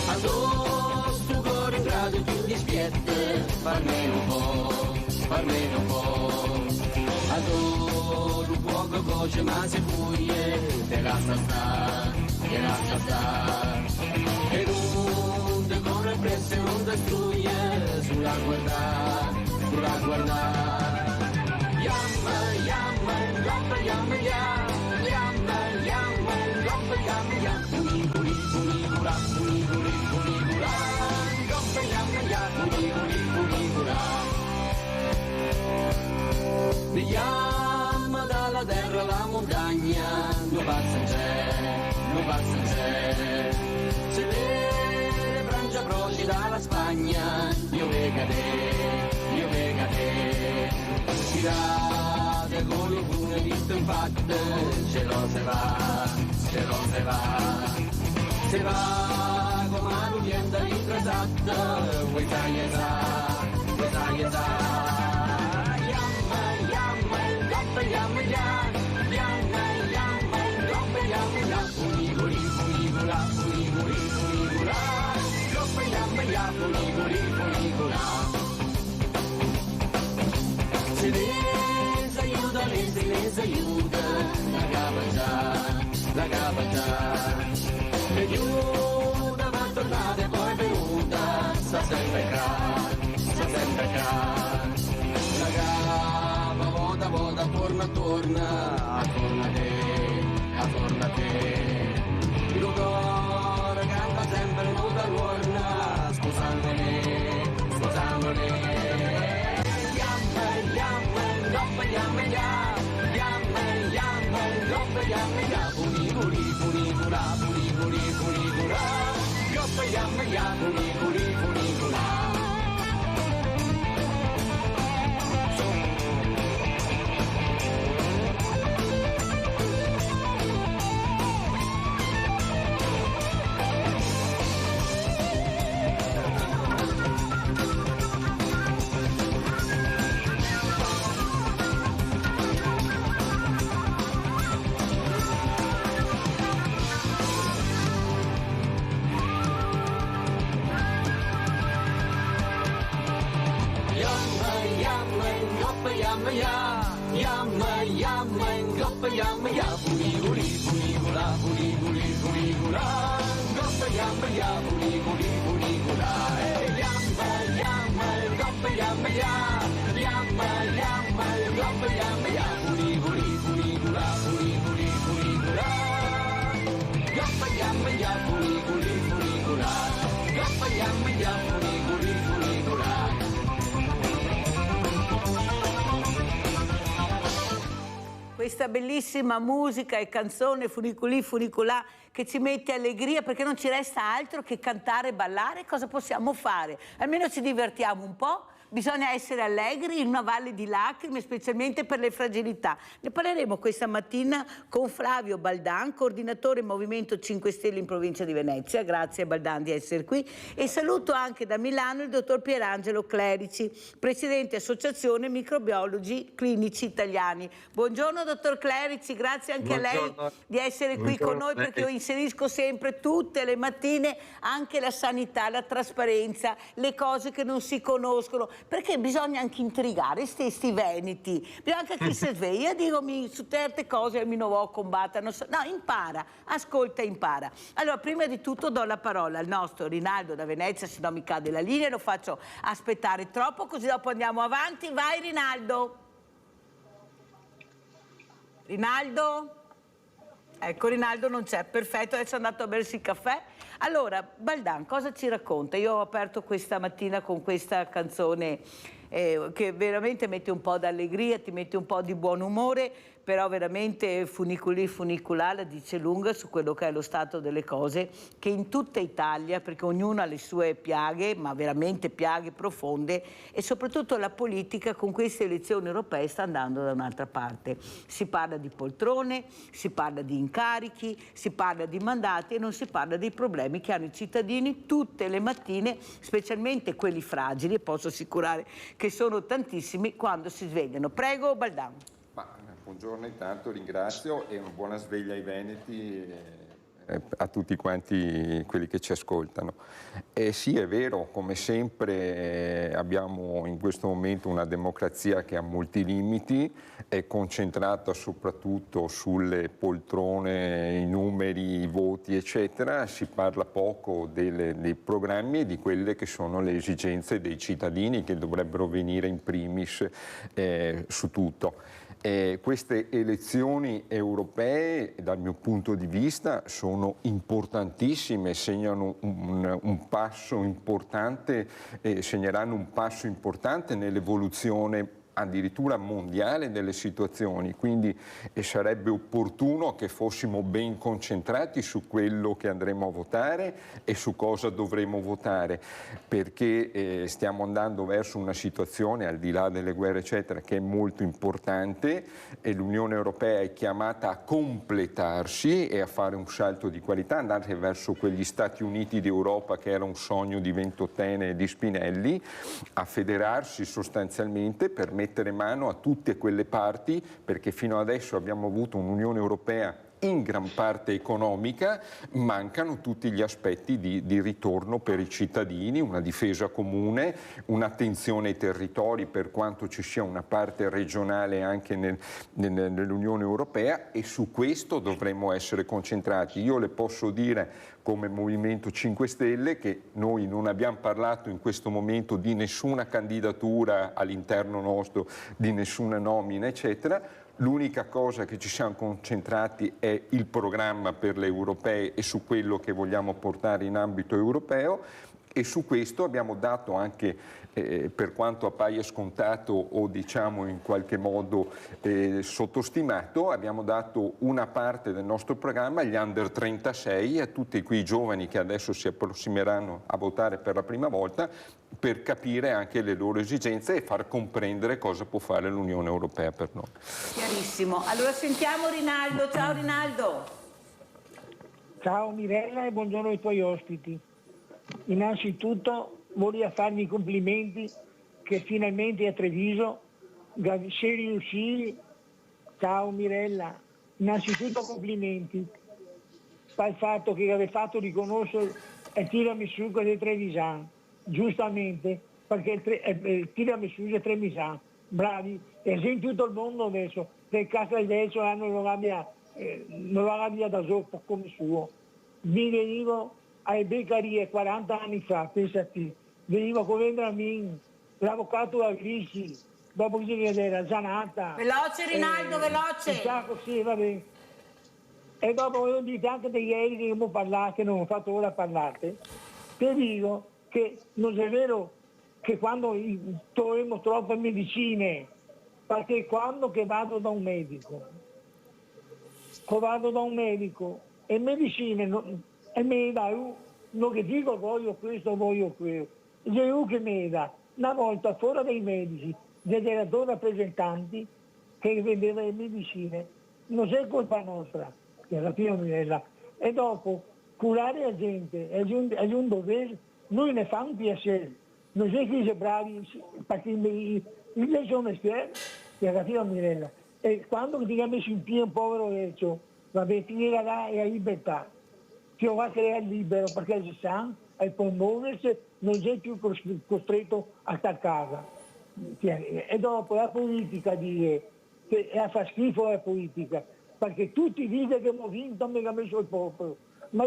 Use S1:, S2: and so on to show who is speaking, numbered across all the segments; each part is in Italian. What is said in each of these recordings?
S1: Adò, sto cuore in grado più di spiette, farmene un po'. Adò, un poco coce ma se fuglie, te lascia sta. E non te corre presso e non te struglie, sulla guarda. Yamma, goppa, yamma, goppa, yamma, funicula, goppa, yamma, funicula. Mi chiama dalla terra la montagna, non passa c'è. Se le brancia croci dalla Spagna, io vega te. Tirate con lo brune visto in fatte, ce lo se va come l'udienta intrasatta, vuoi tagliare. Se les aiuta, la capaccia, e aiuta va a tornare poi venuta, sta sempre qua. La capa vuota, torna te. Il cuore canta sempre nuda l'orna, scusandone.
S2: Questa bellissima musica e canzone funicolà che ci mette allegria, perché non ci resta altro che cantare e ballare. Cosa possiamo fare? Almeno ci divertiamo un po'. Bisogna essere allegri in una valle di lacrime, specialmente per le fragilità. Ne parleremo questa mattina con Flavio Baldan, coordinatore Movimento 5 Stelle in provincia di Venezia. Grazie Baldan di essere qui. E saluto anche da Milano il dottor Pierangelo Clerici, presidente Associazione Microbiologi Clinici Italiani. Buongiorno dottor Clerici, grazie anche a lei di essere qui con noi, perché io inserisco sempre tutte le mattine anche la sanità, la trasparenza, le cose che non si conoscono, perché bisogna anche intrigare sti veneti, bisogna anche chi si sveglia, dico su certe cose mi non vo combattere, no, impara, ascolta, impara. Allora, prima di tutto do la parola al nostro Rinaldo da Venezia, se no mi cade la linea, lo faccio aspettare troppo, così dopo andiamo avanti. Vai Rinaldo. Rinaldo? Ecco, Rinaldo non c'è, perfetto, adesso è andato a bersi il caffè. Allora, Baldan, cosa ci racconta? Io ho aperto questa mattina con questa canzone che veramente mette un po' d'allegria, ti mette un po' di buon umore, però veramente funicolà la dice lunga su quello che è lo stato delle cose, che in tutta Italia, perché ognuno ha le sue piaghe, ma veramente piaghe profonde, e soprattutto la politica con queste elezioni europee sta andando da un'altra parte. Si parla di poltrone, si parla di incarichi, si parla di mandati e non si parla dei problemi che hanno i cittadini tutte le mattine, specialmente quelli fragili, e posso assicurare che sono tantissimi, quando si svegliano. Prego Baldan.
S3: Buongiorno, intanto ringrazio e una buona sveglia ai veneti. a tutti quanti quelli che ci ascoltano. Sì, è vero, come sempre abbiamo in questo momento una democrazia che ha molti limiti, è concentrata soprattutto sulle poltrone, i numeri, i voti, eccetera. Si parla poco dei programmi e di quelle che sono le esigenze dei cittadini che dovrebbero venire in primis su tutto. Queste elezioni europee, dal mio punto di vista, sono importantissime, segnano un passo importante, segneranno un passo importante nell'evoluzione addirittura mondiale delle situazioni, quindi sarebbe opportuno che fossimo ben concentrati su quello che andremo a votare e su cosa dovremo votare, perché stiamo andando verso una situazione, al di là delle guerre eccetera, che è molto importante e l'Unione Europea è chiamata a completarsi e a fare un salto di qualità, andare verso quegli Stati Uniti d'Europa che era un sogno di Ventottene e di Spinelli, a federarsi sostanzialmente per mettere mano a tutte quelle parti, perché fino adesso abbiamo avuto un'Unione Europea in gran parte economica, mancano tutti gli aspetti di ritorno per i cittadini, una difesa comune, un'attenzione ai territori per quanto ci sia una parte regionale anche nell'Unione Europea, e su questo dovremmo essere concentrati. Io le posso dire come Movimento 5 Stelle che noi non abbiamo parlato in questo momento di nessuna candidatura all'interno nostro, di nessuna nomina eccetera. L'unica cosa che ci siamo concentrati è il programma per le europee e su quello che vogliamo portare in ambito europeo, e su questo abbiamo dato anche, per quanto appaia scontato o diciamo in qualche modo sottostimato, abbiamo dato una parte del nostro programma agli under 36, a tutti quei giovani che adesso si approssimeranno a votare per la prima volta, per capire anche le loro esigenze e far comprendere cosa può fare l'Unione Europea per noi.
S2: Chiarissimo. Allora sentiamo Rinaldo. Ciao Rinaldo.
S4: Ciao Mirella e buongiorno ai tuoi ospiti. Innanzitutto voglio farvi i complimenti che finalmente a Treviso sei riusciti. Ciao Mirella, innanzitutto complimenti per il fatto che avete fatto riconoscere il tiramisù dei trevisani, giustamente, perché il tiramisù è trevisano, bravi, e in tutto il mondo adesso, per casa adesso non l'abbia da sopra come suo. Mi venivo alle beccarie 40 anni fa, pensati, veniva con a me, l'avvocato Agrissi, dopo che era Zanata.
S2: Veloce Rinaldo, veloce!
S4: Sì, va bene. E dopo ho detto anche di ieri che abbiamo parlato, che non ho fatto ora parlare, ti dico che non è vero che quando troviamo troppe medicine, perché quando che vado da un medico e medicine e mi dà non che dico voglio questo, voglio quello, è io che mi dà una volta fuori dai medici, dei due rappresentanti che vendevano le medicine, non è colpa nostra, che alla fine Mirella, e dopo curare la gente è un dovere, noi ne fa un piacere, non è che siamo bravi, perché io sono mestiere, che alla fine Mirella, e quando ti ha messo in piedi un povero vecchio, vabbè, finirà là e ha libertà, che va a creare libero, perché si sa, e può muoversi, non è più costretto a stare a casa. E dopo la politica fa schifo la politica, perché tutti dicono che abbiamo vinto, non abbiamo messo il popolo, ma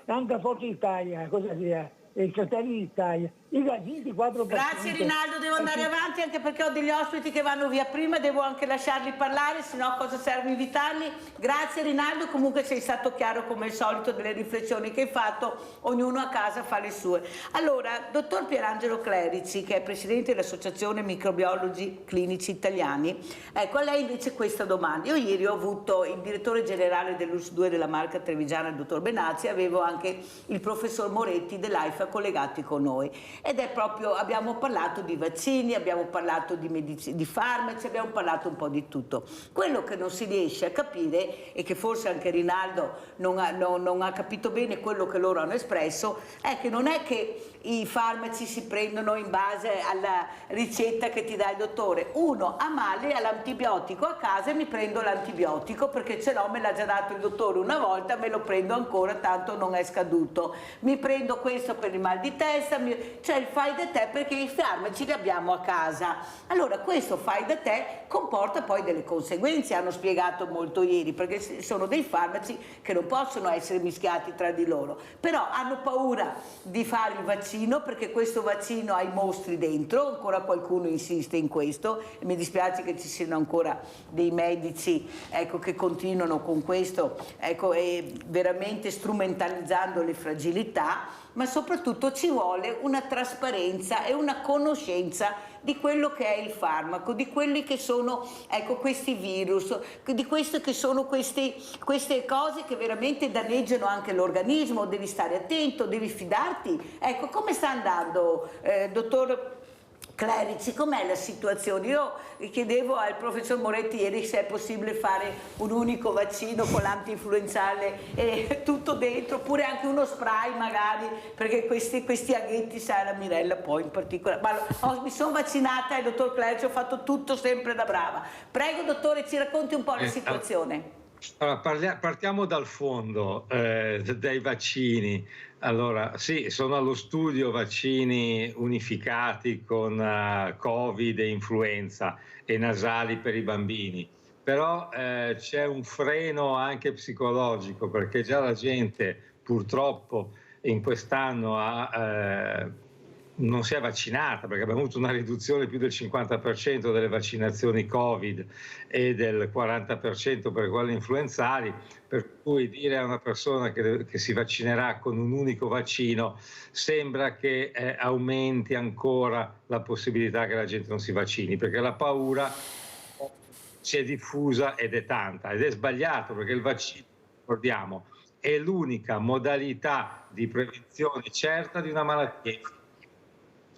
S4: anche a Forza Italia, cosa sia, i Fratelli d'Italia, il 24%.
S2: Grazie Rinaldo, devo andare avanti anche perché ho degli ospiti che vanno via prima, devo anche lasciarli parlare, sennò cosa serve invitarli? Grazie Rinaldo, comunque sei stato chiaro come al solito delle riflessioni che hai fatto, ognuno a casa fa le sue. Allora, dottor Pierangelo Clerici, che è presidente dell'Associazione Microbiologi Clinici Italiani, ecco a lei invece questa domanda. Io ieri ho avuto il direttore generale dell'US2 della Marca Trevigiana, il dottor Benazzi, e avevo anche il professor Moretti dell'AIFA collegati con noi. Ed è proprio, abbiamo parlato di vaccini, abbiamo parlato di farmaci, abbiamo parlato un po' di tutto. Quello che non si riesce a capire, e che forse anche Rinaldo non ha capito bene quello che loro hanno espresso, è che non è che i farmaci si prendono in base alla ricetta che ti dà il dottore. Uno ha male, ha l'antibiotico a casa e mi prendo l'antibiotico perché ce l'ho, me l'ha già dato il dottore una volta, me lo prendo ancora, tanto non è scaduto. Mi prendo questo per il mal di testa, cioè il fai da te, perché i farmaci li abbiamo a casa. Allora questo fai da te comporta poi delle conseguenze, hanno spiegato molto ieri, perché sono dei farmaci che non possono essere mischiati tra di loro, però hanno paura di fare il vaccino perché questo vaccino ha i mostri dentro, ancora qualcuno insiste in questo e mi dispiace che ci siano ancora dei medici, ecco, che continuano con questo, ecco, e veramente strumentalizzando le fragilità, ma soprattutto ci vuole una trasparenza e una conoscenza di quello che è il farmaco, di quelli che sono, ecco, questi virus, di queste che sono queste cose che veramente danneggiano anche l'organismo. Devi stare attento, devi fidarti. Ecco, come sta andando, dottor Clerici, com'è la situazione? Io chiedevo al professor Moretti ieri se è possibile fare un unico vaccino con l'antinfluenzale e tutto dentro, oppure anche uno spray magari, perché questi aghetti, sai, la Mirella poi in particolare. Ma mi sono vaccinata e il dottor Clerici, ho fatto tutto sempre da brava. Prego dottore, ci racconti un po' la situazione.
S5: Allora, partiamo dal fondo, dai vaccini. Allora, sì, sono allo studio vaccini unificati con Covid e influenza e nasali per i bambini, però c'è un freno anche psicologico, perché già la gente purtroppo in quest'anno non si è vaccinata, perché abbiamo avuto una riduzione più del 50% delle vaccinazioni Covid e del 40% per quelle influenzali, per cui dire a una persona che si vaccinerà con un unico vaccino sembra che aumenti ancora la possibilità che la gente non si vaccini, perché la paura si è diffusa ed è tanta, ed è sbagliato, perché il vaccino, ricordiamo, è l'unica modalità di prevenzione certa di una malattia.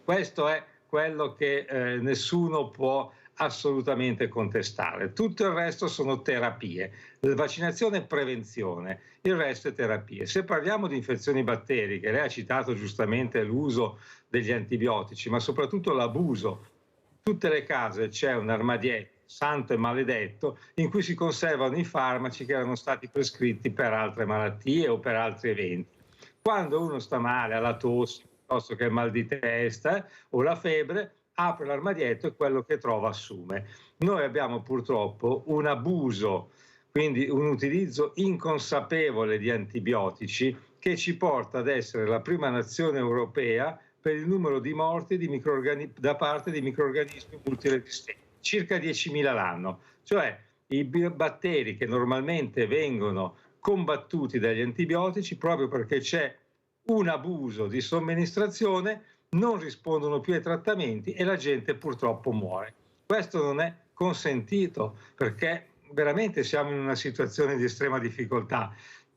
S5: Questo è quello che nessuno può assolutamente contestare. Tutto il resto sono terapie. La vaccinazione è prevenzione, il resto è terapie. Se parliamo di infezioni batteriche, lei ha citato giustamente l'uso degli antibiotici, ma soprattutto l'abuso. In tutte le case c'è un armadietto santo e maledetto in cui si conservano i farmaci che erano stati prescritti per altre malattie o per altri eventi. Quando uno sta male, ha la tosse, piuttosto che il mal di testa o la febbre, apre l'armadietto e quello che trova assume. Noi abbiamo purtroppo un abuso, quindi un utilizzo inconsapevole di antibiotici, che ci porta ad essere la prima nazione europea per il numero di morti da parte di microrganismi multiresistenti, circa 10.000 l'anno. Cioè i batteri che normalmente vengono combattuti dagli antibiotici, proprio perché c'è un abuso di somministrazione, non rispondono più ai trattamenti e la gente purtroppo muore. Questo non è consentito, perché veramente siamo in una situazione di estrema difficoltà.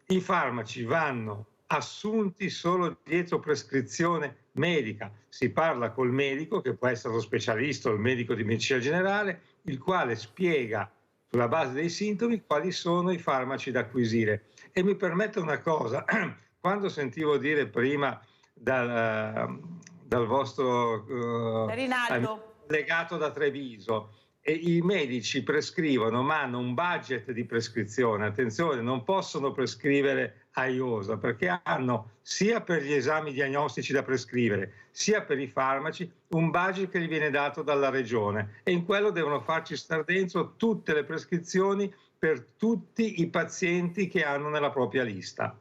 S5: I farmaci vanno assunti solo dietro prescrizione medica. Si parla col medico, che può essere lo specialista o il medico di medicina generale, il quale spiega sulla base dei sintomi quali sono i farmaci da acquisire. E mi permetto una cosa, quando sentivo dire prima dal vostro legato da Treviso, e i medici prescrivono, ma hanno un budget di prescrizione, attenzione, non possono prescrivere a iosa, perché hanno sia per gli esami diagnostici da prescrivere, sia per i farmaci, un budget che gli viene dato dalla regione, e in quello devono farci star dentro tutte le prescrizioni per tutti i pazienti che hanno nella propria lista.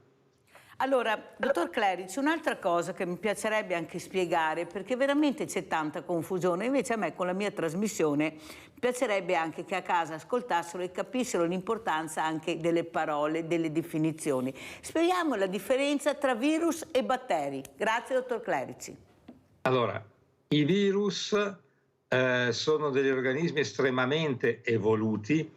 S2: Allora, dottor Clerici, un'altra cosa che mi piacerebbe anche spiegare, perché veramente c'è tanta confusione, invece a me con la mia trasmissione mi piacerebbe anche che a casa ascoltassero e capissero l'importanza anche delle parole, delle definizioni. Spieghiamo la differenza tra virus e batteri. Grazie, dottor Clerici.
S5: Allora, i virus sono degli organismi estremamente evoluti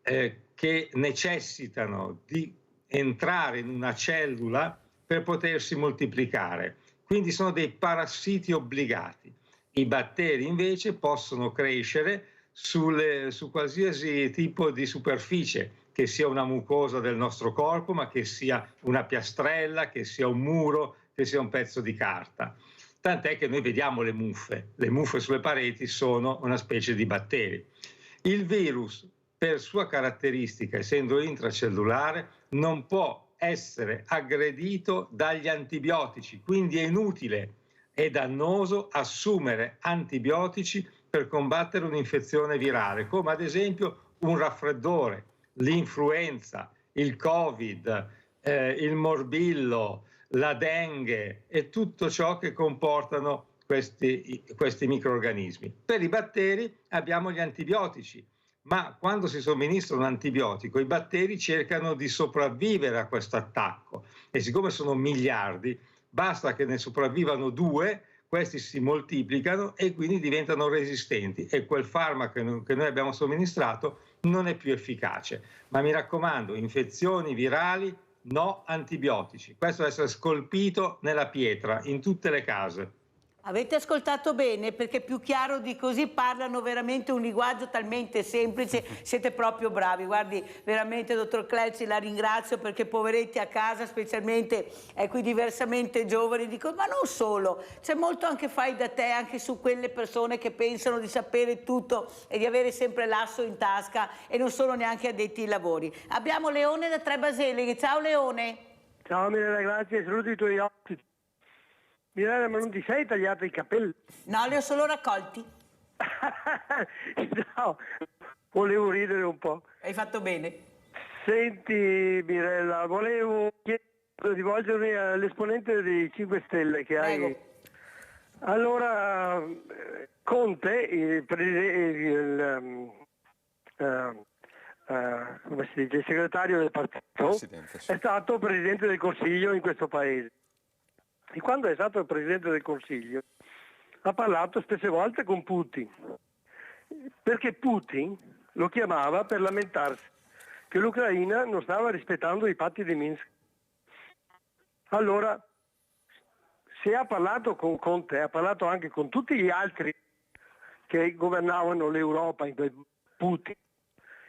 S5: che necessitano di entrare in una cellula per potersi moltiplicare, quindi sono dei parassiti obbligati. I batteri invece possono crescere su qualsiasi tipo di superficie, che sia una mucosa del nostro corpo, ma che sia una piastrella, che sia un muro, che sia un pezzo di carta. tant'è che noi vediamo le muffe sulle pareti sono una specie di batteri. Il virus, per sua caratteristica, essendo intracellulare, non può essere aggredito dagli antibiotici, quindi è inutile e dannoso assumere antibiotici per combattere un'infezione virale, come ad esempio un raffreddore, l'influenza, il Covid, il morbillo, la dengue e tutto ciò che comportano questi microrganismi. Per i batteri abbiamo gli antibiotici, ma quando si somministra un antibiotico i batteri cercano di sopravvivere a questo attacco e siccome sono miliardi basta che ne sopravvivano 2, questi si moltiplicano e quindi diventano resistenti e quel farmaco che noi abbiamo somministrato non è più efficace. Ma mi raccomando, infezioni virali, no antibiotici. Questo deve essere scolpito nella pietra, in tutte le case.
S2: Avete ascoltato bene, perché più chiaro di così parlano veramente un linguaggio talmente semplice, siete proprio bravi. Guardi, veramente dottor Clelci la ringrazio, perché poveretti a casa, specialmente qui diversamente giovani, dico ma non solo, c'è molto anche fai da te anche su quelle persone che pensano di sapere tutto e di avere sempre l'asso in tasca e non sono neanche addetti ai lavori. Abbiamo Leone da Tre Baseleghe. Ciao Leone.
S6: Ciao Mirella, grazie, saluto i tuoi ospiti. Mirella, ma non ti sei tagliato i capelli?
S2: No, li ho solo raccolti.
S6: No, volevo ridere un po'.
S2: Hai fatto bene.
S6: Senti Mirella, volevo rivolgermi all'esponente dei 5 Stelle che
S2: Prego.
S6: hai. Allora, Conte, il segretario del partito, è stato Presidente del Consiglio in questo paese. E quando è stato il Presidente del Consiglio ha parlato spesse volte con Putin, perché Putin lo chiamava per lamentarsi che l'Ucraina non stava rispettando i patti di Minsk. Allora, se ha parlato con Conte, ha parlato anche con tutti gli altri che governavano l'Europa, Putin,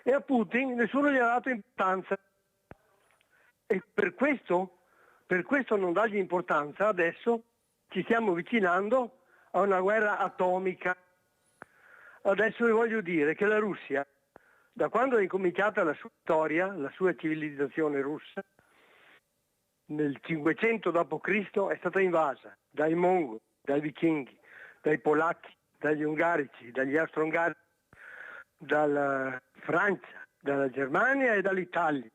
S6: e a Putin nessuno gli ha dato importanza. E per questo non dargli importanza, adesso ci stiamo avvicinando a una guerra atomica. Adesso vi voglio dire che la Russia, da quando è incominciata la sua storia, la sua civilizzazione russa, nel 500 d.C. è stata invasa dai mongoli, dai vichinghi, dai polacchi, dagli ungarici, dagli austro-ungarici, dalla Francia, dalla Germania e dall'Italia.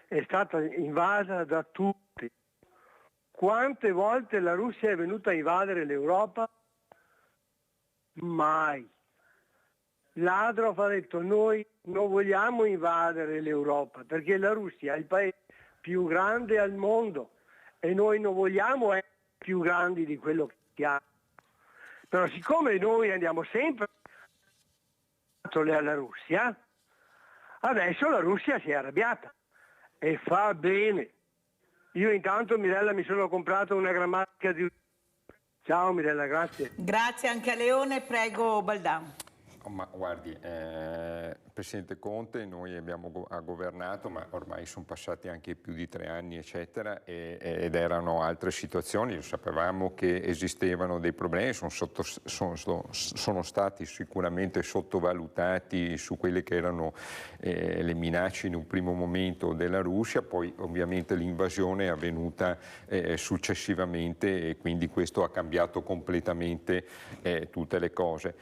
S6: È stata invasa da tutti. Quante volte la Russia è venuta a invadere l'Europa? Mai. Lavrov ha detto noi non vogliamo invadere l'Europa perché la Russia è il paese più grande al mondo e noi non vogliamo essere più grandi di quello che siamo. Però siccome noi andiamo sempre alla Russia, adesso la Russia si è arrabbiata e fa bene. Io intanto, Mirella, mi sono comprato una grammatica di... Ciao Mirella, grazie.
S2: Grazie anche a Leone, prego Baldano.
S3: Ma guardi, Presidente Conte, noi ha governato, ma ormai sono passati anche più di 3 anni, eccetera, ed erano altre situazioni, sapevamo che esistevano dei problemi, sono stati sicuramente sottovalutati su quelle che erano le minacce in un primo momento della Russia, poi ovviamente l'invasione è avvenuta successivamente e quindi questo ha cambiato completamente tutte le cose.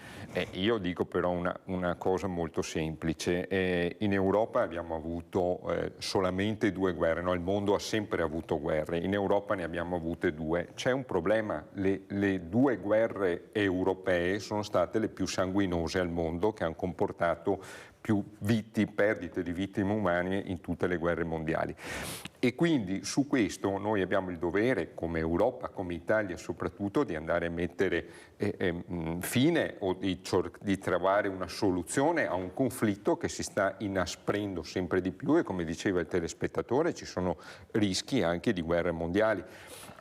S3: Io dico però una cosa molto semplice. In Europa abbiamo avuto solamente 2 guerre, no? Il mondo ha sempre avuto guerre, in Europa ne abbiamo avute 2. C'è un problema, le 2 guerre europee sono state le più sanguinose al mondo, che hanno comportato più perdite di vittime umane in tutte le guerre mondiali. E quindi su questo noi abbiamo il dovere, come Europa, come Italia soprattutto, di andare a mettere fine o di trovare una soluzione a un conflitto che si sta inasprendo sempre di più e, come diceva il telespettatore, ci sono rischi anche di guerre mondiali.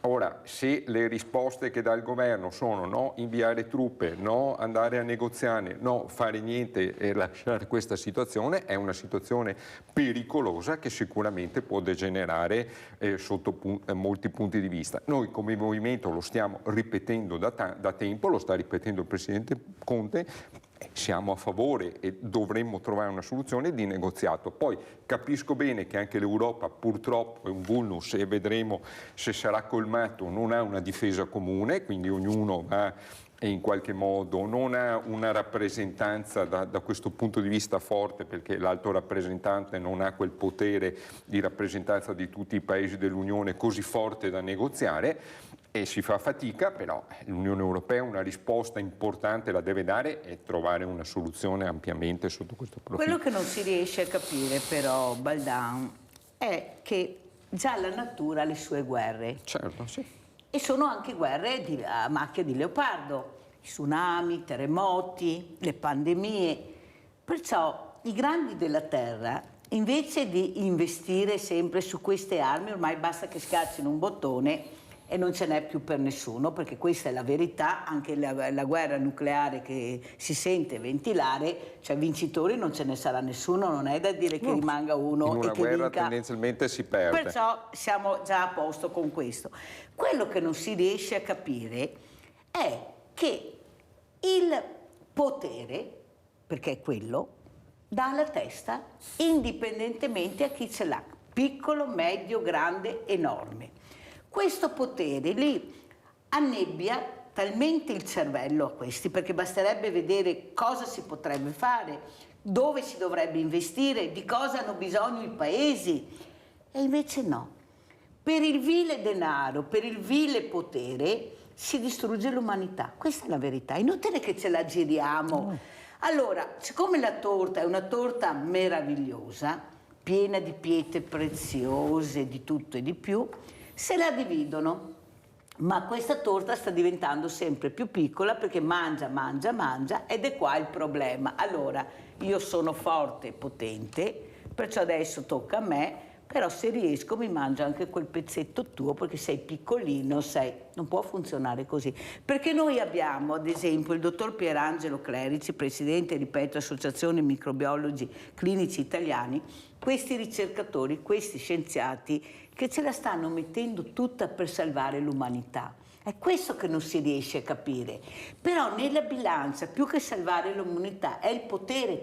S3: Ora, se le risposte che dà il governo sono no inviare truppe, no andare a negoziare, no fare niente e lasciare questa situazione, è una situazione pericolosa che sicuramente può degenerare sotto molti punti di vista. Noi come movimento lo stiamo ripetendo da tempo, lo sta ripetendo il Presidente Conte, siamo a favore e dovremmo trovare una soluzione di negoziato. Poi capisco bene che anche l'Europa purtroppo è un vulnus e vedremo se sarà colmato, non ha una difesa comune, quindi ognuno va e in qualche modo non ha una rappresentanza da questo punto di vista forte, perché l'alto rappresentante non ha quel potere di rappresentanza di tutti i paesi dell'Unione così forte da negoziare e si fa fatica, però l'Unione Europea una risposta importante la deve dare e trovare una soluzione ampiamente sotto questo profilo.
S2: Quello che non si riesce a capire però, Baldan, è che già la natura ha le sue guerre.
S3: Certo, sì.
S2: E sono anche guerre a macchia di leopardo, i tsunami, i terremoti, le pandemie. Perciò i grandi della terra, invece di investire sempre su queste armi, ormai basta che schiaccino un bottone e non ce n'è più per nessuno, perché questa è la verità. Anche la guerra nucleare che si sente ventilare, cioè vincitori non ce ne sarà nessuno, non è da dire che rimanga uno e che
S3: guerra
S2: vinca.
S3: Tendenzialmente si perde.
S2: Perciò siamo già a posto con questo. Quello che non si riesce a capire è che il potere, perché è quello, dà la testa indipendentemente a chi ce l'ha, piccolo, medio, grande, enorme. Questo potere li annebbia talmente il cervello a questi, perché basterebbe vedere cosa si potrebbe fare, dove si dovrebbe investire, di cosa hanno bisogno i paesi. E invece no. Per il vile denaro, per il vile potere si distrugge l'umanità. Questa è la verità. È inutile che ce la giriamo. Allora, siccome la torta è una torta meravigliosa, piena di pietre preziose, di tutto e di più, se la dividono, ma questa torta sta diventando sempre più piccola perché mangia ed è qua il problema. Allora, io sono forte e potente, perciò adesso tocca a me, però se riesco mi mangio anche quel pezzetto tuo perché sei piccolino, non può funzionare così. Perché noi abbiamo, ad esempio, il dottor Pierangelo Clerici, presidente, ripeto, Associazione Microbiologi Clinici Italiani, questi ricercatori, questi scienziati che ce la stanno mettendo tutta per salvare l'umanità. È questo che non si riesce a capire. Però nella bilancia, più che salvare l'umanità, è il potere,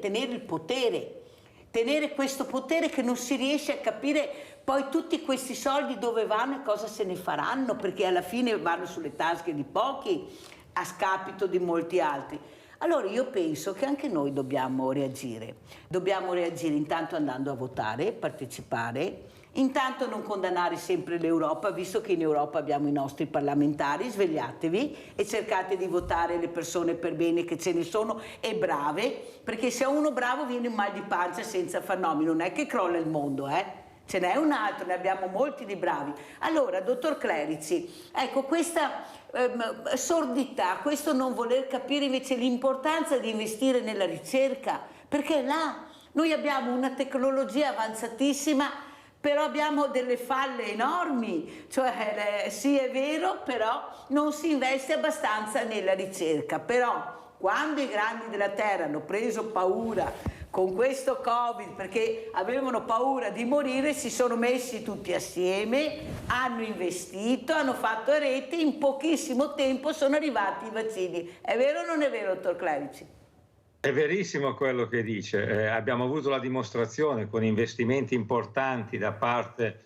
S2: tenere questo potere che non si riesce a capire poi tutti questi soldi dove vanno e cosa se ne faranno, perché alla fine vanno sulle tasche di pochi a scapito di molti altri. Allora io penso che anche noi dobbiamo reagire intanto andando a votare, partecipare, intanto non condannare sempre l'Europa, visto che in Europa abbiamo i nostri parlamentari, svegliatevi e cercate di votare le persone per bene che ce ne sono e brave, perché se a uno bravo viene un mal di pancia senza far nomi, non è che crolla il mondo, ce n'è un altro, ne abbiamo molti di bravi. Allora, dottor Clerici, ecco questa sordità, questo non voler capire invece l'importanza di investire nella ricerca, perché là noi abbiamo una tecnologia avanzatissima, però abbiamo delle falle enormi, cioè sì è vero, però non si investe abbastanza nella ricerca. Però quando i grandi della terra hanno preso paura con questo Covid, perché avevano paura di morire, si sono messi tutti assieme, hanno investito, hanno fatto rete, in pochissimo tempo sono arrivati i vaccini. È vero o non è vero, dottor Clerici?
S5: È verissimo quello che dice. Abbiamo avuto la dimostrazione con investimenti importanti da parte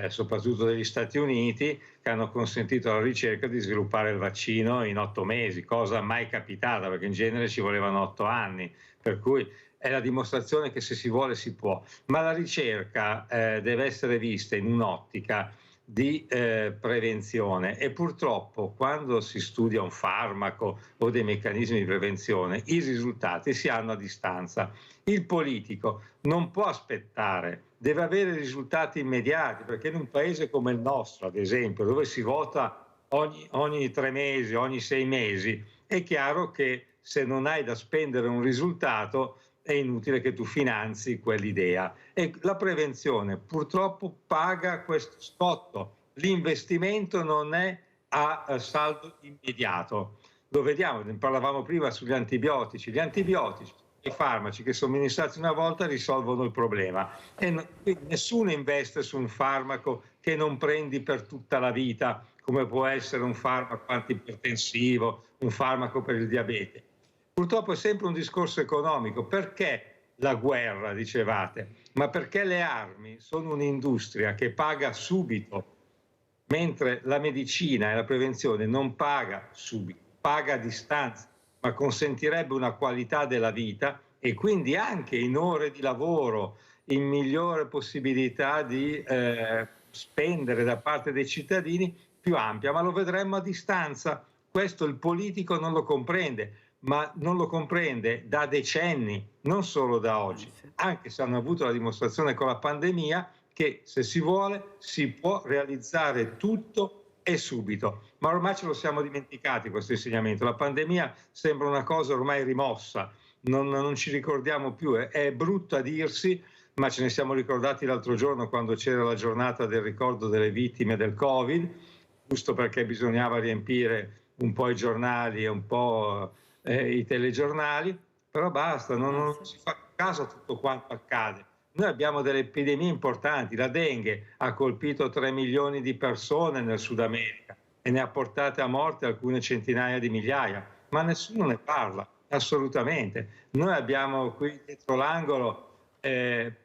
S5: soprattutto degli Stati Uniti, che hanno consentito alla ricerca di sviluppare il vaccino in 8 mesi, cosa mai capitata, perché in genere ci volevano 8 anni. Per cui è la dimostrazione che se si vuole si può. Ma la ricerca deve essere vista in un'ottica di prevenzione, e purtroppo quando si studia un farmaco o dei meccanismi di prevenzione i risultati si hanno a distanza. Il politico non può aspettare, deve avere risultati immediati, perché in un paese come il nostro, ad esempio, dove si vota ogni 3 mesi, ogni 6 mesi, è chiaro che se non hai da spendere un risultato è inutile che tu finanzi quell'idea. E la prevenzione purtroppo paga questo scotto, l'investimento non è a saldo immediato. Lo vediamo, ne parlavamo prima sugli antibiotici. Gli antibiotici, i farmaci che somministrati una volta risolvono il problema e nessuno investe su un farmaco che non prendi per tutta la vita, come può essere un farmaco antiipertensivo, un farmaco per il diabete. Purtroppo è sempre un discorso economico. Perché la guerra, dicevate? Ma perché le armi sono un'industria che paga subito, mentre la medicina e la prevenzione non paga subito, paga a distanza, ma consentirebbe una qualità della vita e quindi anche in ore di lavoro, in migliore possibilità di spendere da parte dei cittadini più ampia, ma lo vedremmo a distanza. Questo il politico non lo comprende, ma non lo comprende da decenni, non solo da oggi, anche se hanno avuto la dimostrazione con la pandemia che se si vuole si può realizzare tutto e subito. Ma ormai ce lo siamo dimenticati questo insegnamento. La pandemia sembra una cosa ormai rimossa, non ci ricordiamo più. È brutto a dirsi, ma ce ne siamo ricordati l'altro giorno quando c'era la giornata del ricordo delle vittime del Covid, giusto perché bisognava riempire un po' i giornali e un po' i telegiornali, però basta, non si fa caso a tutto quanto accade. Noi abbiamo delle epidemie importanti, la dengue ha colpito 3 milioni di persone nel Sud America e ne ha portate a morte alcune centinaia di migliaia, ma nessuno ne parla, assolutamente. Noi abbiamo qui dietro l'angolo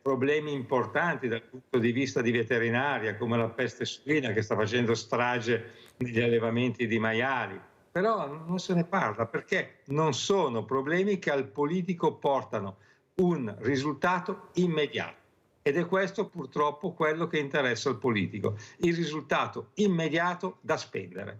S5: problemi importanti dal punto di vista di veterinaria, come la peste suina che sta facendo strage negli allevamenti di maiali, però non se ne parla perché non sono problemi che al politico portano un risultato immediato ed è questo purtroppo quello che interessa al politico, il risultato immediato da spendere.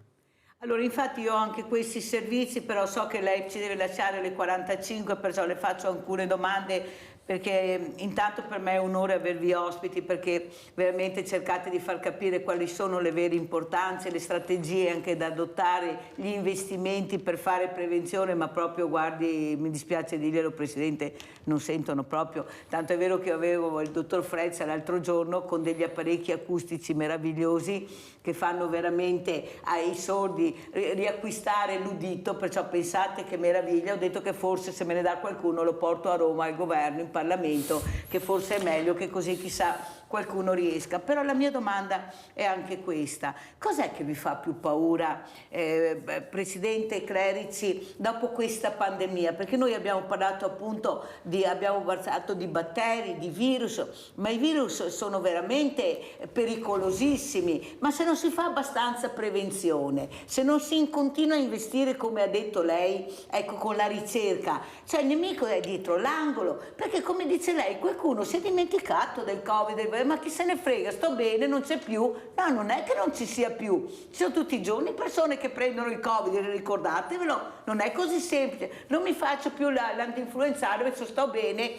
S2: Allora, infatti io ho anche questi servizi, però so che lei ci deve lasciare alle 45, perciò le faccio alcune domande, perché intanto per me è un onore avervi ospiti, perché veramente cercate di far capire quali sono le vere importanze, le strategie anche da adottare, gli investimenti per fare prevenzione, ma proprio, guardi, mi dispiace dirglielo Presidente, non sentono proprio, tanto è vero che avevo il dottor Frezza l'altro giorno con degli apparecchi acustici meravigliosi che fanno veramente ai sordi riacquistare l'udito, perciò pensate che meraviglia. Ho detto che forse se me ne dà qualcuno lo porto a Roma al governo, in Parlamento, che forse è meglio, che così chissà qualcuno riesca. Però la mia domanda è anche questa: cos'è che vi fa più paura, Presidente Clerici, dopo questa pandemia? Perché noi abbiamo parlato appunto abbiamo parlato di batteri, di virus, ma i virus sono veramente pericolosissimi, ma se non si fa abbastanza prevenzione, se non si continua a investire come ha detto lei, ecco, con la ricerca, cioè il nemico è dietro l'angolo, perché come dice lei qualcuno si è dimenticato del Covid, ma chi se ne frega, sto bene, non c'è più. No, non è che non ci sia più, ci sono tutti i giorni persone che prendono il Covid, ricordatevelo, non è così semplice, non mi faccio più l'antinfluenzale perché sto bene,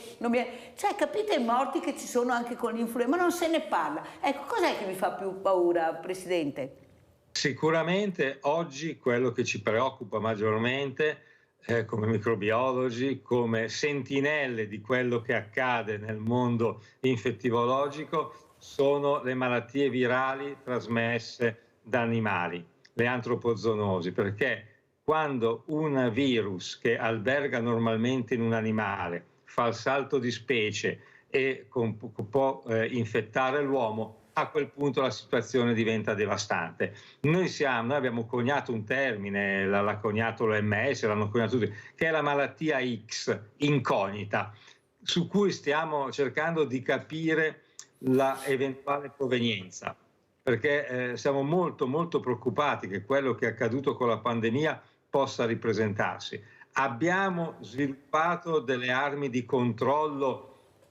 S2: cioè capite i morti che ci sono anche con l'influenza, ma non se ne parla. Ecco, cos'è che vi fa più paura, Presidente?
S5: Sicuramente oggi quello che ci preoccupa maggiormente come microbiologi, come sentinelle di quello che accade nel mondo infettivologico, sono le malattie virali trasmesse da animali, le antropozoonosi, perché quando un virus che alberga normalmente in un animale fa il salto di specie e può infettare l'uomo, a quel punto la situazione diventa devastante. Noi abbiamo coniato un termine, l'ha coniato l'OMS, l'hanno coniato tutti, che è la malattia X, incognita, su cui stiamo cercando di capire la eventuale provenienza, perché siamo molto molto preoccupati che quello che è accaduto con la pandemia possa ripresentarsi. Abbiamo sviluppato delle armi di controllo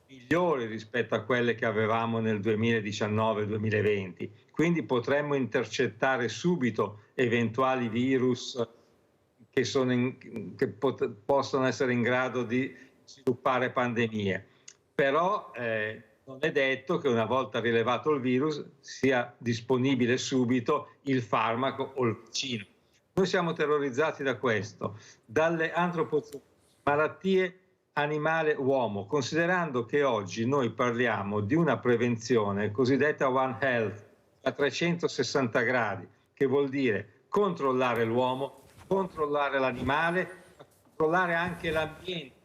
S5: migliori rispetto a quelle che avevamo nel 2019-2020, quindi potremmo intercettare subito eventuali virus che possono essere in grado di sviluppare pandemie, però non è detto che una volta rilevato il virus sia disponibile subito il farmaco o il vaccino. Noi siamo terrorizzati da questo, dalle malattie animale-uomo, considerando che oggi noi parliamo di una prevenzione cosiddetta One Health, a 360 gradi, che vuol dire controllare l'uomo, controllare l'animale, controllare anche l'ambiente,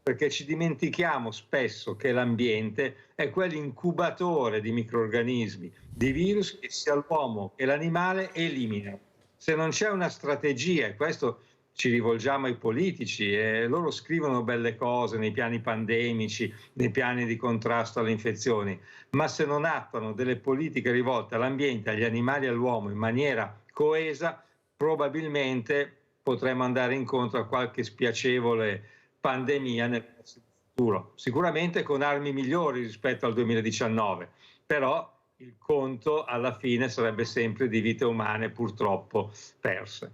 S5: perché ci dimentichiamo spesso che l'ambiente è quell'incubatore di microrganismi, di virus che sia l'uomo che l'animale eliminano. Se non c'è una strategia, e questo ci rivolgiamo ai politici, e loro scrivono belle cose nei piani pandemici, nei piani di contrasto alle infezioni, ma se non attuano delle politiche rivolte all'ambiente, agli animali e all'uomo in maniera coesa, probabilmente potremo andare incontro a qualche spiacevole pandemia nel prossimo futuro, sicuramente con armi migliori rispetto al 2019, però il conto alla fine sarebbe sempre di vite umane purtroppo perse.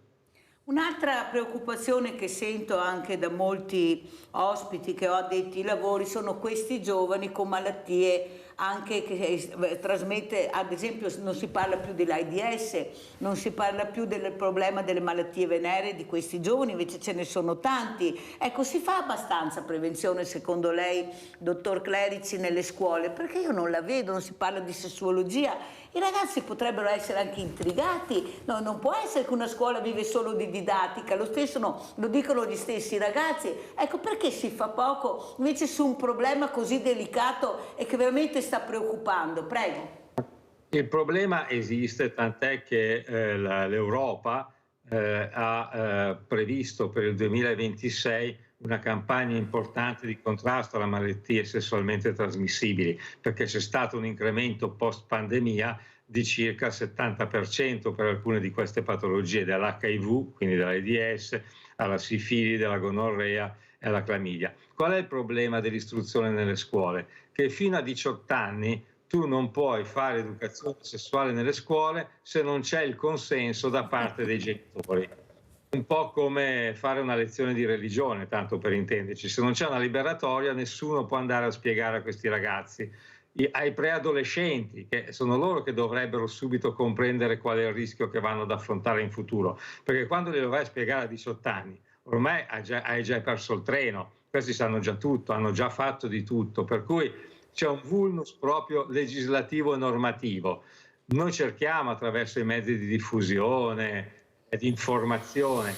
S2: Un'altra preoccupazione che sento anche da molti ospiti che ho addetti ai lavori sono questi giovani con malattie anche che trasmette, ad esempio non si parla più dell'AIDS, non si parla più del problema delle malattie venere di questi giovani, invece ce ne sono tanti. Ecco, si fa abbastanza prevenzione secondo lei, dottor Clerici, nelle scuole? Perché io non la vedo, non si parla di sessuologia. I ragazzi potrebbero essere anche intrigati, no, non può essere che una scuola vive solo di didattica, lo stesso lo dicono gli stessi ragazzi. Ecco, perché si fa poco invece su un problema così delicato e che veramente sta preoccupando? Prego.
S5: Il problema esiste, tant'è che l'Europa ha previsto per il 2026 una campagna importante di contrasto alle malattie sessualmente trasmissibili, perché c'è stato un incremento post-pandemia di circa il 70% per alcune di queste patologie, dall'HIV, quindi dall'AIDS, alla sifilide, dalla gonorrea e alla clamidia. Qual è il problema dell'istruzione nelle scuole? Che fino a 18 anni tu non puoi fare educazione sessuale nelle scuole se non c'è il consenso da parte dei genitori. Un po' come fare una lezione di religione, tanto per intenderci. Se non c'è una liberatoria, nessuno può andare a spiegare a questi ragazzi, ai preadolescenti, che sono loro che dovrebbero subito comprendere qual è il rischio che vanno ad affrontare in futuro. Perché quando glielo vai a spiegare a 18 anni, ormai hai già perso il treno, questi sanno già tutto, hanno già fatto di tutto, per cui c'è un vulnus proprio legislativo e normativo. Noi cerchiamo attraverso i mezzi di diffusione e di informazione,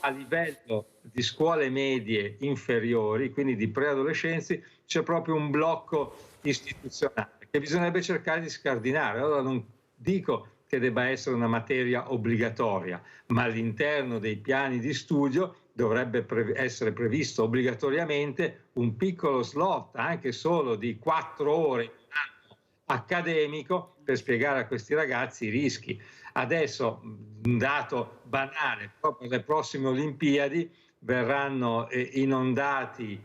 S5: a livello di scuole medie inferiori, quindi di preadolescenzi, c'è proprio un blocco istituzionale che bisognerebbe cercare di scardinare. Allora non dico che debba essere una materia obbligatoria, ma all'interno dei piani di studio dovrebbe essere previsto obbligatoriamente un piccolo slot, anche solo di 4 ore in un anno accademico, per spiegare a questi ragazzi i rischi. Adesso, un dato banale, proprio le prossime Olimpiadi verranno inondati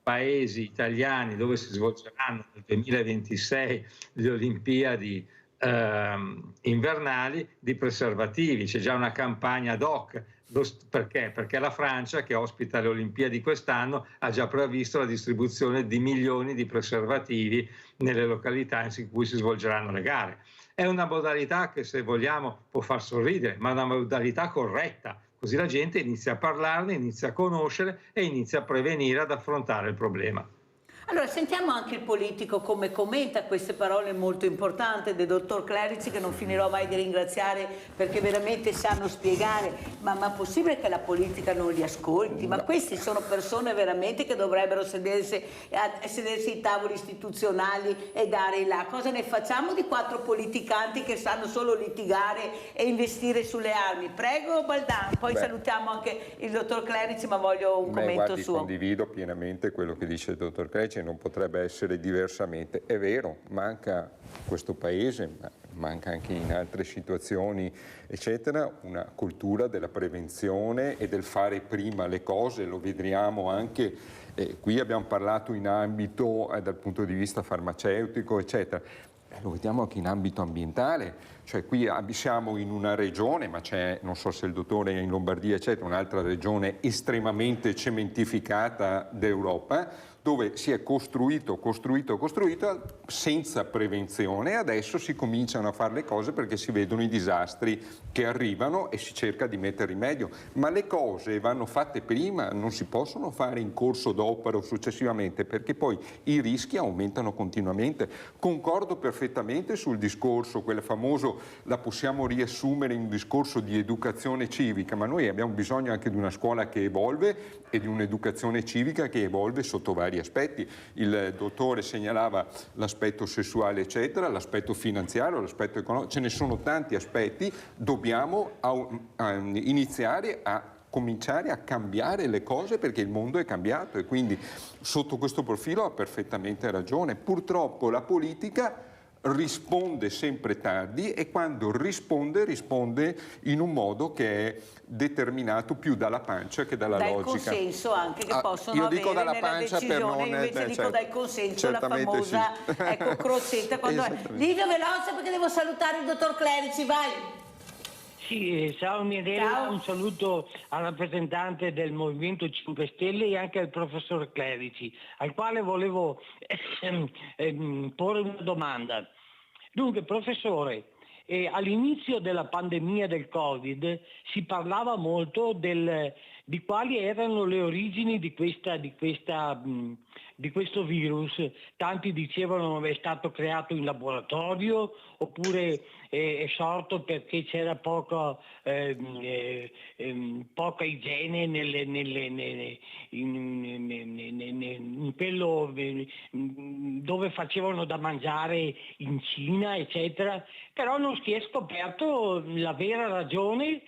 S5: paesi italiani dove si svolgeranno nel 2026 le Olimpiadi invernali di preservativi. C'è già una campagna ad hoc. Perché? Perché la Francia, che ospita le Olimpiadi quest'anno, ha già previsto la distribuzione di milioni di preservativi nelle località in cui si svolgeranno le gare. È una modalità che, se vogliamo, può far sorridere, ma è una modalità corretta. Così la gente inizia a parlarne, inizia a conoscere e inizia a prevenire, ad affrontare il problema.
S2: Allora, sentiamo anche il politico come commenta queste parole molto importanti del dottor Clerici, che non finirò mai di ringraziare perché veramente sanno spiegare. Ma è possibile che la politica non li ascolti? Ma questi sono persone veramente che dovrebbero sedersi ai tavoli istituzionali e dare là. Cosa ne facciamo di 4 politicanti che sanno solo litigare e investire sulle armi? Prego Baldan, poi salutiamo anche il dottor Clerici, ma voglio un commento suo.
S3: Condivido pienamente quello che dice il dottor Clerici. Non potrebbe essere diversamente. È vero, manca in questo paese, ma manca anche in altre situazioni, eccetera, una cultura della prevenzione e del fare prima le cose. Lo vedremo anche, qui abbiamo parlato in ambito dal punto di vista farmaceutico, eccetera. Lo vediamo anche in ambito ambientale, cioè qui siamo in una regione, ma c'è, non so se il dottore è in Lombardia, eccetera, un'altra regione estremamente cementificata d'Europa, dove si è costruito senza prevenzione, e adesso si cominciano a fare le cose perché si vedono i disastri che arrivano e si cerca di mettere rimedio. Ma le cose vanno fatte prima, non si possono fare in corso d'opera o successivamente, perché poi i rischi aumentano continuamente. Concordo perfettamente sul discorso, quel famoso, la possiamo riassumere in un discorso di educazione civica, ma noi abbiamo bisogno anche di una scuola che evolve e di un'educazione civica che evolve sotto vari aspetti. Il dottore segnalava l'aspetto sessuale eccetera, l'aspetto finanziario, l'aspetto economico, ce ne sono tanti aspetti, dobbiamo iniziare a cominciare a cambiare le cose perché il mondo è cambiato, e quindi sotto questo profilo ha perfettamente ragione. Purtroppo la politica risponde sempre tardi, e quando risponde in un modo che è determinato più dalla pancia che dalla logica.
S2: Dal consenso anche che possono
S3: io dico
S2: avere
S3: dalla
S2: nella
S3: pancia
S2: decisione,
S3: per non,
S2: invece dico
S3: certo,
S2: dal consenso, la
S3: certamente
S2: famosa
S3: sì.
S2: ecco, crocetta. Quando Livio, veloce perché devo salutare il dottor Clerici, vai!
S6: Sì, ciao Mirella,
S2: Ciao.
S6: un saluto al rappresentante del Movimento 5 Stelle e anche al professor Clerici, al quale volevo porre una domanda. Dunque, professore, all'inizio della pandemia del Covid si parlava molto di quali erano le origini di questo virus. Tanti dicevano è stato creato in laboratorio, oppure è sorto perché c'era poca igiene in quello dove facevano da mangiare in Cina, eccetera. Però non si è scoperto la vera ragione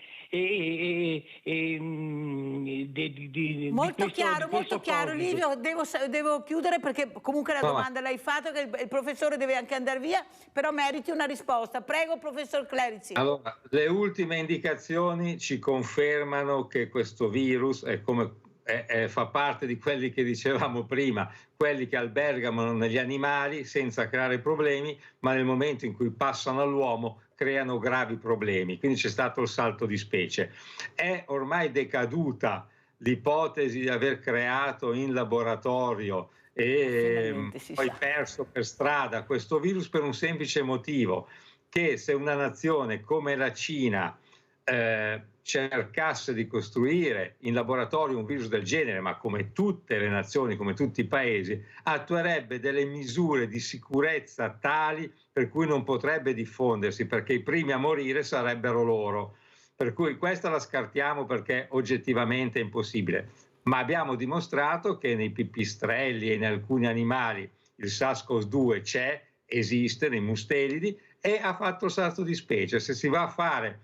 S2: Molto chiaro,
S6: Covid.
S2: Livio, devo chiudere perché comunque la domanda l'hai fatta, che il professore deve anche andare via, però meriti una risposta. Prego, professor Clerici.
S5: Allora, le ultime indicazioni ci confermano che questo virus fa parte di quelli che dicevamo prima, quelli che albergano negli animali senza creare problemi, ma nel momento in cui passano all'uomo creano gravi problemi. Quindi c'è stato il salto di specie. È ormai decaduta l'ipotesi di aver creato in laboratorio e poi perso per strada questo virus, per un semplice motivo, che se una nazione come la Cina cercasse di costruire in laboratorio un virus del genere, ma come tutte le nazioni, come tutti i paesi, attuerebbe delle misure di sicurezza tali per cui non potrebbe diffondersi, perché i primi a morire sarebbero loro. Per cui questa la scartiamo perché oggettivamente è impossibile. Ma abbiamo dimostrato che nei pipistrelli e in alcuni animali il SARS-CoV-2 c'è, esiste nei mustelidi e ha fatto il salto di specie. Se si va a fare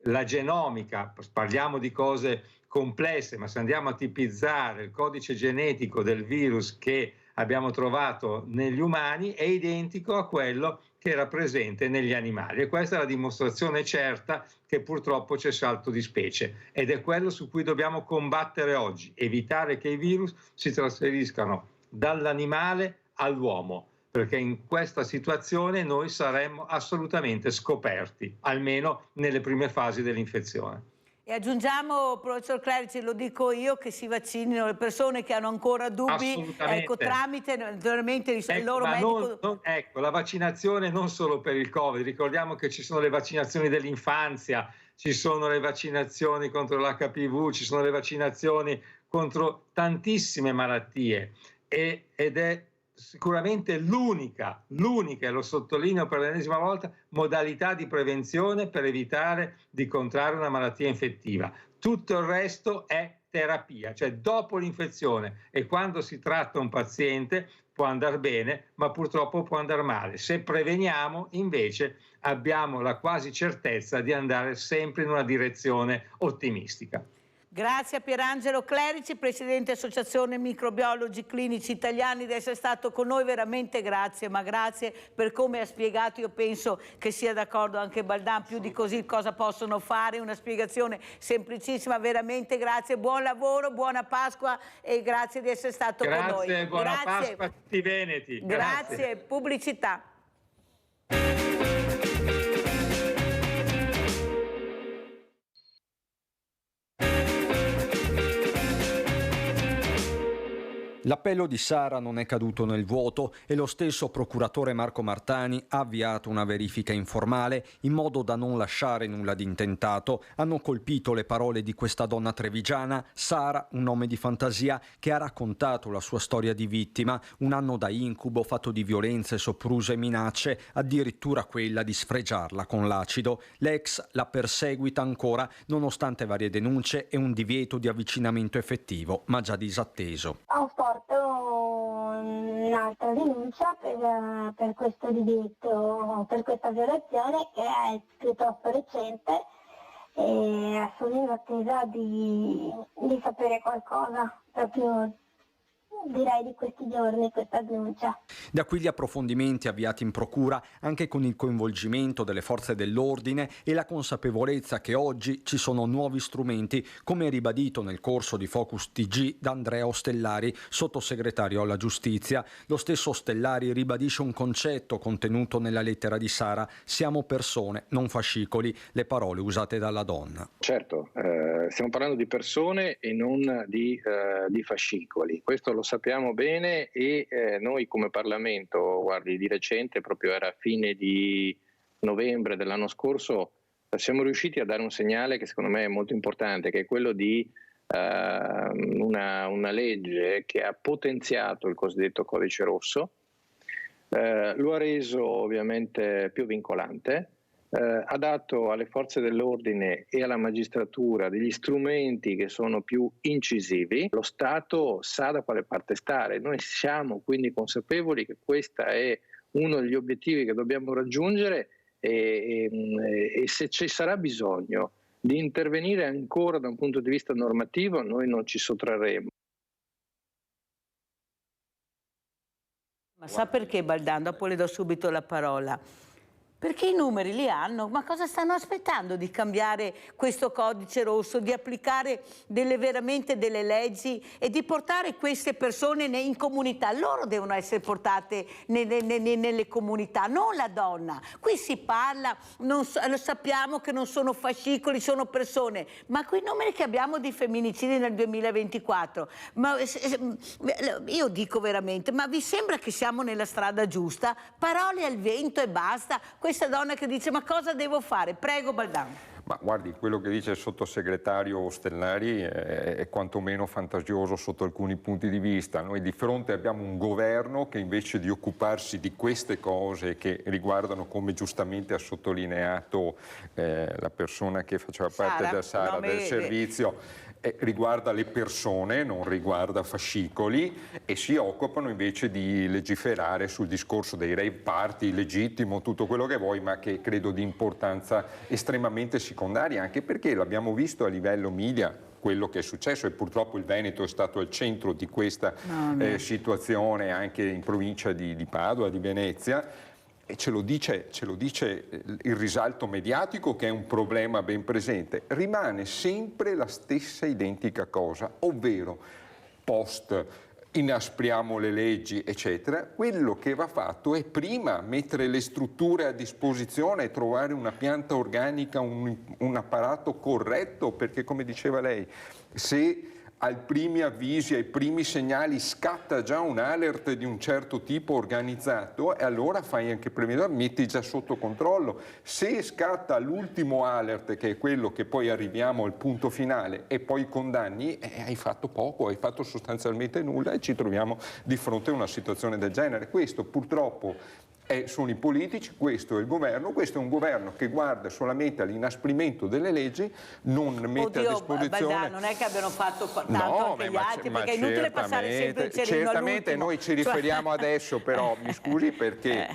S5: la genomica, parliamo di cose complesse, ma se andiamo a tipizzare il codice genetico del virus che abbiamo trovato negli umani, è identico a quello che era presente negli animali, e questa è la dimostrazione certa che purtroppo c'è salto di specie, ed è quello su cui dobbiamo combattere oggi, evitare che i virus si trasferiscano dall'animale all'uomo, perché in questa situazione noi saremmo assolutamente scoperti, almeno nelle prime fasi dell'infezione.
S2: E aggiungiamo, professor Clerici, lo dico io, che si vaccinino le persone che hanno ancora dubbi, ecco, tramite naturalmente il loro medico.
S5: Ecco, la vaccinazione non solo per il Covid, ricordiamo che ci sono le vaccinazioni dell'infanzia, ci sono le vaccinazioni contro l'HPV, ci sono le vaccinazioni contro tantissime malattie, ed è sicuramente l'unica, e lo sottolineo per l'ennesima volta, modalità di prevenzione per evitare di contrarre una malattia infettiva. Tutto il resto è terapia, cioè dopo l'infezione e quando si tratta un paziente può andare bene, ma purtroppo può andare male. Se preveniamo, invece, abbiamo la quasi certezza di andare sempre in una direzione ottimistica.
S2: Grazie a Pierangelo Clerici, Presidente Associazione Microbiologi Clinici Italiani, di essere stato con noi, veramente grazie, ma grazie per come ha spiegato. Io penso che sia d'accordo anche Baldan, più di così cosa possono fare, una spiegazione semplicissima, veramente grazie, buon lavoro, buona Pasqua e grazie di essere stato con noi.
S5: Grazie, buona Pasqua a tutti i veneti.
S2: Grazie, pubblicità.
S7: L'appello di Sara non è caduto nel vuoto e lo stesso procuratore Marco Martani ha avviato una verifica informale in modo da non lasciare nulla di intentato. Hanno colpito le parole di questa donna trevigiana, Sara, un nome di fantasia, che ha raccontato la sua storia di vittima, un anno da incubo fatto di violenze, soppruse e minacce, addirittura quella di sfregiarla con l'acido. L'ex la perseguita ancora nonostante varie denunce e un divieto di avvicinamento effettivo, ma già disatteso.
S8: Ho portato un'altra denuncia per questo divieto, per questa violazione che è piuttosto recente e sono in attesa di sapere qualcosa, proprio direi di questi giorni, questa denuncia.
S7: Da qui gli approfondimenti avviati in procura anche con il coinvolgimento delle forze dell'ordine e la consapevolezza che oggi ci sono nuovi strumenti, come ribadito nel corso di Focus TG da Andrea Ostellari, sottosegretario alla giustizia. Lo stesso Ostellari ribadisce un concetto contenuto nella lettera di Sara: siamo persone, non fascicoli, le parole usate dalla donna.
S9: Certo, stiamo parlando di persone e non di fascicoli, questo lo sappiamo bene e noi come Parlamento, guardi, di recente, proprio era a fine di novembre dell'anno scorso, siamo riusciti a dare un segnale che secondo me è molto importante, che è quello di una legge che ha potenziato il cosiddetto codice rosso, lo ha reso ovviamente più vincolante, ha dato alle forze dell'ordine e alla magistratura degli strumenti che sono più incisivi. Lo Stato sa da quale parte stare, noi siamo quindi consapevoli che questo è uno degli obiettivi che dobbiamo raggiungere e se ci sarà bisogno di intervenire ancora da un punto di vista normativo noi non ci sottrarremo.
S2: Ma sa perché, Baldan? Dopo le do subito la parola. Perché i numeri li hanno, ma cosa stanno aspettando di cambiare questo codice rosso, di applicare veramente delle leggi e di portare queste persone in comunità? Loro devono essere portate nelle comunità, non la donna. Qui si parla, lo sappiamo che non sono fascicoli, sono persone, ma quei numeri che abbiamo di femminicidi nel 2024, io dico veramente, ma vi sembra che siamo nella strada giusta? Parole al vento e basta. Questa donna che dice: ma cosa devo fare? Prego, Baldan.
S3: Ma guardi, quello che dice il sottosegretario Ostellari è quantomeno fantasioso sotto alcuni punti di vista. Noi di fronte abbiamo un governo che invece di occuparsi di queste cose che riguardano, come giustamente ha sottolineato la persona che faceva parte da Sara, del servizio, riguarda le persone, non riguarda fascicoli, e si occupano invece di legiferare sul discorso dei rave party, legittimo, tutto quello che vuoi, ma che credo di importanza estremamente secondaria, anche perché l'abbiamo visto a livello media quello che è successo, e purtroppo il Veneto è stato al centro di questa situazione anche in provincia di Padova, di Venezia. E ce lo dice il risalto mediatico, che è un problema ben presente. Rimane sempre la stessa identica cosa, ovvero post inaspriamo le leggi, eccetera. Quello che va fatto è prima mettere le strutture a disposizione, trovare una pianta organica, un apparato corretto, perché come diceva lei, se ai primi avvisi, ai primi segnali scatta già un alert di un certo tipo organizzato, e allora fai anche prima, metti già sotto controllo. Se scatta l'ultimo alert, che è quello che poi arriviamo al punto finale, e poi condanni, hai fatto poco, hai fatto sostanzialmente nulla, e ci troviamo di fronte a una situazione del genere. Questo purtroppo sono i politici, questo è il governo, questo è un governo che guarda solamente all'inasprimento delle leggi, non mette a disposizione...
S2: Baldan, non è che abbiano fatto tanto anche gli altri, perché è inutile passare sempre il cerino
S3: certamente
S2: all'ultimo.
S3: Noi ci riferiamo adesso, però mi scusi, perché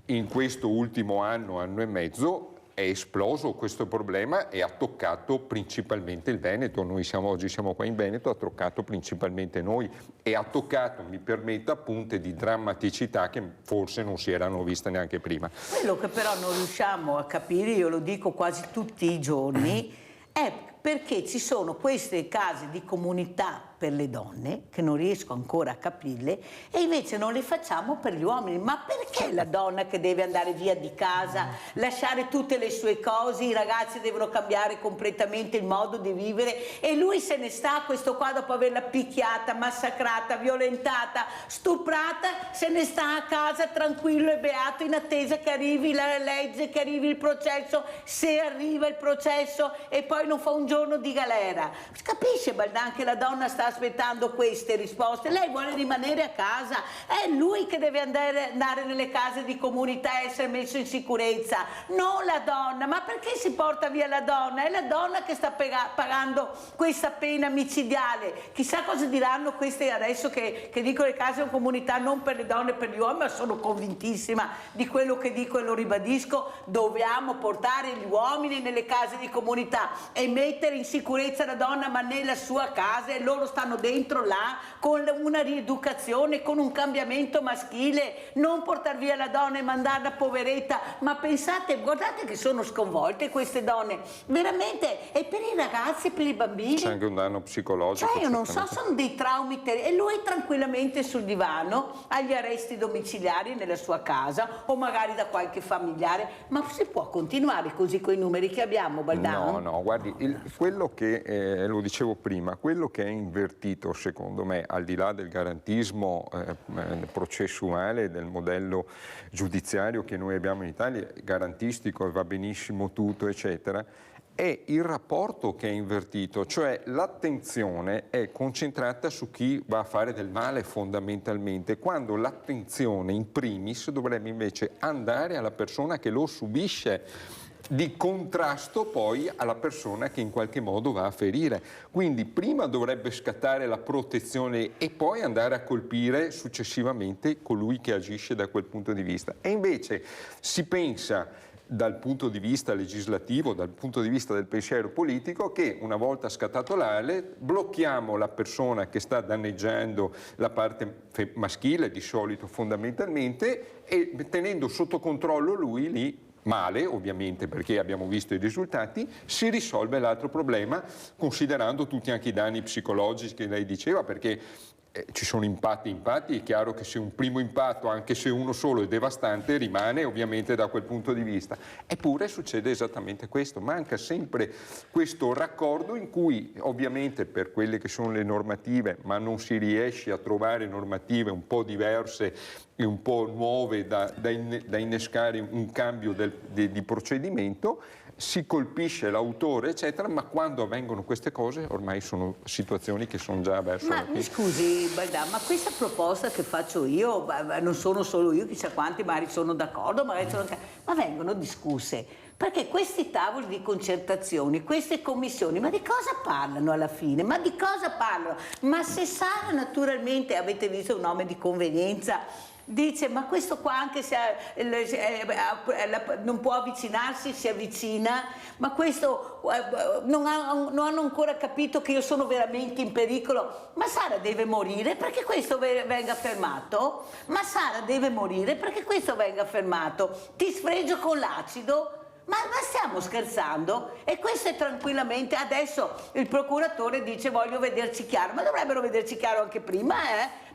S3: in questo ultimo anno e mezzo è esploso questo problema e ha toccato principalmente il Veneto. Noi oggi siamo qua in Veneto, ha toccato principalmente noi e ha toccato, mi permetta, punte di drammaticità che forse non si erano viste neanche prima.
S2: Quello che però non riusciamo a capire, io lo dico quasi tutti i giorni, è perché ci sono queste case di comunità per le donne, che non riesco ancora a capirle, e invece non le facciamo per gli uomini. Ma perché la donna che deve andare via di casa, lasciare tutte le sue cose, i ragazzi devono cambiare completamente il modo di vivere e lui se ne sta, questo qua dopo averla picchiata, massacrata, violentata, stuprata, se ne sta a casa tranquillo e beato in attesa che arrivi la legge, che arrivi il processo, se arriva il processo, e poi non fa un giorno di galera. Capisce Baldan che la donna sta aspettando queste risposte? Lei vuole rimanere a casa, è lui che deve andare nelle case di comunità e essere messo in sicurezza, non la donna. Ma perché si porta via la donna? È la donna che sta pagando questa pena micidiale. Chissà cosa diranno queste adesso che dicono le case di comunità non per le donne e per gli uomini, ma sono convintissima di quello che dico e lo ribadisco: dobbiamo portare gli uomini nelle case di comunità e mettere in sicurezza la donna, ma nella sua casa, e loro stanno dentro là con una rieducazione, con un cambiamento maschile, non portare via la donna e mandarla poveretta. Ma pensate, guardate che sono sconvolte queste donne, veramente, e per i ragazzi e per i bambini
S3: c'è anche un danno psicologico.
S2: Cioè io non so, sono dei traumi e lui tranquillamente sul divano agli arresti domiciliari nella sua casa o magari da qualche familiare. Ma si può continuare così con i numeri che abbiamo, Baldano?
S3: No, guardi, quello che, lo dicevo prima, quello che è invertito secondo me, al di là del garantismo processuale, del modello giudiziario che noi abbiamo in Italia, garantistico e va benissimo tutto, eccetera, è il rapporto che è invertito, cioè l'attenzione è concentrata su chi va a fare del male fondamentalmente, quando l'attenzione in primis dovrebbe invece andare alla persona che lo subisce, di contrasto poi alla persona che in qualche modo va a ferire. Quindi prima dovrebbe scattare la protezione e poi andare a colpire successivamente colui che agisce da quel punto di vista. E invece si pensa dal punto di vista legislativo, dal punto di vista del pensiero politico, che una volta scattato l'ale blocchiamo la persona che sta danneggiando la parte maschile, di solito fondamentalmente, e tenendo sotto controllo lui lì, male ovviamente, perché abbiamo visto i risultati, si risolve l'altro problema, considerando tutti anche i danni psicologici che lei diceva, perché ci sono impatti, è chiaro che se un primo impatto, anche se uno solo, è devastante, rimane ovviamente da quel punto di vista. Eppure succede esattamente questo, manca sempre questo raccordo in cui ovviamente per quelle che sono le normative, ma non si riesce a trovare normative un po' diverse e un po' nuove da innescare un cambio di procedimento, si colpisce l'autore eccetera, ma quando avvengono queste cose ormai sono situazioni che sono già verso la fine.
S2: Mi scusi Baldan, ma questa proposta che faccio io, non sono solo io, chissà quanti magari sono d'accordo, magari sono anche, ma vengono discusse, perché questi tavoli di concertazione, queste commissioni, ma di cosa parlano alla fine? Ma di cosa parlano? Ma se Sara naturalmente, avete visto un nome di convenienza, dice ma questo qua anche se non può avvicinarsi, si avvicina, ma questo non hanno ancora capito che io sono veramente in pericolo. Ma Sara deve morire perché questo venga fermato? Ma Sara deve morire perché questo venga fermato? Ti sfregio con l'acido? Ma stiamo scherzando? E questo è tranquillamente, adesso il procuratore dice voglio vederci chiaro, ma dovrebbero vederci chiaro anche prima,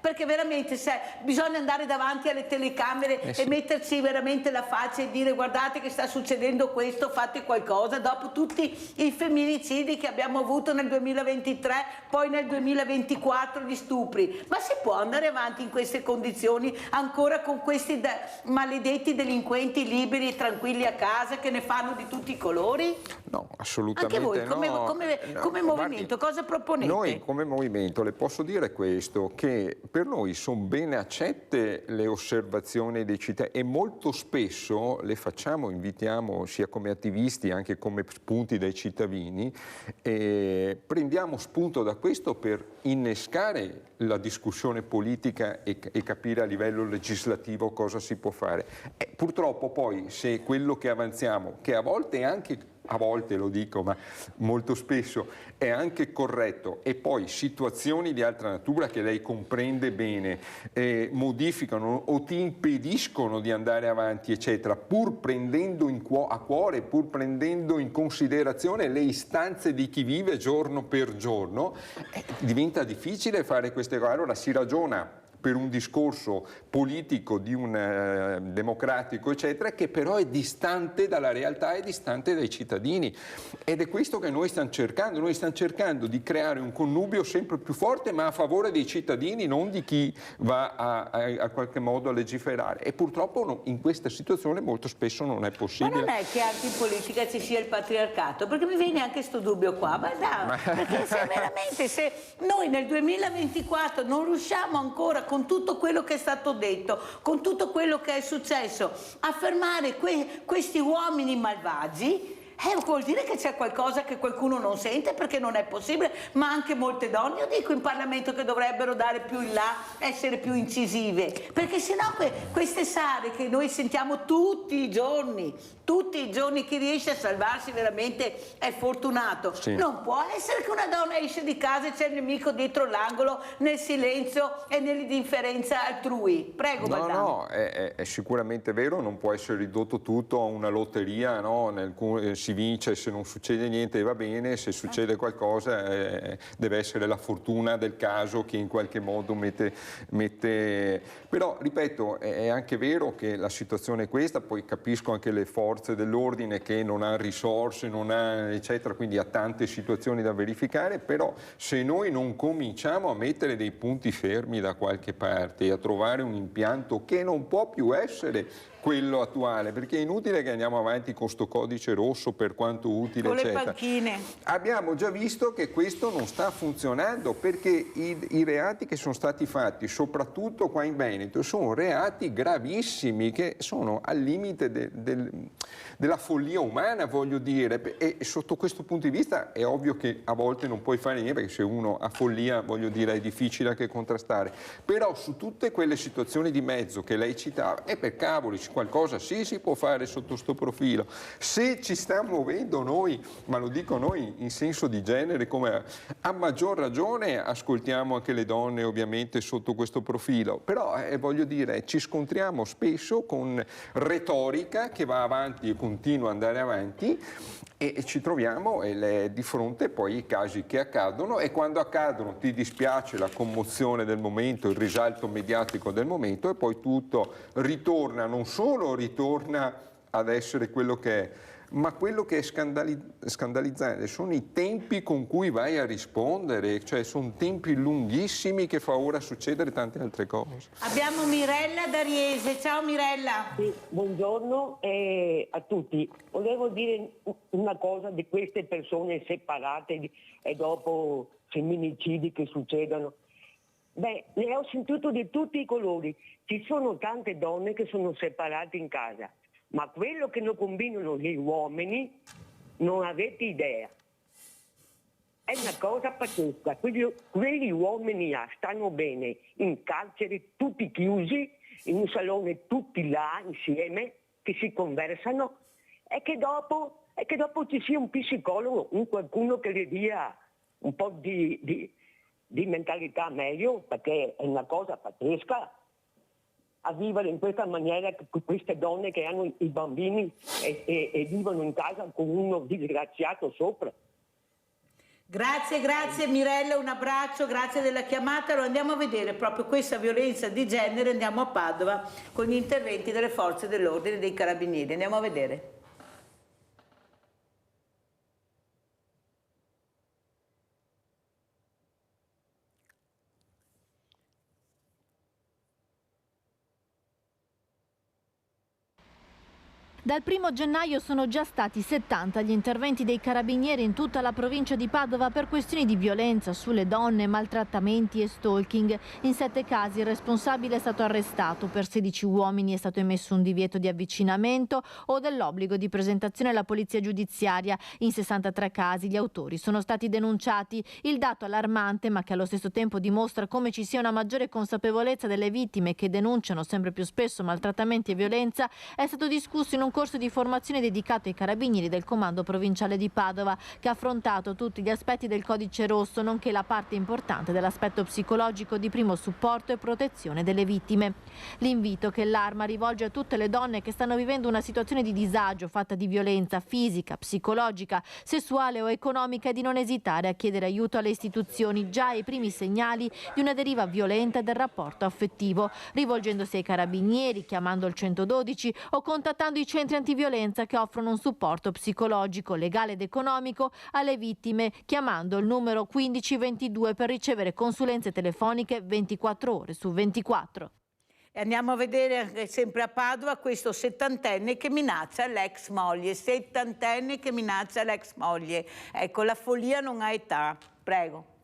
S2: perché veramente bisogna andare davanti alle telecamere e metterci veramente la faccia e dire guardate che sta succedendo questo, fate qualcosa, dopo tutti i femminicidi che abbiamo avuto nel 2023, poi nel 2024 gli stupri. Ma si può andare avanti in queste condizioni ancora con questi maledetti delinquenti liberi e tranquilli a casa che ne fanno di tutti i colori?
S3: No, assolutamente
S2: anche voi
S3: no.
S2: come movimento cosa proponete?
S3: Noi come movimento le posso dire questo, che per noi sono ben accette le osservazioni dei cittadini e molto spesso le facciamo, invitiamo sia come attivisti anche come spunti dai cittadini, e prendiamo spunto da questo per innescare la discussione politica e capire a livello legislativo cosa si può fare. Purtroppo poi se quello che avanziamo, che a volte è anche a volte lo dico, ma molto spesso è anche corretto, e poi situazioni di altra natura che lei comprende bene modificano o ti impediscono di andare avanti, eccetera, pur prendendo a cuore, pur prendendo in considerazione le istanze di chi vive giorno per giorno, diventa difficile fare queste cose. Allora si ragiona per un discorso politico di un democratico, eccetera, che però è distante dalla realtà, è distante dai cittadini. Ed è questo che noi stiamo cercando. Noi stiamo cercando di creare un connubio sempre più forte, ma a favore dei cittadini, non di chi va a qualche modo a legiferare. E purtroppo in questa situazione molto spesso non è possibile.
S2: Ma non è che anche in politica ci sia il patriarcato, perché mi viene anche questo dubbio qua. Ma dai, perché se noi nel 2024 non riusciamo ancora, con tutto quello che è stato detto, con tutto quello che è successo, a fermare questi uomini malvagi, vuol dire che c'è qualcosa che qualcuno non sente, perché non è possibile. Ma anche molte donne, io dico, in Parlamento, che dovrebbero dare più in là, essere più incisive, perché sennò queste sare che noi sentiamo tutti i giorni, chi riesce a salvarsi veramente è fortunato. Sì. Non può essere che una donna esce di casa e c'è il nemico dietro l'angolo, nel silenzio e nell'indifferenza altrui. Prego, Baldani.
S3: No, è sicuramente vero, non può essere ridotto tutto a una lotteria, no? Si vince, se non succede niente va bene, se succede qualcosa deve essere la fortuna del caso che in qualche modo mette... Però, ripeto, è anche vero che la situazione è questa, poi capisco anche le forze dell'ordine che non ha risorse, non ha eccetera, quindi ha tante situazioni da verificare, però se noi non cominciamo a mettere dei punti fermi da qualche parte e a trovare un impianto che non può più essere quello attuale, perché è inutile che andiamo avanti con sto codice rosso, per quanto utile,
S2: con
S3: eccetera.
S2: Le panchine.
S3: Abbiamo già visto che questo non sta funzionando, perché i reati che sono stati fatti, soprattutto qua in Veneto, sono reati gravissimi, che sono al limite della follia umana, voglio dire, e sotto questo punto di vista è ovvio che a volte non puoi fare niente, perché se uno ha follia, voglio dire, è difficile anche contrastare, però su tutte quelle situazioni di mezzo che lei citava, per cavoli, qualcosa sì si può fare sotto sto profilo. Se ci stiamo muovendo noi, ma lo dico noi in senso di genere, come a maggior ragione ascoltiamo anche le donne ovviamente sotto questo profilo, però voglio dire, ci scontriamo spesso con retorica che va avanti e continua ad andare avanti, e ci troviamo di fronte poi ai casi che accadono, e quando accadono ti dispiace la commozione del momento, il risalto mediatico del momento, e poi tutto ritorna, non solo ritorna ad essere quello che è, ma quello che è scandalizzante sono i tempi con cui vai a rispondere, cioè sono tempi lunghissimi che fa ora succedere tante altre cose.
S2: Abbiamo Mirella da Riese. Ciao Mirella.
S10: Sì, buongiorno a tutti. Volevo dire una cosa di queste persone separate e dopo femminicidi che succedono. Beh, ne ho sentito di tutti i colori. Ci sono tante donne che sono separate in casa, ma quello che non combinano gli uomini non avete idea. È una cosa pazzesca. Quegli uomini là stanno bene in carcere, tutti chiusi, in un salone tutti là insieme, che si conversano, e che dopo ci sia un psicologo, qualcuno che le dia un po' di mentalità meglio, perché è una cosa pazzesca a vivere in questa maniera, queste donne che hanno i bambini e vivono in casa con uno disgraziato sopra.
S2: Grazie Mirella, un abbraccio, grazie della chiamata. Lo andiamo a vedere proprio questa violenza di genere, andiamo a Padova con gli interventi delle forze dell'ordine, dei carabinieri, andiamo a vedere.
S11: Dal 1° gennaio sono già stati 70 gli interventi dei carabinieri in tutta la provincia di Padova per questioni di violenza sulle donne, maltrattamenti e stalking. In 7 casi il responsabile è stato arrestato, per 16 uomini è stato emesso un divieto di avvicinamento o dell'obbligo di presentazione alla polizia giudiziaria. In 63 casi gli autori sono stati denunciati. Il dato allarmante, ma che allo stesso tempo dimostra come ci sia una maggiore consapevolezza delle vittime che denunciano sempre più spesso maltrattamenti e violenza, è stato discusso in un un corso di formazione dedicato ai carabinieri del Comando Provinciale di Padova, che ha affrontato tutti gli aspetti del codice rosso, nonché la parte importante dell'aspetto psicologico di primo supporto e protezione delle vittime. L'invito che l'Arma rivolge a tutte le donne che stanno vivendo una situazione di disagio fatta di violenza fisica, psicologica, sessuale o economica è di non esitare a chiedere aiuto alle istituzioni già ai primi segnali di una deriva violenta del rapporto affettivo, rivolgendosi ai carabinieri, chiamando il 112 o contattando i centri antiviolenza che offrono un supporto psicologico, legale ed economico alle vittime, chiamando il numero 1522 per ricevere consulenze telefoniche 24 ore su 24.
S2: E andiamo a vedere anche sempre a Padova questo settantenne che minaccia l'ex moglie. Settantenne che minaccia l'ex moglie. Ecco, la follia non ha età. Prego.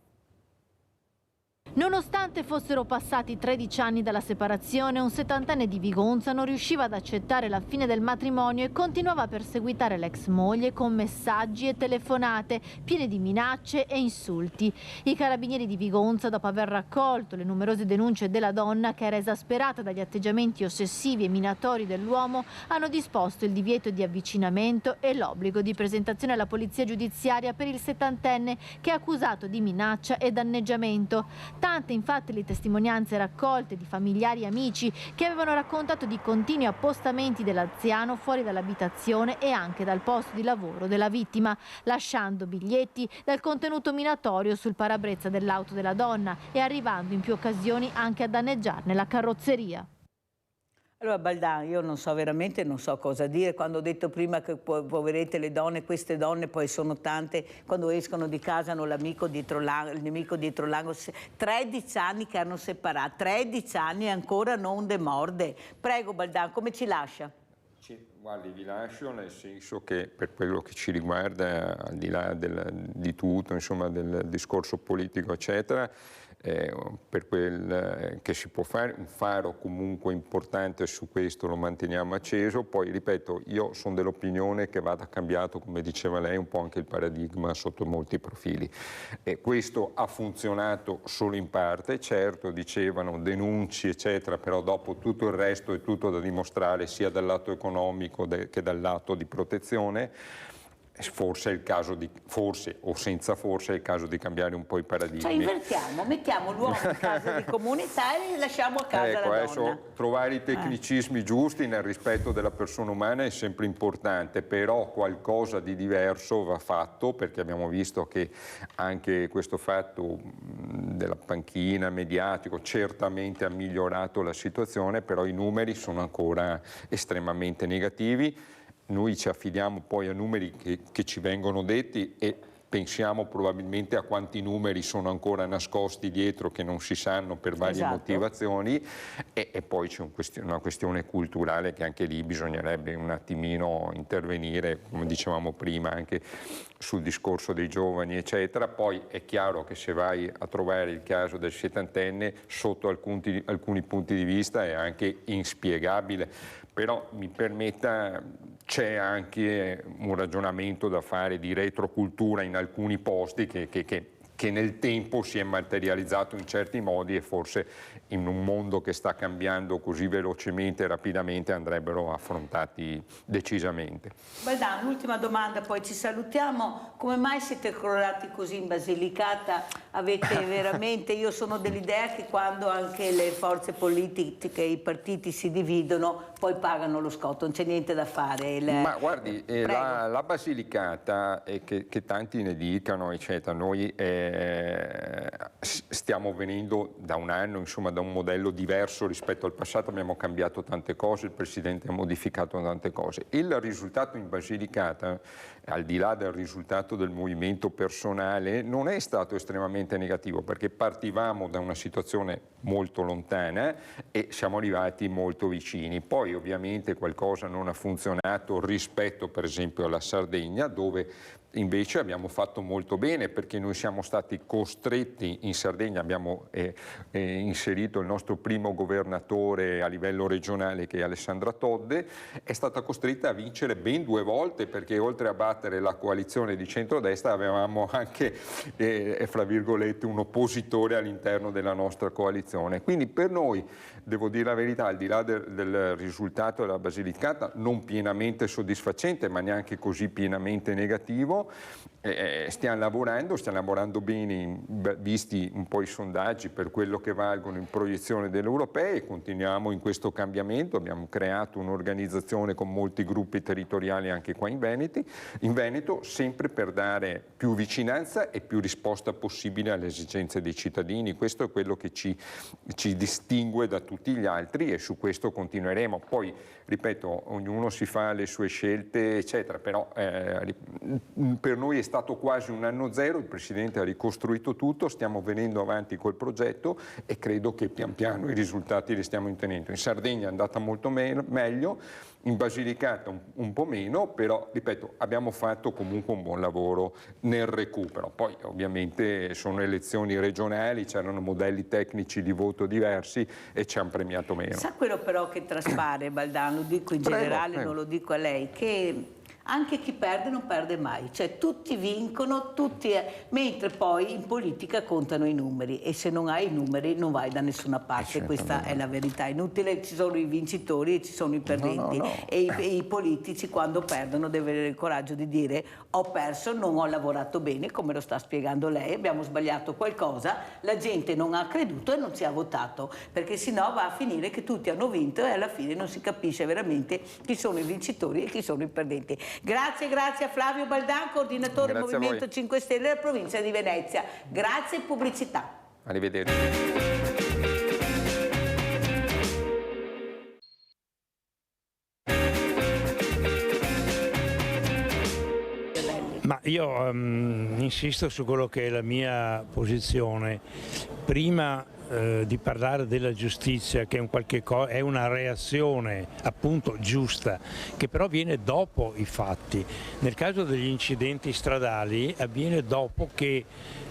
S11: Nonostante fossero passati 13 anni dalla separazione, un settantenne di Vigonza non riusciva ad accettare la fine del matrimonio e continuava a perseguitare l'ex moglie con messaggi e telefonate piene di minacce e insulti. I carabinieri di Vigonza, dopo aver raccolto le numerose denunce della donna, che era esasperata dagli atteggiamenti ossessivi e minatori dell'uomo, hanno disposto il divieto di avvicinamento e l'obbligo di presentazione alla polizia giudiziaria per il settantenne, che è accusato di minaccia e danneggiamento. Tante infatti le testimonianze raccolte di familiari e amici che avevano raccontato di continui appostamenti dell'anziano fuori dall'abitazione e anche dal posto di lavoro della vittima, lasciando biglietti dal contenuto minatorio sul parabrezza dell'auto della donna e arrivando in più occasioni anche a danneggiarne la carrozzeria.
S2: Allora Baldan, io non so veramente, non so cosa dire. Quando ho detto prima che poverette le donne, queste donne poi sono tante, quando escono di casa hanno l'amico dietro l'angolo, il nemico dietro l'angolo. 13 anni che hanno separato, 13 anni e ancora non demorde. Prego Baldan, come ci lascia?
S3: Guardi, vi lascio nel senso che per quello che ci riguarda, al di là di tutto, insomma, del discorso politico, eccetera, per quel che si può fare, un faro comunque importante su questo lo manteniamo acceso. Poi ripeto, io sono dell'opinione che vada cambiato, come diceva lei, un po' anche il paradigma sotto molti profili. Questo ha funzionato solo in parte, certo dicevano denunci eccetera, però dopo tutto il resto è tutto da dimostrare sia dal lato economico che dal lato di protezione. Forse è il caso di, forse o senza forse, è il caso di cambiare un po' i paradigmi.
S2: Cioè invertiamo, mettiamo l'uomo in casa di comunità e lasciamo a casa la donna.
S3: Trovare i tecnicismi giusti nel rispetto della persona umana è sempre importante, però qualcosa di diverso va fatto, perché abbiamo visto che anche questo fatto della panchina mediatico certamente ha migliorato la situazione, però i numeri sono ancora estremamente negativi. Noi ci affidiamo poi a numeri che ci vengono detti e pensiamo probabilmente a quanti numeri sono ancora nascosti dietro che non si sanno per varie motivazioni e poi c'è una questione culturale che anche lì bisognerebbe un attimino intervenire, come dicevamo prima, anche sul discorso dei giovani eccetera. Poi è chiaro che se vai a trovare il caso del settantenne sotto alcuni punti di vista è anche inspiegabile, però mi permetta, c'è anche un ragionamento da fare di retrocultura in alcuni posti che nel tempo si è materializzato in certi modi e forse in un mondo che sta cambiando così velocemente e rapidamente andrebbero affrontati decisamente.
S2: Baldan, l'ultima domanda, poi ci salutiamo. Come mai siete crollati così in Basilicata? Avete veramente, io sono dell'idea che quando anche le forze politiche, i partiti si dividono, poi pagano lo scotto, non c'è niente da fare.
S3: Ma guardi, la Basilicata, che tanti ne dicano, eccetera, noi stiamo venendo da un anno, insomma, da un modello diverso rispetto al passato, abbiamo cambiato tante cose, il Presidente ha modificato tante cose. Il risultato in Basilicata, al di là del risultato del movimento personale, non è stato estremamente negativo, perché partivamo da una situazione molto lontana e siamo arrivati molto vicini. Poi ovviamente qualcosa non ha funzionato rispetto per esempio alla Sardegna, dove invece abbiamo fatto molto bene, perché noi siamo stati costretti in Sardegna, abbiamo inserito il nostro primo governatore a livello regionale, che è Alessandra Todde, è stata costretta a vincere ben 2 volte, perché oltre a battere la coalizione di centrodestra avevamo anche fra virgolette un oppositore all'interno della nostra coalizione. Quindi per noi, devo dire la verità, al di là del risultato della Basilicata, non pienamente soddisfacente ma neanche così pienamente negativo, stiamo lavorando bene, visti un po' i sondaggi per quello che valgono in proiezione delle europee, continuiamo in questo cambiamento, abbiamo creato un'organizzazione con molti gruppi territoriali anche qua in Veneto, sempre per dare più vicinanza e più risposta possibile alle esigenze dei cittadini. Questo è quello che ci distingue da tutti gli altri e su questo continueremo. Poi, ripeto, ognuno si fa le sue scelte, eccetera, però per noi è stato quasi un anno zero, il Presidente ha ricostruito tutto, stiamo venendo avanti col progetto e credo che pian piano i risultati li stiamo ottenendo. In Sardegna è andata molto meglio, in Basilicata un po' meno, però ripeto, abbiamo fatto comunque un buon lavoro nel recupero. Poi ovviamente sono elezioni regionali, c'erano modelli tecnici di voto diversi e ci hanno premiato meno.
S2: Sa quello però che traspare, Baldan, lo dico in generale, non lo dico a lei, che anche chi perde non perde mai, cioè tutti vincono, mentre poi in politica contano i numeri e se non hai i numeri non vai da nessuna parte, questa è la verità. Inutile, ci sono i vincitori e ci sono i perdenti e i politici quando perdono devono avere il coraggio di dire ho perso, non ho lavorato bene, come lo sta spiegando lei, abbiamo sbagliato qualcosa, la gente non ha creduto e non ci ha votato, perché sennò va a finire che tutti hanno vinto e alla fine non si capisce veramente chi sono i vincitori e chi sono i perdenti. Grazie a Flavio Baldan, coordinatore Movimento 5 Stelle della provincia di Venezia. Grazie, pubblicità.
S3: Arrivederci.
S12: Ma io insisto su quello che è la mia posizione. Prima di parlare della giustizia, che è una reazione appunto giusta, che però viene dopo i fatti. Nel caso degli incidenti stradali avviene dopo che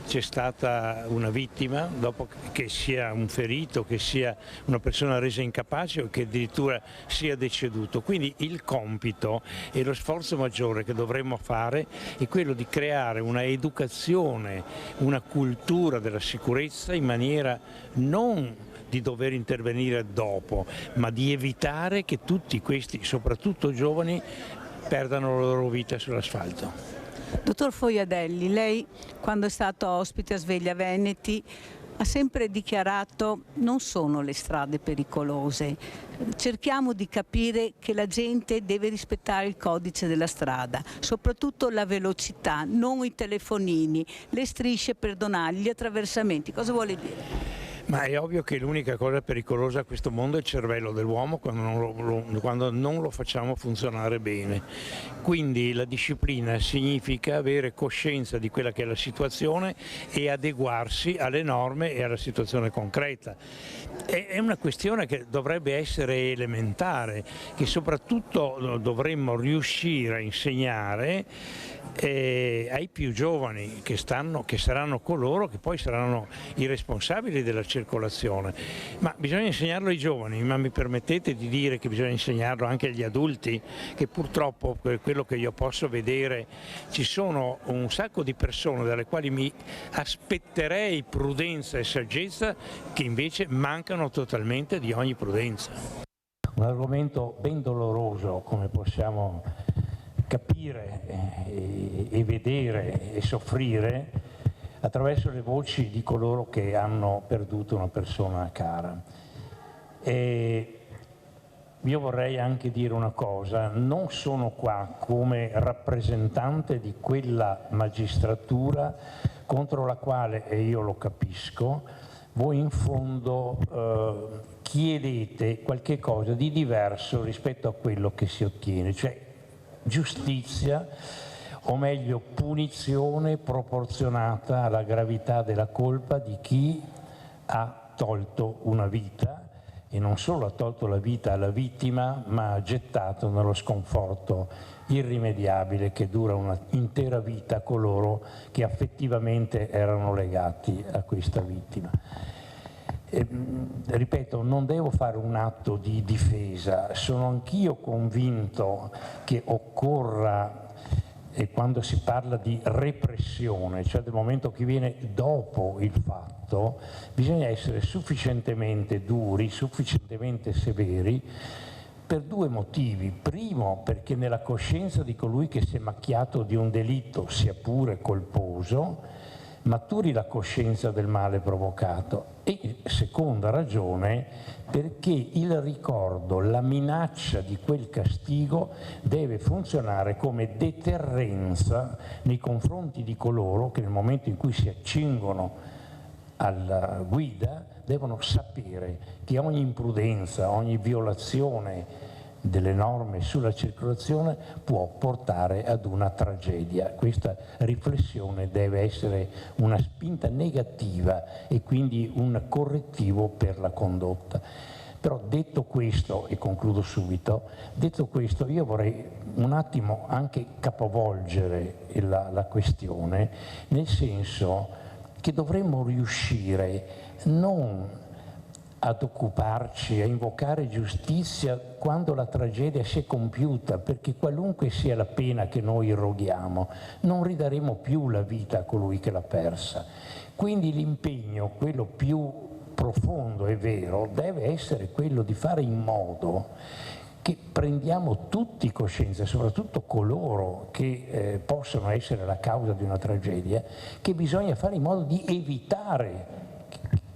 S12: c'è stata una vittima, dopo che sia un ferito, che sia una persona resa incapace o che addirittura sia deceduto. Quindi il compito e lo sforzo maggiore che dovremmo fare è quello di creare una educazione, una cultura della sicurezza in maniera non di dover intervenire dopo, ma di evitare che tutti questi, soprattutto giovani, perdano la loro vita sull'asfalto.
S13: Dottor Fojadelli, lei quando è stato ospite a Sveglia Veneti ha sempre dichiarato non sono le strade pericolose, cerchiamo di capire che la gente deve rispettare il codice della strada, soprattutto la velocità, non i telefonini, le strisce pedonali, gli attraversamenti. Cosa vuole dire?
S12: Ma è ovvio che l'unica cosa pericolosa a questo mondo è il cervello dell'uomo quando non lo facciamo funzionare bene. Quindi la disciplina significa avere coscienza di quella che è la situazione e adeguarsi alle norme e alla situazione concreta. È una questione che dovrebbe essere elementare, che soprattutto dovremmo riuscire a insegnare ai più giovani che saranno coloro che poi saranno i responsabili della circolazione. Ma bisogna insegnarlo ai giovani, ma mi permettete di dire che bisogna insegnarlo anche agli adulti, che purtroppo per quello che io posso vedere ci sono un sacco di persone dalle quali mi aspetterei prudenza e saggezza che invece mancano totalmente di ogni prudenza. Un argomento ben doloroso, come possiamo capire e vedere e soffrire attraverso le voci di coloro che hanno perduto una persona cara. E io vorrei anche dire una cosa, non sono qua come rappresentante di quella magistratura contro la quale, e io lo capisco, voi in fondo chiedete qualche cosa di diverso rispetto a quello che si ottiene, cioè giustizia, o meglio punizione proporzionata alla gravità della colpa di chi ha tolto una vita e non solo ha tolto la vita alla vittima, ma ha gettato nello sconforto irrimediabile che dura un'intera vita coloro che affettivamente erano legati a questa vittima. Ripeto, non devo fare un atto di difesa, sono anch'io convinto che occorra, e quando si parla di repressione, cioè del momento che viene dopo il fatto, bisogna essere sufficientemente duri, sufficientemente severi, per due motivi. Primo, perché nella coscienza di colui che si è macchiato di un delitto, sia pure colposo, maturi la coscienza del male provocato. E seconda ragione, perché il ricordo, la minaccia di quel castigo deve funzionare come deterrenza nei confronti di coloro che nel momento in cui si accingono alla guida devono sapere che ogni imprudenza, ogni violazione delle norme sulla circolazione può portare ad una tragedia. Questa riflessione deve essere una spinta negativa e quindi un correttivo per la condotta. Però detto questo, e concludo subito, detto questo io vorrei un attimo anche capovolgere la questione, nel senso che dovremmo riuscire non ad occuparci, a invocare giustizia quando la tragedia si è compiuta, perché qualunque sia la pena che noi irroghiamo, non ridaremo più la vita a colui che l'ha persa. Quindi l'impegno, quello più profondo e vero, deve essere quello di fare in modo che prendiamo tutti coscienza, soprattutto coloro che possono essere la causa di una tragedia, che bisogna fare in modo di evitare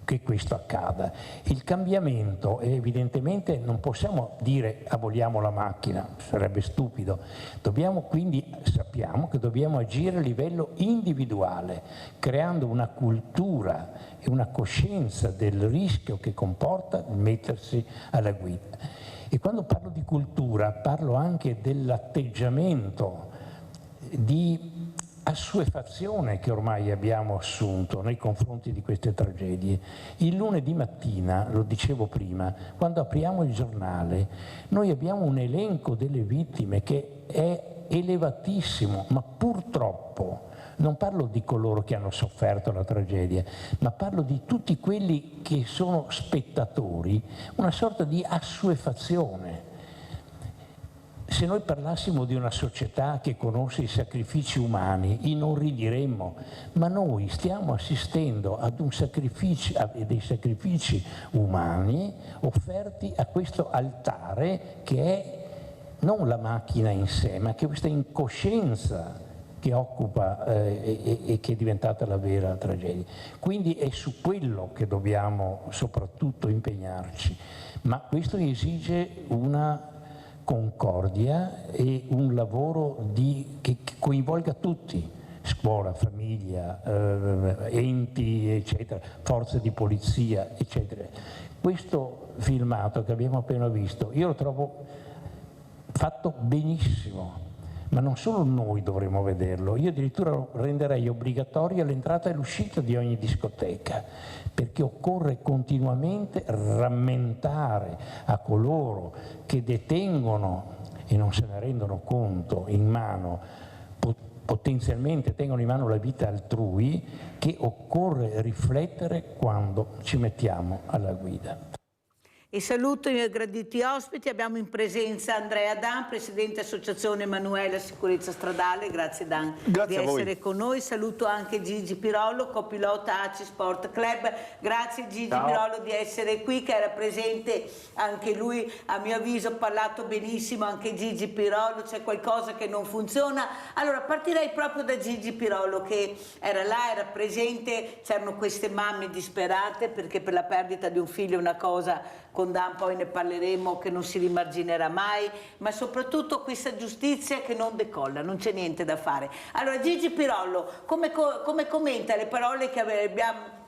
S12: che questo accada. Il cambiamento, evidentemente non possiamo dire aboliamo la macchina, sarebbe stupido, sappiamo che dobbiamo agire a livello individuale, creando una cultura e una coscienza del rischio che comporta mettersi alla guida. E quando parlo di cultura parlo anche dell'atteggiamento di assuefazione che ormai abbiamo assunto nei confronti di queste tragedie. Il lunedì mattina, lo dicevo prima, quando apriamo il giornale, noi abbiamo un elenco delle vittime che è elevatissimo, ma purtroppo non parlo di coloro che hanno sofferto la tragedia, ma parlo di tutti quelli che sono spettatori, una sorta di assuefazione. Se noi parlassimo di una società che conosce i sacrifici umani, inorridiremmo, ma noi stiamo assistendo ad dei sacrifici umani offerti a questo altare che è non la macchina in sé, ma che questa incoscienza che occupa e che è diventata la vera tragedia. Quindi è su quello che dobbiamo soprattutto impegnarci, ma questo esige una concordia e un lavoro che coinvolga tutti, scuola, famiglia, enti, eccetera, forze di polizia, eccetera. Questo filmato che abbiamo appena visto, io lo trovo fatto benissimo, ma non solo noi dovremmo vederlo, io addirittura renderei obbligatoria l'entrata e l'uscita di ogni discoteca, perché occorre continuamente rammentare a coloro che detengono e non se ne rendono conto in mano, potenzialmente tengono in mano la vita altrui, che occorre riflettere quando ci mettiamo alla guida.
S2: E saluto i miei graditi ospiti, abbiamo in presenza Andrea Dan, Presidente Associazione Emanuela Sicurezza Stradale, grazie Dan di essere con noi, saluto anche Gigi Pirollo, copilota ACI Sport Club, grazie Gigi Pirollo di essere qui, che era presente anche lui, a mio avviso ha parlato benissimo anche Gigi Pirollo, c'è qualcosa che non funziona, allora partirei proprio da Gigi Pirollo che era là, era presente, c'erano queste mamme disperate perché per la perdita di un figlio è una cosa, con Dan poi ne parleremo, che non si rimarginerà mai, ma soprattutto questa giustizia che non decolla, non c'è niente da fare. Allora Gigi Pirollo, come commenta le parole che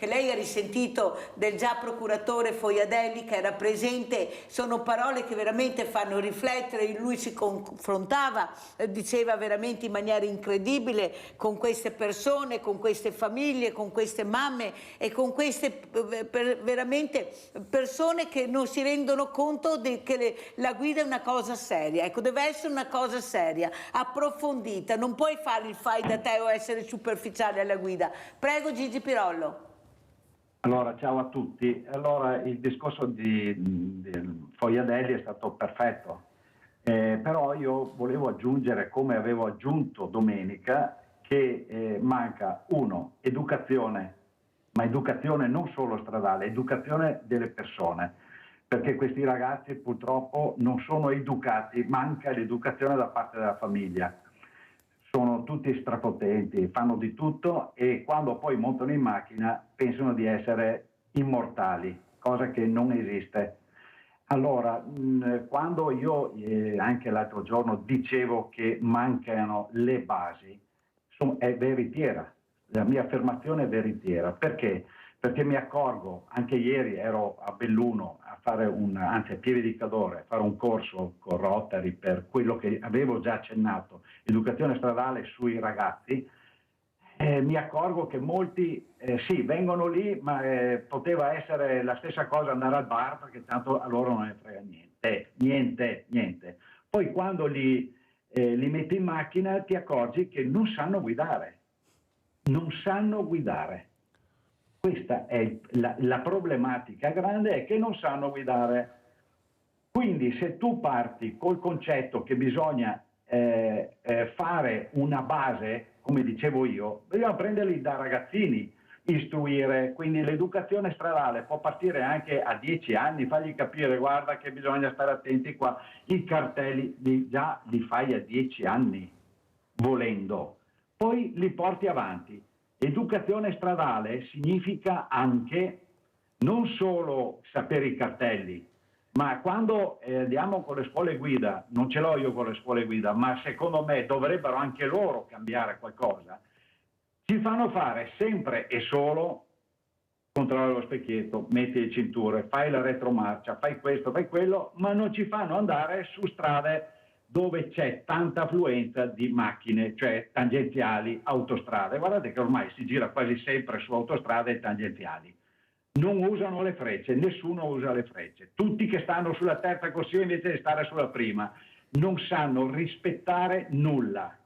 S2: che lei ha risentito del già procuratore Foiadelli che era presente, sono parole che veramente fanno riflettere. Lui si confrontava, diceva veramente in maniera incredibile con queste persone, con queste famiglie, con queste mamme e con queste veramente persone che non si rendono conto che la guida è una cosa seria. Ecco, deve essere una cosa seria, approfondita, non puoi fare il fai da te o essere superficiale alla guida. Prego Gigi Pirollo.
S14: Allora, ciao a tutti. Allora, il discorso di Foiadelli è stato perfetto, però io volevo aggiungere, come avevo aggiunto domenica, che manca educazione, ma educazione non solo stradale, educazione delle persone, perché questi ragazzi purtroppo non sono educati, manca l'educazione da parte della famiglia. Sono tutti strapotenti, fanno di tutto e quando poi montano in macchina pensano di essere immortali, cosa che non esiste. Allora, quando io anche l'altro giorno dicevo che mancano le basi, è veritiera, la mia affermazione è veritiera. Perché? Perché mi accorgo, anche ieri ero a Belluno a fare anzi a Pieve di Cadore, a fare un corso con Rotary per quello che avevo già accennato, educazione stradale sui ragazzi, mi accorgo che molti sì, vengono lì, ma poteva essere la stessa cosa andare al bar, perché tanto a loro non ne frega niente. Poi quando li metti in macchina ti accorgi che non sanno guidare. Questa è la problematica grande, è che non sanno guidare. Quindi se tu parti col concetto che bisogna fare una base, come dicevo io, bisogna prenderli da ragazzini, istruire, quindi l'educazione stradale può partire anche a 10 anni, fargli capire, guarda che bisogna stare attenti qua, i cartelli già li fai a 10 anni, volendo, poi li porti avanti. Educazione stradale significa anche non solo sapere i cartelli, ma quando andiamo con le scuole guida, non ce l'ho io con le scuole guida, ma secondo me dovrebbero anche loro cambiare qualcosa, ci fanno fare sempre e solo controlla lo specchietto, metti le cinture, fai la retromarcia, fai questo, fai quello, ma non ci fanno andare su strade dove c'è tanta affluenza di macchine, cioè tangenziali, autostrade. Guardate che ormai si gira quasi sempre su autostrade e tangenziali. Non usano le frecce, nessuno usa le frecce. Tutti che stanno sulla terza corsia invece di stare sulla prima. Non sanno rispettare nulla.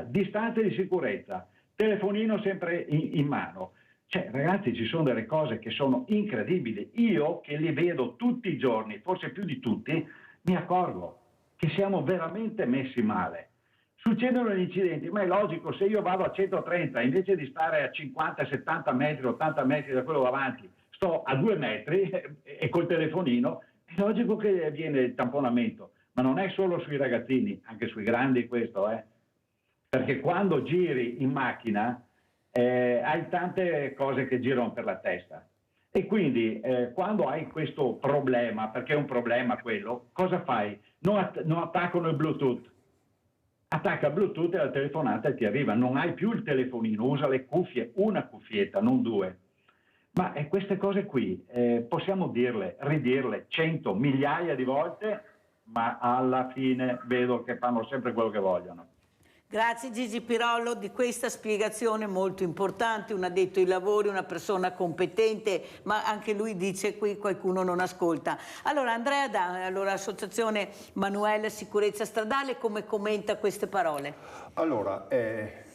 S14: Distanze di sicurezza, telefonino sempre in mano. Cioè, ragazzi, ci sono delle cose che sono incredibili. Io che li vedo tutti i giorni, forse più di tutti, mi accorgo che siamo veramente messi male. Succedono gli incidenti, ma è logico, se io vado a 130 invece di stare a 50, 70 metri, 80 metri da quello davanti, sto a 2 metri e col telefonino, è logico che viene il tamponamento. Ma non è solo sui ragazzini, anche sui grandi questo, perché quando giri in macchina hai tante cose che girano per la testa. E quindi quando hai questo problema, perché è un problema quello, cosa fai? Non attaccano il Bluetooth. Attacca il Bluetooth e la telefonata ti arriva. Non hai più il telefonino, usa le cuffie, una cuffietta, non 2. Ma queste cose qui possiamo dirle, ridirle 100, migliaia di volte, ma alla fine vedo che fanno sempre quello che vogliono.
S2: Grazie Gigi Pirollo di questa spiegazione molto importante, un addetto ai lavori, una persona competente, ma anche lui dice qui qualcuno non ascolta. Allora Andrea Dan, Associazione Manuel Sicurezza Stradale, come commenta queste parole?
S15: Allora,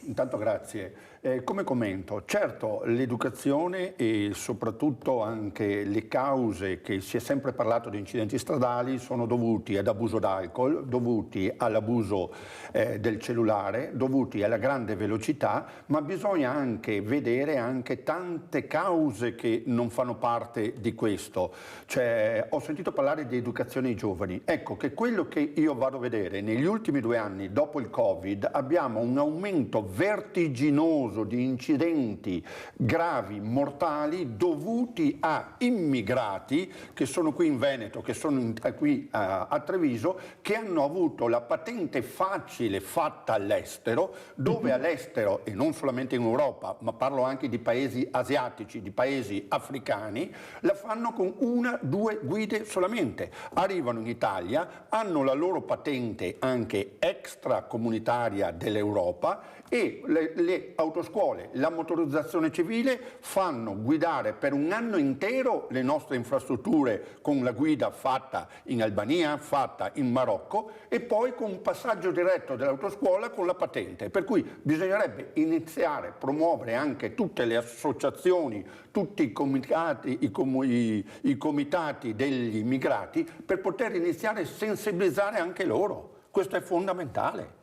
S15: intanto grazie. Come commento, certo l'educazione e soprattutto anche le cause che si è sempre parlato di incidenti stradali sono dovuti ad abuso d'alcol, dovuti all'abuso del cellulare, dovuti alla grande velocità, ma bisogna anche vedere anche tante cause che non fanno parte di questo. Cioè, ho sentito parlare di educazione ai giovani. Ecco che quello che io vado a vedere negli ultimi 2 anni dopo il Covid abbiamo un aumento vertiginoso di incidenti gravi, mortali, dovuti a immigrati che sono qui in Veneto, che sono qui a Treviso, che hanno avuto la patente facile fatta all'estero, dove all'estero, e non solamente in Europa, ma parlo anche di paesi asiatici, di paesi africani, la fanno con 1-2 guide solamente. Arrivano in Italia, hanno la loro patente anche extracomunitaria dell'Europa e le autoscuole, la motorizzazione civile fanno guidare per un anno intero le nostre infrastrutture con la guida fatta in Albania, fatta in Marocco e poi con un passaggio diretto dell'autoscuola con la patente. Per cui bisognerebbe iniziare a promuovere anche tutte le associazioni, tutti i comitati, i comitati degli immigrati per poter iniziare a sensibilizzare anche loro. Questo è fondamentale.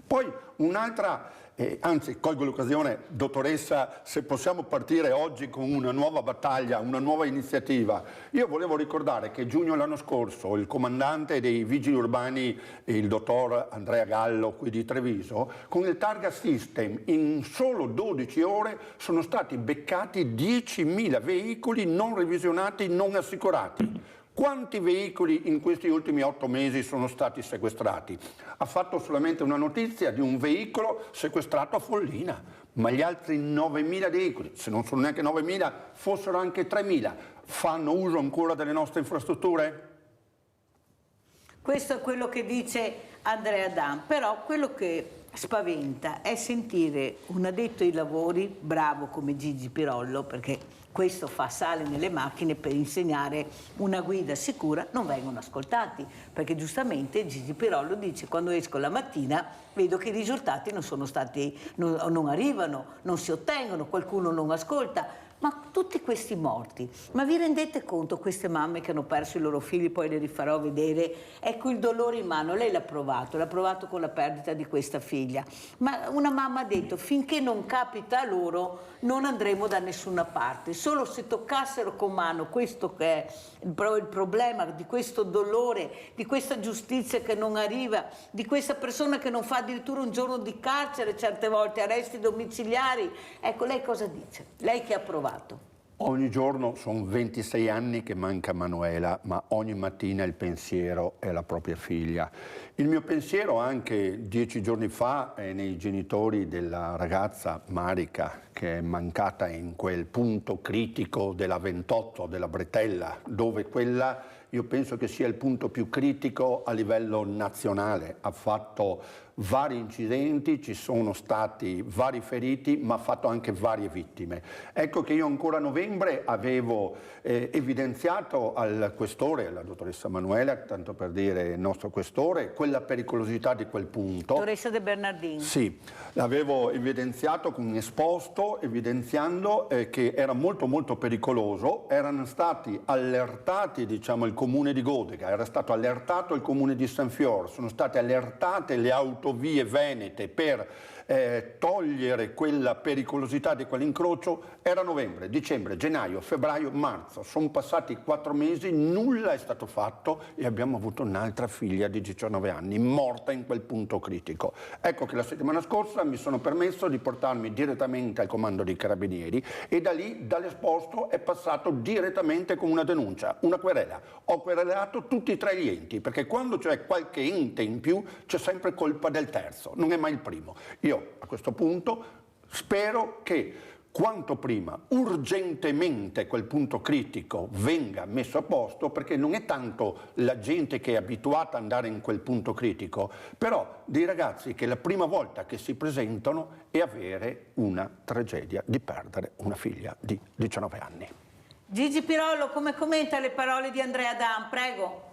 S15: Poi un'altra, anzi colgo l'occasione, dottoressa, se possiamo partire oggi con una nuova battaglia, una nuova iniziativa. Io volevo ricordare che giugno l'anno scorso il comandante dei vigili urbani, il dottor Andrea Gallo qui di Treviso, con il Targa System in solo 12 ore sono stati beccati 10.000 veicoli non revisionati, non assicurati. Quanti veicoli in questi ultimi 8 mesi sono stati sequestrati? Ha fatto solamente una notizia di un veicolo sequestrato a Follina, ma gli altri 9.000 veicoli, se non sono neanche 9.000, fossero anche 3.000, fanno uso ancora delle nostre infrastrutture?
S2: Questo è quello che dice Andrea Dam, però quello che spaventa è sentire un addetto ai lavori bravo come Gigi Pirollo, perché questo fa sale nelle macchine per insegnare una guida sicura, non vengono ascoltati, perché giustamente Gigi Pirollo dice: quando esco la mattina vedo che i risultati non arrivano, non si ottengono, qualcuno non ascolta. Ma tutti questi morti, ma vi rendete conto, queste mamme che hanno perso i loro figli, poi le rifarò vedere, ecco il dolore in mano, lei l'ha provato con la perdita di questa figlia, ma una mamma ha detto: finché non capita a loro non andremo da nessuna parte, solo se toccassero con mano questo che è il problema di questo dolore, di questa giustizia che non arriva, di questa persona che non fa addirittura un giorno di carcere, certe volte arresti domiciliari. Ecco, lei cosa dice? Lei che ha provato.
S15: Ogni giorno sono 26 anni che manca Manuela, ma ogni mattina il pensiero è la propria figlia. Il mio pensiero anche 10 giorni fa è nei genitori della ragazza Marica, che è mancata in quel punto critico della 28, della Bretella, dove quella io penso che sia il punto più critico a livello nazionale. Ha fatto vari incidenti, ci sono stati vari feriti, ma ha fatto anche varie vittime. Ecco che io ancora a novembre avevo evidenziato al questore, alla dottoressa Manuela, tanto per dire il nostro questore, quella pericolosità di quel punto.
S2: Dottoressa De Bernardini.
S15: Sì, l'avevo evidenziato con un esposto, evidenziando che era molto molto pericoloso. Erano stati allertati, diciamo, il comune di Godega, era stato allertato il comune di San Fior, sono state allertate le autovie venete per togliere quella pericolosità di quell'incrocio. Era novembre, dicembre, gennaio, febbraio, marzo, sono passati 4 mesi, nulla è stato fatto e abbiamo avuto un'altra figlia di 19 anni morta in quel punto critico. Ecco che la settimana scorsa mi sono permesso di portarmi direttamente al comando dei carabinieri e da lì, dall'esposto, è passato direttamente con una denuncia, una querela. Ho querelato tutti e 3 gli enti, perché quando c'è qualche ente in più c'è sempre colpa del terzo, non è mai il primo. Io a questo punto spero che quanto prima, urgentemente, quel punto critico venga messo a posto, perché non è tanto la gente che è abituata ad andare in quel punto critico, però dei ragazzi che la prima volta che si presentano è avere una tragedia di perdere una figlia di 19 anni.
S2: Gigi Pirollo, come commenta le parole di Andrea Dam? Prego.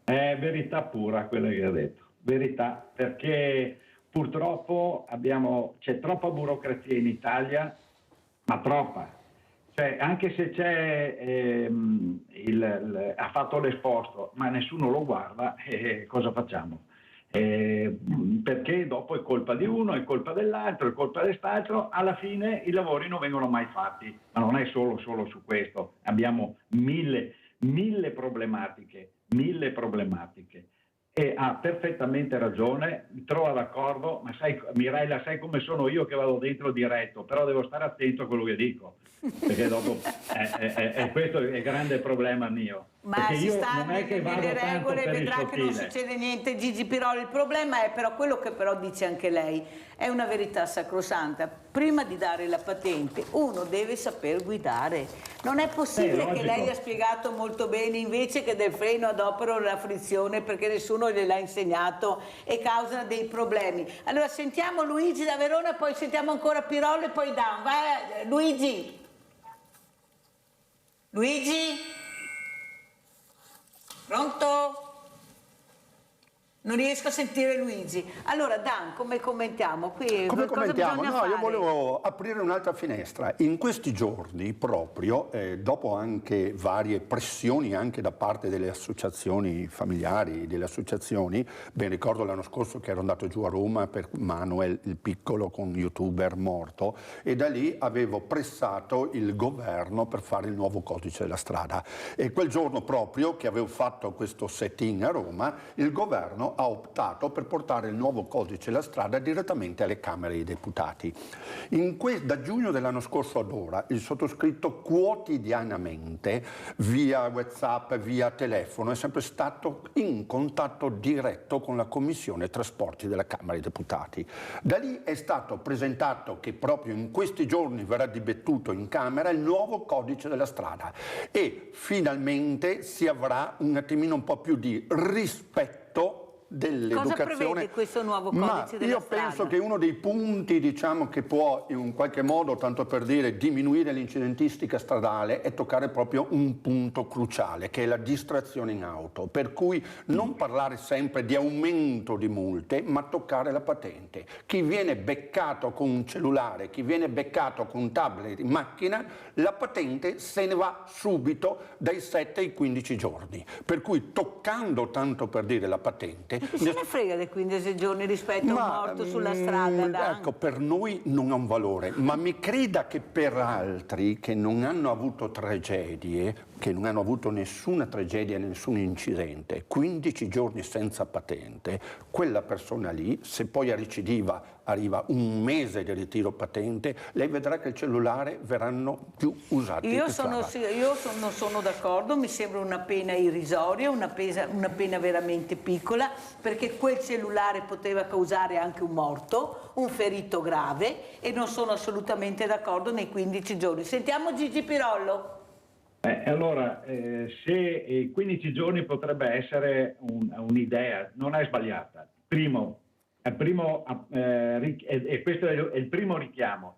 S14: È verità pura quella che ha detto, verità, perché purtroppo c'è troppa burocrazia in Italia, ma troppa. Cioè, anche se c'è ha fatto l'esposto, ma nessuno lo guarda, cosa facciamo? Perché dopo è colpa di uno, è colpa dell'altro, è colpa dell'altro, alla fine i lavori non vengono mai fatti. Ma non è solo su questo, abbiamo mille problematiche. e ha perfettamente ragione, mi trova d'accordo, ma sai, Mirella, sai come sono io che vado dentro diretto, però devo stare attento a quello che dico, perché dopo questo è il grande problema mio.
S2: Ma
S14: perché
S2: si
S14: io
S2: sta
S14: non è che vado
S2: nelle
S14: tanto
S2: regole,
S14: per il
S2: vedrà che non
S14: sottile.
S2: succede niente, Gigi Pirolo. Il problema è però quello che però dice anche lei, è una verità sacrosanta. Prima di dare la patente uno deve saper guidare. Non è possibile che lei ha spiegato molto bene invece che del freno ad opera o la frizione, perché nessuno gliel'ha insegnato e causa dei problemi. Allora sentiamo Luigi da Verona, poi sentiamo ancora Pirolo e poi Dan. Vai, Luigi. Luigi? Pronto? Non riesco a sentire Luigi. Allora Dan, come commentiamo? Qui
S15: Come
S2: cosa
S15: commentiamo?
S2: bisogna
S15: No,
S2: fare?
S15: io volevo aprire un'altra finestra. In questi giorni proprio, dopo anche varie pressioni anche da parte delle associazioni familiari, delle associazioni, ben ricordo l'anno scorso che ero andato giù a Roma per Manuel il piccolo con youtuber morto e da lì avevo pressato il governo per fare il nuovo codice della strada. E quel giorno proprio che avevo fatto questo set-in a Roma, il governo ha optato per portare il nuovo codice della strada direttamente alle Camere dei Deputati. Da giugno dell'anno scorso ad ora il sottoscritto quotidianamente via WhatsApp, via telefono è sempre stato in contatto diretto con la Commissione Trasporti della Camera dei Deputati. Da lì è stato presentato che proprio in questi giorni verrà dibattuto in Camera il nuovo codice della strada e finalmente si avrà un attimino un po' più di rispetto dell'educazione.
S2: Cosa prevede questo nuovo codice della
S15: io
S2: strada?
S15: penso che uno dei punti, diciamo, che può in qualche modo, tanto per dire, diminuire l'incidentistica stradale è toccare proprio un punto cruciale, che è la distrazione in auto, per cui non parlare sempre di aumento di multe, ma toccare la patente. Chi viene beccato con un cellulare, chi viene beccato con un tablet in macchina, la patente se ne va subito dai 7 ai 15 giorni. Per cui toccando, tanto per dire, la patente,
S2: Chi se ne frega dei 15 giorni rispetto a un morto sulla strada?
S15: Ecco, per noi non ha un valore, ma mi creda che per altri che non hanno avuto tragedie, che non hanno avuto nessuna tragedia, nessun incidente, 15 giorni senza patente, quella persona lì, se poi a recidiva arriva un mese di ritiro patente, lei vedrà che il cellulare verranno più usati.
S2: Io sono d'accordo, mi sembra una pena irrisoria, una pena veramente piccola, perché quel cellulare poteva causare anche un morto, un ferito grave, e non sono assolutamente d'accordo nei 15 giorni. Sentiamo Gigi Pirollo.
S14: Allora, se 15 giorni potrebbe essere un'idea, non è sbagliata. E questo è il primo richiamo.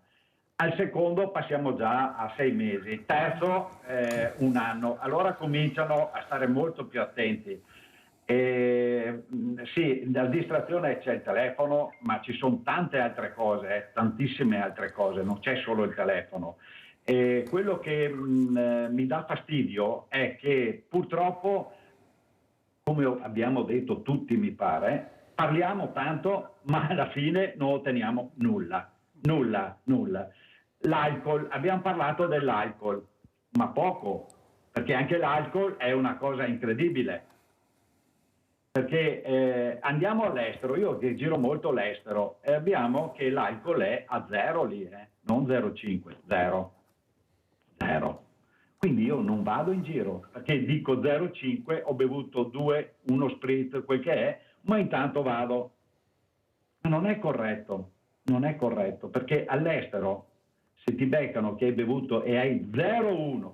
S14: Al secondo passiamo già a 6 mesi, terzo 1 anno. Allora cominciano a stare molto più attenti. Sì, la distrazione c'è il telefono, ma ci sono tante altre cose, tantissime altre cose, non c'è solo il telefono. E quello che mi dà fastidio è che purtroppo, come abbiamo detto tutti mi pare, parliamo tanto ma alla fine non otteniamo nulla. L'alcol, abbiamo parlato dell'alcol, ma poco, perché anche l'alcol è una cosa incredibile. Perché andiamo all'estero, io che giro molto all'estero, e abbiamo che l'alcol è a 0 lì, non 0,5, 0. Quindi io non vado in giro, perché dico 0,5, ho bevuto 2, uno spritz, quel che è, ma intanto vado. Non è corretto, perché all'estero se ti beccano che hai bevuto e hai 0,1,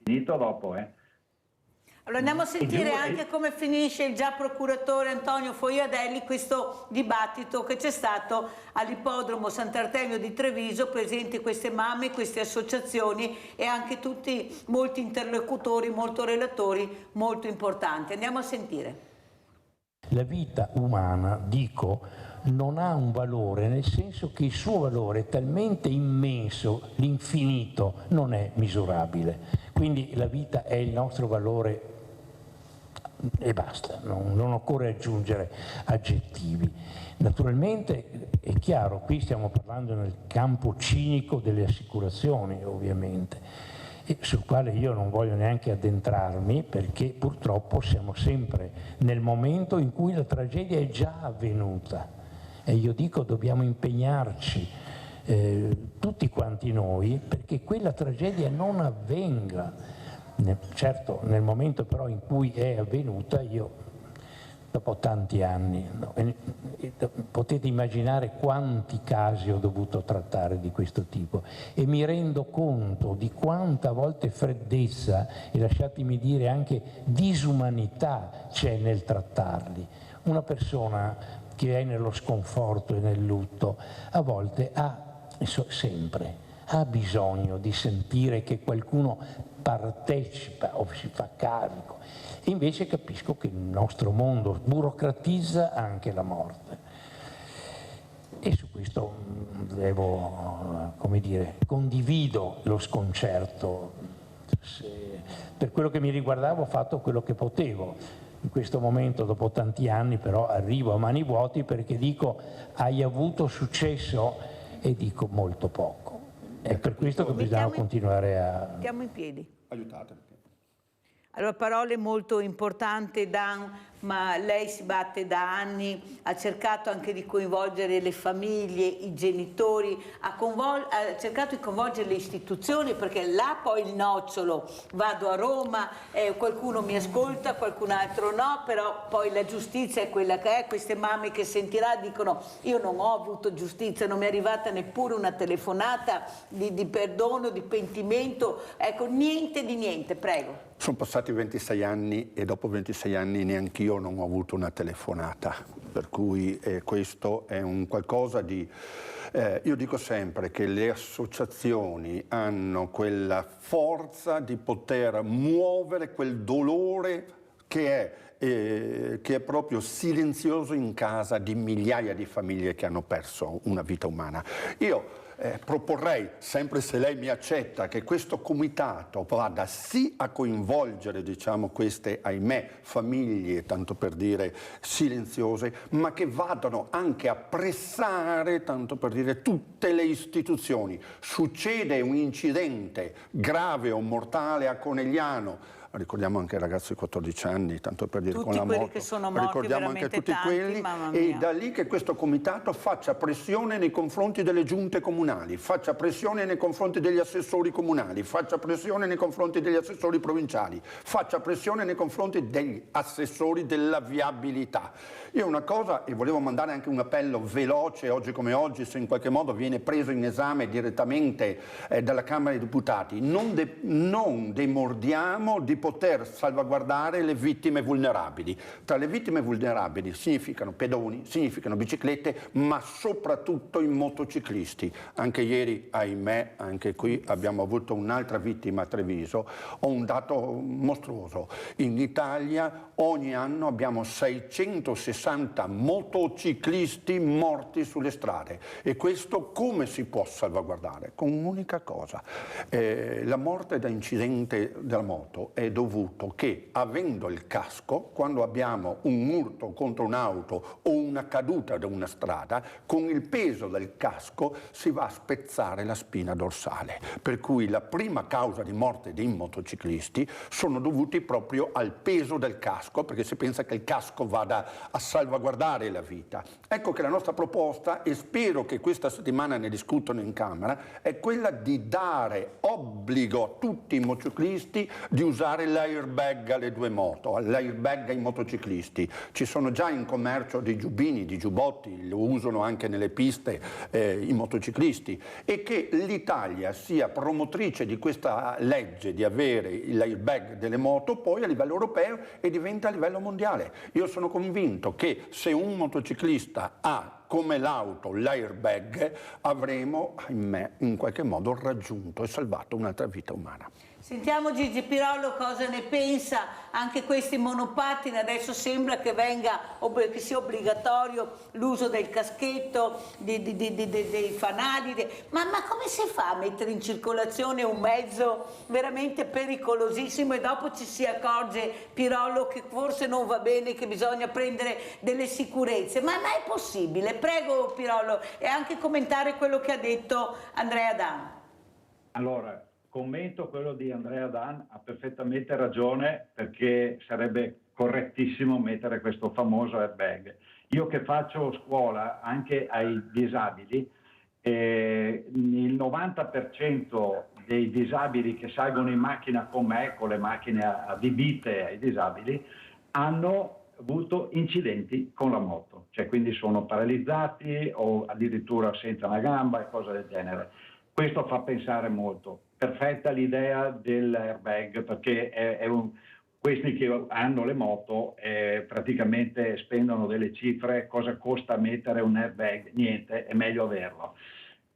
S14: finito dopo,
S2: Allora andiamo a sentire anche come finisce il già procuratore Antonio Foiadelli questo dibattito che c'è stato all'ippodromo Sant'Artemio di Treviso, presenti queste mamme, queste associazioni e anche tutti molti interlocutori, molti relatori molto importanti. Andiamo a sentire.
S16: La vita umana, dico, non ha un valore, nel senso che il suo valore è talmente immenso, l'infinito non è misurabile. Quindi la vita è il nostro valore e basta, non occorre aggiungere aggettivi. Naturalmente è chiaro, qui stiamo parlando nel campo cinico delle assicurazioni ovviamente, e sul quale io non voglio neanche addentrarmi, perché purtroppo siamo sempre nel momento in cui la tragedia è già avvenuta, e io dico dobbiamo impegnarci tutti quanti noi perché quella tragedia non avvenga. Certo, nel momento però in cui è avvenuta, io dopo tanti anni, no, potete immaginare quanti casi ho dovuto trattare di questo tipo, e mi rendo conto di quanta volte freddezza e, lasciatemi dire, anche disumanità c'è nel trattarli. Una persona che è nello sconforto e nel lutto a volte ha bisogno di sentire che qualcuno partecipa o si fa carico. E invece capisco che il nostro mondo burocratizza anche la morte. E su questo devo, come dire, condivido lo sconcerto. Per quello che mi riguardava ho fatto quello che potevo. In questo momento, dopo tanti anni, però arrivo a mani vuoti perché dico hai avuto successo e dico molto poco. È per questo che bisogna continuare a...
S2: Mettiamo in piedi.
S15: Aiutatemi.
S2: Allora, parole molto importanti, Dan, ma lei si batte da anni, ha cercato anche di coinvolgere le famiglie, i genitori, ha cercato di coinvolgere le istituzioni, perché là poi il nocciolo, vado a Roma, qualcuno mi ascolta, qualcun altro no, però poi la giustizia è quella che è. Queste mamme che sentirà dicono io non ho avuto giustizia, non mi è arrivata neppure una telefonata di perdono, di pentimento, ecco, niente di niente, prego.
S15: Sono passati 26 anni e dopo 26 anni neanch'io non ho avuto una telefonata, per cui questo è un qualcosa di... io dico sempre che le associazioni hanno quella forza di poter muovere quel dolore che è proprio silenzioso in casa di migliaia di famiglie che hanno perso una vita umana. Io proporrei, sempre se lei mi accetta, che questo comitato vada sì a coinvolgere, diciamo, queste, ahimè, famiglie, tanto per dire, silenziose, ma che vadano anche a pressare, tanto per dire, tutte le istituzioni. Succede un incidente grave o mortale a Conegliano, ricordiamo anche il ragazzo di 14 anni, tanto per dire,
S2: tutti
S15: con la
S2: quelli
S15: moto,
S2: che sono morti,
S15: ricordiamo anche tutti
S2: tanti,
S15: quelli, e da lì che questo comitato faccia pressione nei confronti delle giunte comunali, faccia pressione nei confronti degli assessori comunali, faccia pressione nei confronti degli assessori provinciali, faccia pressione nei confronti degli assessori della viabilità. Io una cosa, e volevo mandare anche un appello veloce oggi come oggi, se in qualche modo viene preso in esame direttamente dalla Camera dei Deputati, non demordiamo di poter salvaguardare le vittime vulnerabili. Tra le vittime vulnerabili significano pedoni, significano biciclette, ma soprattutto i motociclisti. Anche ieri, ahimè, anche qui abbiamo avuto un'altra vittima a Treviso. Ho un dato mostruoso. In Italia ogni anno abbiamo 660 motociclisti morti sulle strade. E questo come si può salvaguardare? Con un'unica cosa. La morte da incidente della moto è dovuto che, avendo il casco, quando abbiamo un urto contro un'auto o una caduta da una strada, con il peso del casco si va a spezzare la spina dorsale. Per cui la prima causa di morte dei motociclisti sono dovuti proprio al peso del casco, perché si pensa che il casco vada a salvaguardare la vita. Ecco che la nostra proposta, e spero che questa settimana ne discutano in Camera, è quella di dare obbligo a tutti i motociclisti di usare l'airbag alle due moto, l'airbag ai motociclisti. Ci sono già in commercio dei giubbini, di giubbotti, lo usano anche nelle piste i motociclisti, e che l'Italia sia promotrice di questa legge di avere l'airbag delle moto poi a livello europeo e diventa a livello mondiale. Io sono convinto che se un motociclista ha come l'auto l'airbag avremo, ahimè, in qualche modo raggiunto e salvato un'altra vita umana.
S2: Sentiamo Gigi Pirollo cosa ne pensa. Anche questi monopattini adesso sembra che che sia obbligatorio l'uso del caschetto, dei fanali, ma come si fa a mettere in circolazione un mezzo veramente pericolosissimo e dopo ci si accorge, Pirollo, che forse non va bene, che bisogna prendere delle sicurezze? Ma è possibile? Prego Pirollo, e anche commentare quello che ha detto Andrea Dan.
S14: Allora, commento quello di Andrea Dan, ha perfettamente ragione, perché sarebbe correttissimo mettere questo famoso airbag. Io che faccio scuola anche ai disabili, il 90% dei disabili che salgono in macchina con me, con le macchine adibite ai disabili, hanno avuto incidenti con la moto, cioè quindi sono paralizzati o addirittura senza una gamba e cose del genere. Questo fa pensare molto. Perfetta l'idea dell'airbag, perché questi che hanno le moto praticamente spendono delle cifre. Cosa costa mettere un airbag? Niente, è meglio averlo.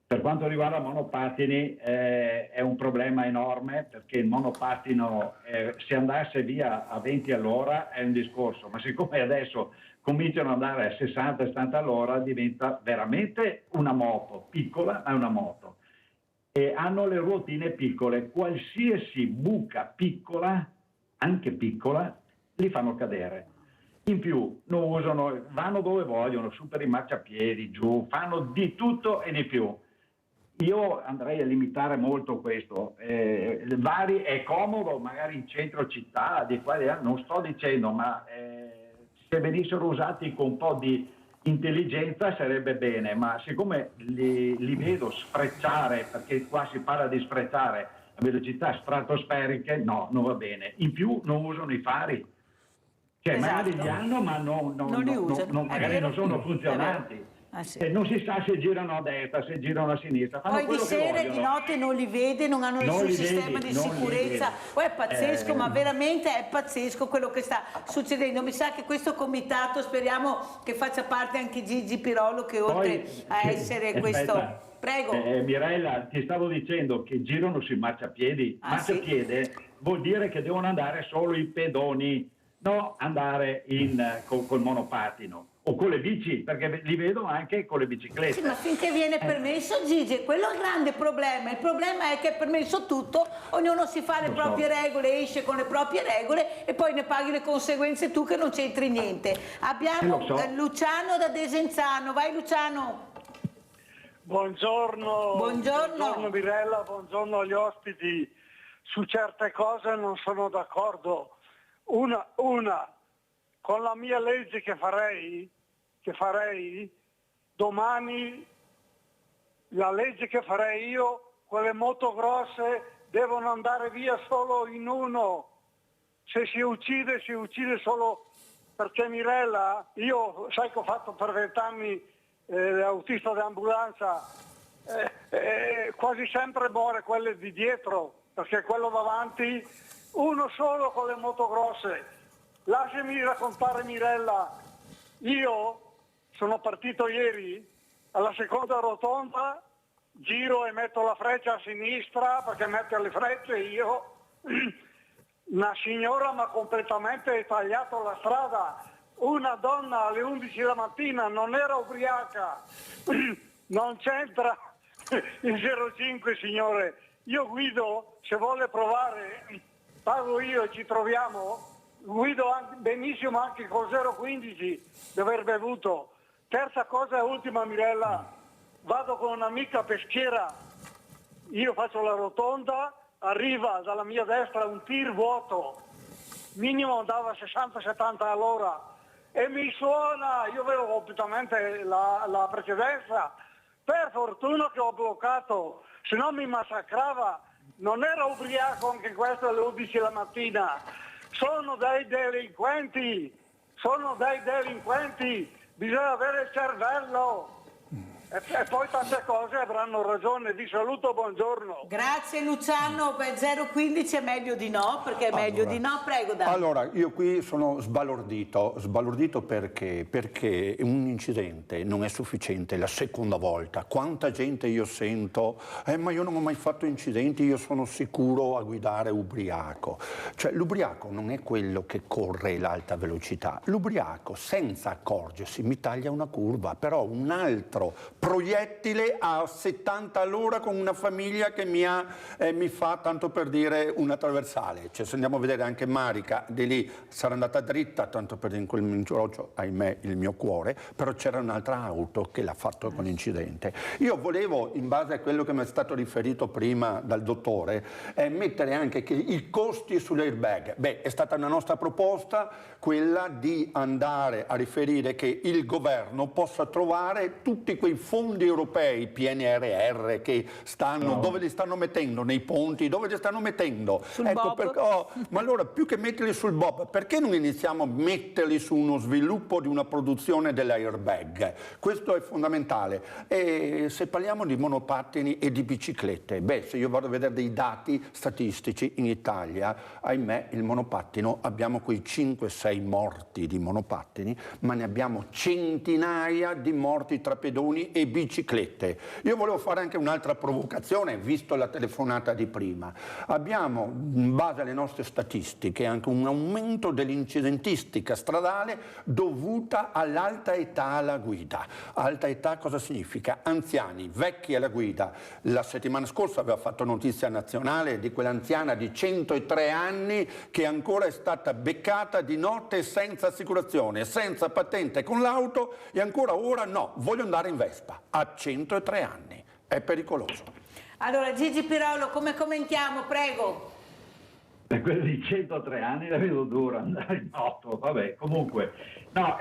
S14: Per quanto riguarda i monopattini è un problema enorme, perché il monopattino se andasse via a 20 all'ora è un discorso, ma siccome adesso cominciano ad andare a 60-70 all'ora diventa veramente una moto, piccola ma è una moto. E hanno le ruotine piccole, qualsiasi buca piccola, anche piccola, li fanno cadere. In più non usano, vanno dove vogliono, su per i marciapiedi, giù, fanno di tutto e di più. Io andrei a limitare molto questo. È comodo magari in centro città, di qua e di là, non sto dicendo, ma se venissero usati con un po' di intelligenza sarebbe bene, ma siccome li vedo sfrecciare, perché qua si parla di sfrecciare a velocità stratosferiche, no, non va bene. In più non usano i fari, cioè magari li hanno ma magari non sono funzionanti.
S2: Sì.
S14: Non si sa se girano a destra, se girano a sinistra.
S2: Poi di sera e di notte non li vede, non hanno nessun sistema di sicurezza. Poi è pazzesco, ma veramente è pazzesco quello che sta succedendo. Mi sa che questo comitato, speriamo che faccia parte anche Gigi Pirolo, che oltre a essere questo... Prego.
S14: Mirella, ti stavo dicendo che girano sui marciapiedi. Marciapiede vuol dire che devono andare solo i pedoni, no andare col monopattino. O con le bici, perché li vedo anche con le biciclette.
S2: Sì, ma finché viene permesso, Gigi, quello è il grande problema. Il problema è che è permesso tutto, ognuno si fa le proprie regole, esce con le proprie regole e poi ne paghi le conseguenze tu che non c'entri niente. Abbiamo Luciano da Desenzano, vai Luciano.
S17: Buongiorno. Buongiorno Mirella, buongiorno agli ospiti. Su certe cose non sono d'accordo. Una, con la mia legge che farei, domani la legge che farei io, quelle moto grosse devono andare via solo in uno. Se si uccide solo perché Mirella, io sai che ho fatto per 20 anni autista di ambulanza, quasi sempre muore quelle di dietro, perché quello davanti, uno solo con le moto grosse. Lasciami raccontare Mirella, io sono partito ieri alla seconda rotonda, giro e metto la freccia a sinistra perché metto le frecce io, una signora mi ha completamente tagliato la strada, una donna alle 11 la mattina, non era ubriaca, non c'entra il 05 signore, io guido, se vuole provare, pago io e ci troviamo. Guido benissimo anche con 0,15 di aver bevuto. Terza cosa e ultima Mirella, vado con un'amica peschiera, io faccio la rotonda, arriva dalla mia destra un tir vuoto, minimo andava a 60-70 all'ora e mi suona, io avevo completamente la precedenza, per fortuna che ho bloccato, se no mi massacrava, non era ubriaco anche questo alle 11 la mattina. Sono dei delinquenti, bisogna avere il cervello e poi tante cose avranno ragione. Vi saluto, buongiorno.
S2: Grazie Luciano, 0,15 è meglio di no, perché è meglio di no, prego Davide.
S15: Allora, io qui sono sbalordito perché un incidente non è sufficiente la seconda volta. Quanta gente io sento, ma io non ho mai fatto incidenti, io sono sicuro a guidare ubriaco. Cioè l'ubriaco non è quello che corre l'alta velocità, l'ubriaco senza accorgersi mi taglia una curva, però un altro proiettile a 70 all'ora con una famiglia che mi fa, tanto per dire, una traversale. Cioè, se andiamo a vedere anche Marica, di lì sarà andata dritta, tanto per dire, in quel incrocio, ahimè, il mio cuore, però c'era un'altra auto che l'ha fatto con incidente. Io volevo, in base a quello che mi è stato riferito prima dal dottore, mettere anche che i costi sull'airbag. Beh, è stata una nostra proposta quella di andare a riferire che il governo possa trovare tutti quei fondi europei, PNRR, che stanno, dove li stanno mettendo? Nei ponti, dove li stanno mettendo? Ecco, ma allora, più che metterli sul BOP, perché non iniziamo a metterli su uno sviluppo di una produzione dell'airbag? Questo è fondamentale. E se parliamo di monopattini e di biciclette, beh, se io vado a vedere dei dati statistici in Italia, ahimè, il monopattino, abbiamo quei 5-6 morti di monopattini, ma ne abbiamo centinaia di morti tra pedoni e biciclette. Io volevo fare anche un'altra provocazione, visto la telefonata di prima. Abbiamo, in base alle nostre statistiche, anche un aumento dell'incidentistica stradale dovuta all'alta età alla guida. Alta età cosa significa? Anziani, vecchi alla guida. La settimana scorsa aveva fatto notizia nazionale di quell'anziana di 103 anni che ancora è stata beccata di notte senza assicurazione, senza patente con l'auto e ancora ora no, voglio andare in Vespa, a 103 anni, è pericoloso. Allora
S2: Gigi Pirolo, come commentiamo, prego?
S14: Per quello di 103 anni la vedo dura andare in moto, vabbè, comunque, no,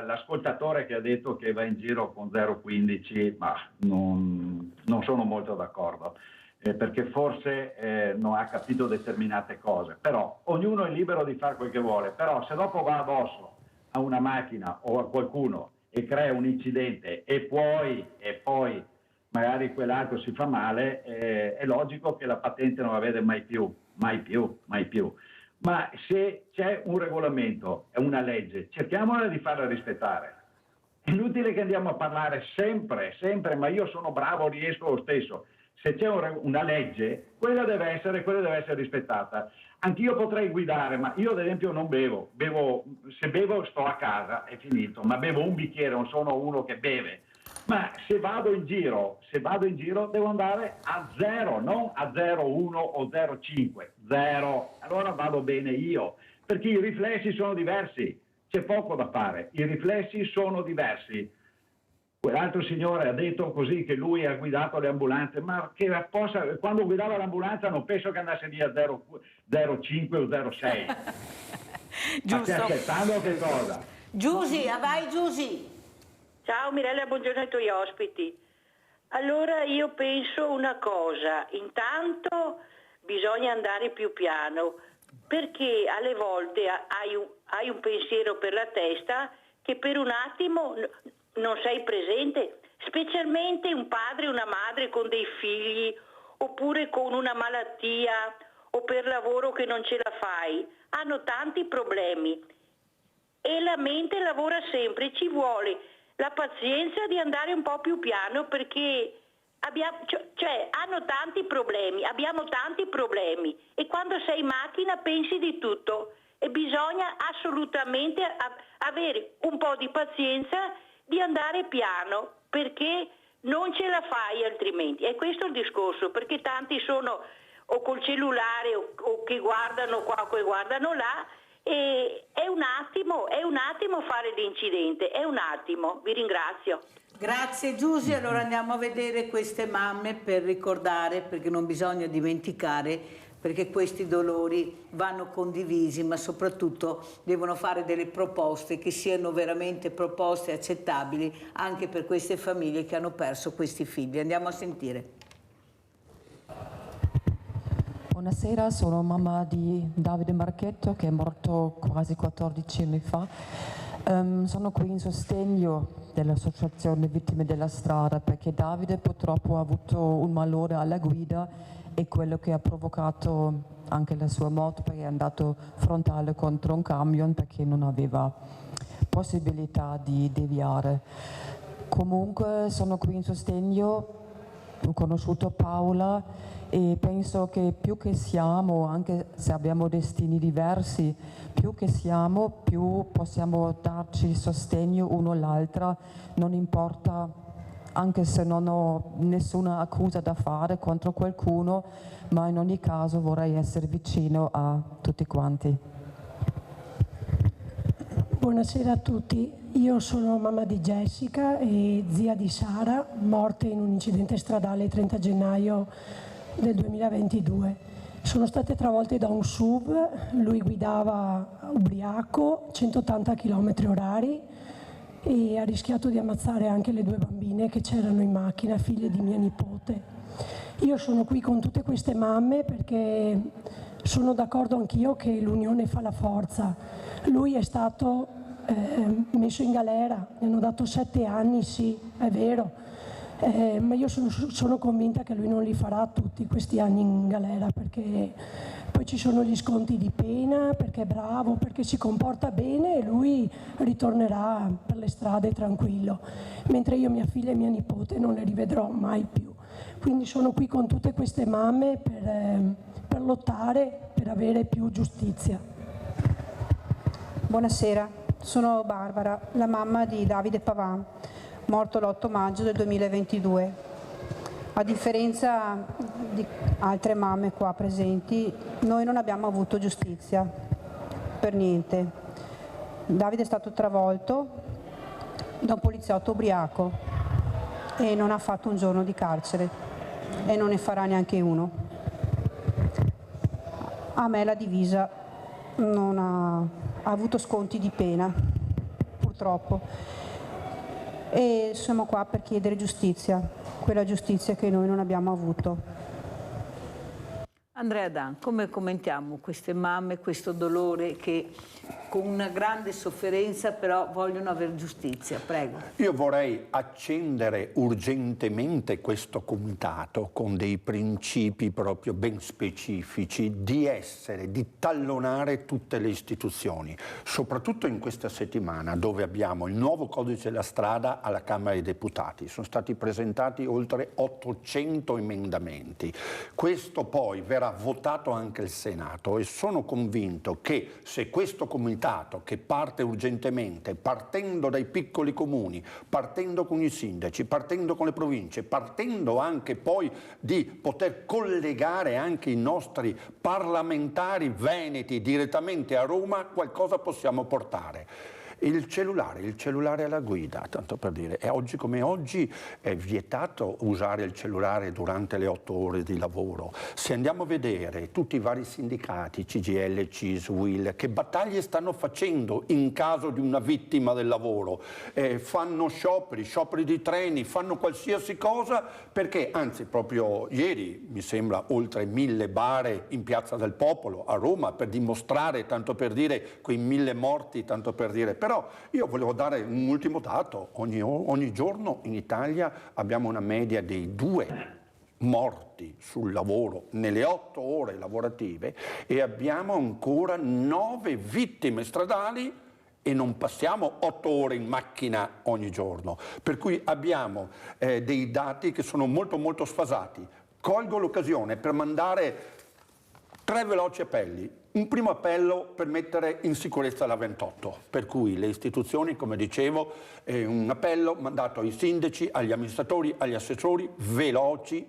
S14: l'ascoltatore che ha detto che va in giro con 0,15, ma non sono molto d'accordo. Perché forse non ha capito determinate cose, però ognuno è libero di fare quel che vuole, però se dopo va addosso a una macchina o a qualcuno e crea un incidente e poi magari quell'altro si fa male, è logico che la patente non la vede mai più. Ma se c'è un regolamento e una legge, cerchiamola di farla rispettare. È inutile che andiamo a parlare sempre, ma io sono bravo, riesco lo stesso. Se c'è una legge, quella deve essere rispettata. Anch'io potrei guidare, ma io ad esempio non bevo. Se bevo sto a casa, è finito, ma bevo un bicchiere, non sono uno che beve. Ma se vado in giro devo andare a 0, non a 0,1 o 0,5, 0. Allora vado bene io, perché i riflessi sono diversi, c'è poco da fare, i riflessi sono diversi. Quell'altro signore ha detto così che lui ha guidato le ambulanze, ma che quando guidava l'ambulanza non penso che andasse via 0,5 o 0,6.
S2: Giusto.
S14: Ma stai aspettando che cosa?
S2: Giusy, vai Giusy.
S18: Ciao Mirella, buongiorno ai tuoi ospiti. Allora io penso una cosa, intanto bisogna andare più piano, perché alle volte hai un pensiero per la testa che per un attimo non sei presente, specialmente un padre e una madre con dei figli oppure con una malattia o per lavoro che non ce la fai, hanno tanti problemi e la mente lavora sempre, ci vuole la pazienza di andare un po' più piano perché hanno tanti problemi, abbiamo tanti problemi e quando sei in macchina pensi di tutto e bisogna assolutamente avere un po' di pazienza di andare piano perché non ce la fai altrimenti. E questo è il discorso, perché tanti sono o col cellulare o che guardano qua o che guardano là e è un attimo fare l'incidente, è un attimo. Vi ringrazio.
S2: Grazie Giusy, allora andiamo a vedere queste mamme per ricordare, perché non bisogna dimenticare, perché questi dolori vanno condivisi, ma soprattutto devono fare delle proposte che siano veramente proposte accettabili anche per queste famiglie che hanno perso questi figli. Andiamo a sentire.
S19: Buonasera, sono mamma di Davide Marchetto che è morto quasi 14 anni fa. Sono qui in sostegno dell'Associazione Vittime della Strada perché Davide purtroppo ha avuto un malore alla guida e quello che ha provocato anche la sua morte perché è andato frontale contro un camion perché non aveva possibilità di deviare. Comunque sono qui in sostegno ho conosciuto Paola e penso che più che siamo, anche se abbiamo destini diversi, più che siamo, più possiamo darci sostegno uno all'altra, non importa, anche se non ho nessuna accusa da fare contro qualcuno, ma in ogni caso vorrei essere vicino a tutti quanti.
S20: Buonasera a tutti, io sono mamma di Jessica e zia di Sara, morte in un incidente stradale il 30 gennaio del 2022. Sono state travolte da un SUV, lui guidava ubriaco, 180 km/h e ha rischiato di ammazzare anche le 2 bambine che c'erano in macchina, figlie di mia nipote. Io sono qui con tutte queste mamme perché sono d'accordo anch'io che l'unione fa la forza. Lui è stato messo in galera, gli hanno dato 7 anni, sì, è vero, ma io sono convinta che lui non li farà tutti questi anni in galera, perché poi ci sono gli sconti di pena, perché è bravo, perché si comporta bene e lui ritornerà per le strade tranquillo, mentre io mia figlia e mia nipote non le rivedrò mai più. Quindi sono qui con tutte queste mamme per lottare, per avere più giustizia.
S21: Buonasera, sono Barbara, la mamma di Davide Pavan, morto l'8 maggio del 2022. A differenza di altre mamme qua presenti, noi non abbiamo avuto giustizia, per niente. Davide è stato travolto da un poliziotto ubriaco e non ha fatto un giorno di carcere e non ne farà neanche uno. A me la divisa non ha avuto sconti di pena, purtroppo, e siamo qua per chiedere giustizia, quella giustizia che noi non abbiamo avuto.
S2: Andrea Dan, come commentiamo queste mamme, questo dolore che con una grande sofferenza però vogliono avere giustizia? Prego.
S15: Io vorrei accendere urgentemente questo comitato con dei principi proprio ben specifici di tallonare tutte le istituzioni, soprattutto in questa settimana dove abbiamo il nuovo codice della strada alla Camera dei Deputati. Sono stati presentati oltre 800 emendamenti. Questo poi verrà votato anche il Senato e sono convinto che se questo comitato, che parte urgentemente, partendo dai piccoli comuni, partendo con i sindaci, partendo con le province, partendo anche poi di poter collegare anche i nostri parlamentari veneti direttamente a Roma, qualcosa possiamo portare. Il cellulare alla guida, tanto per dire, e oggi come oggi è vietato usare il cellulare durante le 8 ore di lavoro. Se andiamo a vedere tutti i vari sindacati, CGIL, CIS, UIL, che battaglie stanno facendo in caso di una vittima del lavoro, fanno scioperi di treni, fanno qualsiasi cosa, perché anzi proprio ieri mi sembra oltre 1000 bare in Piazza del Popolo a Roma per dimostrare, tanto per dire, quei 1000 morti, tanto per dire. Però io volevo dare un ultimo dato, ogni giorno in Italia abbiamo una media dei 2 morti sul lavoro nelle 8 ore lavorative e abbiamo ancora 9 vittime stradali e non passiamo 8 ore in macchina ogni giorno, per cui abbiamo dei dati che sono molto sfasati. Colgo l'occasione per mandare 3 veloci appelli. Un primo appello per mettere in sicurezza la 28, per cui le istituzioni, come dicevo, un appello mandato ai sindaci, agli amministratori, agli assessori, veloci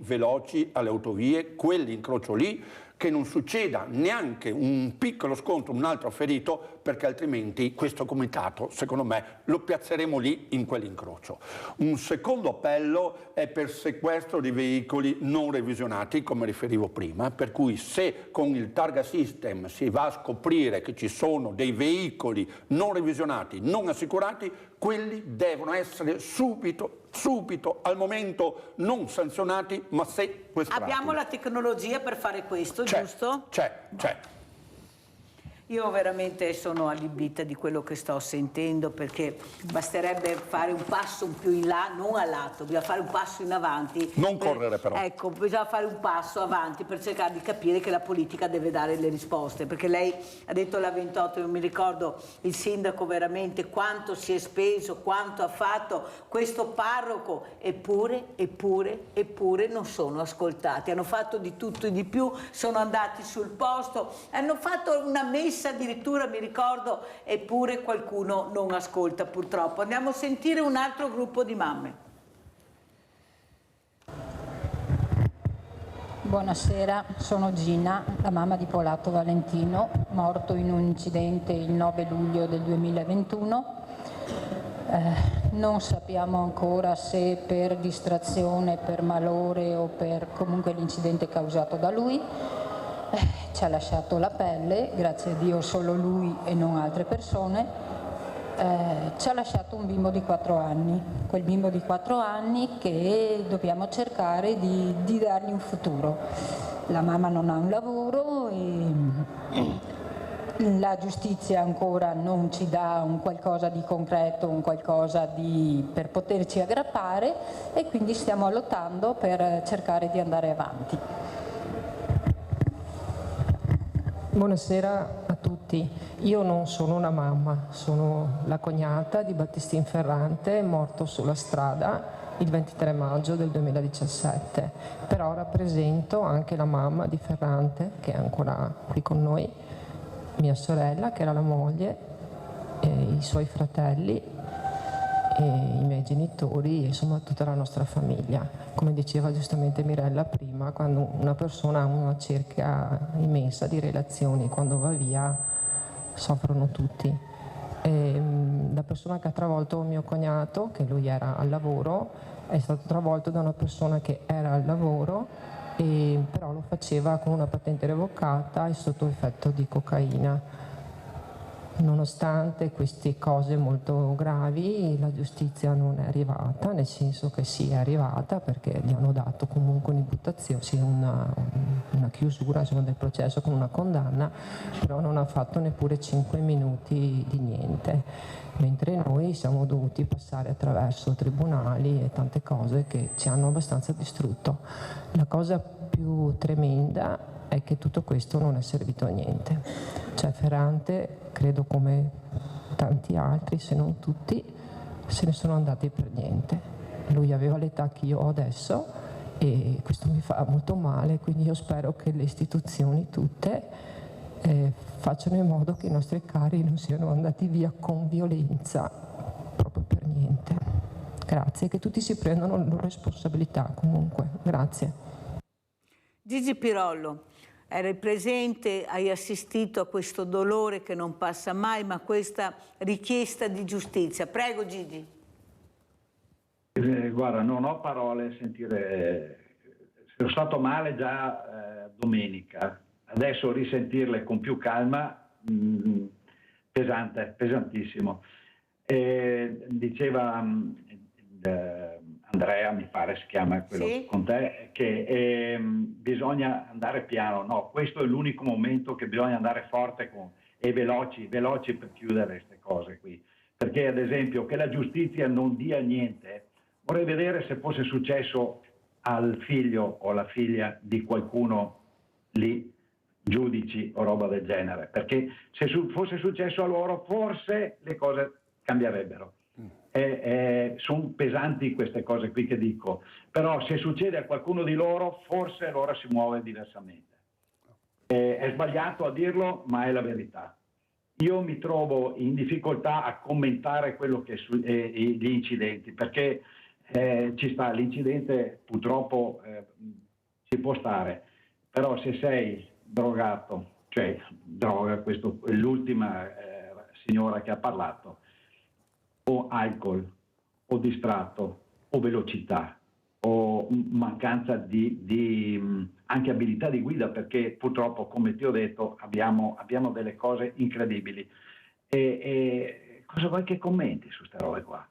S15: alle autovie, quell'incrocio lì, che non succeda neanche un piccolo scontro, un altro ferito, perché altrimenti questo comitato, secondo me, lo piazzeremo lì in quell'incrocio. Un secondo appello è per sequestro di veicoli non revisionati, come riferivo prima, per cui se con il targa system si va a scoprire che ci sono dei veicoli non revisionati, non assicurati, quelli devono essere subito al momento non sanzionati ma sequestrati.
S2: Abbiamo la tecnologia per fare questo, giusto?
S15: C'è.
S2: Io veramente sono allibita di quello che sto sentendo, perché basterebbe fare un passo più in là, non a lato, bisogna fare un passo in avanti.
S15: Non correre però.
S2: Ecco, bisogna fare un passo avanti per cercare di capire che la politica deve dare le risposte, perché lei ha detto la 28, io mi ricordo il sindaco veramente quanto si è speso, quanto ha fatto questo parroco, eppure non sono ascoltati, hanno fatto di tutto e di più, sono andati sul posto, hanno fatto una messa addirittura, mi ricordo, eppure qualcuno non ascolta purtroppo. Andiamo a sentire un altro gruppo di mamme.
S1: Buonasera, sono Gina, la mamma di Polato Valentino, morto in un incidente il 9 luglio del 2021. Non sappiamo ancora se per distrazione, per malore o per comunque l'incidente causato da lui. Ci ha lasciato la pelle, grazie a Dio solo lui e non altre persone. Ci ha lasciato un bimbo di 4 anni, quel bimbo di 4 anni che dobbiamo cercare di dargli un futuro. La mamma non ha un lavoro e la giustizia ancora non ci dà un qualcosa di concreto, un qualcosa per poterci aggrappare, e quindi stiamo lottando per cercare di andare avanti.
S19: Buonasera a tutti, io non sono una mamma, sono la cognata di Battistino Ferrante, morto sulla strada il 23 maggio del 2017, però rappresento anche la mamma di Ferrante, che è ancora qui con noi, mia sorella che era la moglie, i suoi fratelli, e i miei genitori e insomma tutta la nostra famiglia. Come diceva giustamente Mirella prima, quando una persona ha una cerchia immensa di relazioni, quando va via soffrono tutti. La persona che ha travolto mio cognato, che lui era al lavoro, è stato travolto da una persona che era al lavoro, però lo faceva con una patente revocata e sotto effetto di cocaina. Nonostante queste cose molto gravi, la giustizia non è arrivata, nel senso che sì, è arrivata perché gli hanno dato comunque un'imputazione, sì, una chiusura insomma, del processo con una condanna, però non ha fatto neppure 5 minuti di niente, mentre noi siamo dovuti passare attraverso tribunali e tante cose che ci hanno abbastanza distrutto. La cosa più tremenda è che tutto questo non è servito a niente. Cioè Ferrante, credo come tanti altri, se non tutti, se ne sono andati per niente. Lui aveva l'età che io ho adesso e questo mi fa molto male, quindi io spero che le istituzioni tutte facciano in modo che i nostri cari non siano andati via con violenza, proprio per niente. Grazie, che tutti si prendano le loro responsabilità comunque. Grazie.
S2: Gigi Pirollo. Eri presente, hai assistito a questo dolore che non passa mai, ma questa richiesta di giustizia. Prego Gigi.
S14: Guarda, non ho parole a sentire, sono stato male già domenica, adesso risentirle con più calma, pesante, pesantissimo. Diceva Andrea, mi pare si chiama quello sì, con te, che bisogna andare piano. No, questo è l'unico momento che bisogna andare forte e veloci per chiudere queste cose qui. Perché ad esempio che la giustizia non dia niente, vorrei vedere se fosse successo al figlio o alla figlia di qualcuno lì, giudici o roba del genere, perché se fosse successo a loro forse le cose cambierebbero. Sono pesanti queste cose qui che dico, però se succede a qualcuno di loro forse allora si muove diversamente. È sbagliato a dirlo, ma è la verità. Io mi trovo in difficoltà a commentare quello che gli incidenti, perché ci sta l'incidente, purtroppo ci può stare, però se sei drogato, cioè droga, questo è l'ultima signora che ha parlato, o alcol, o distratto, o velocità, o mancanza di anche abilità di guida, perché purtroppo, come ti ho detto, abbiamo delle cose incredibili. E cosa vuoi che commenti su queste robe qua?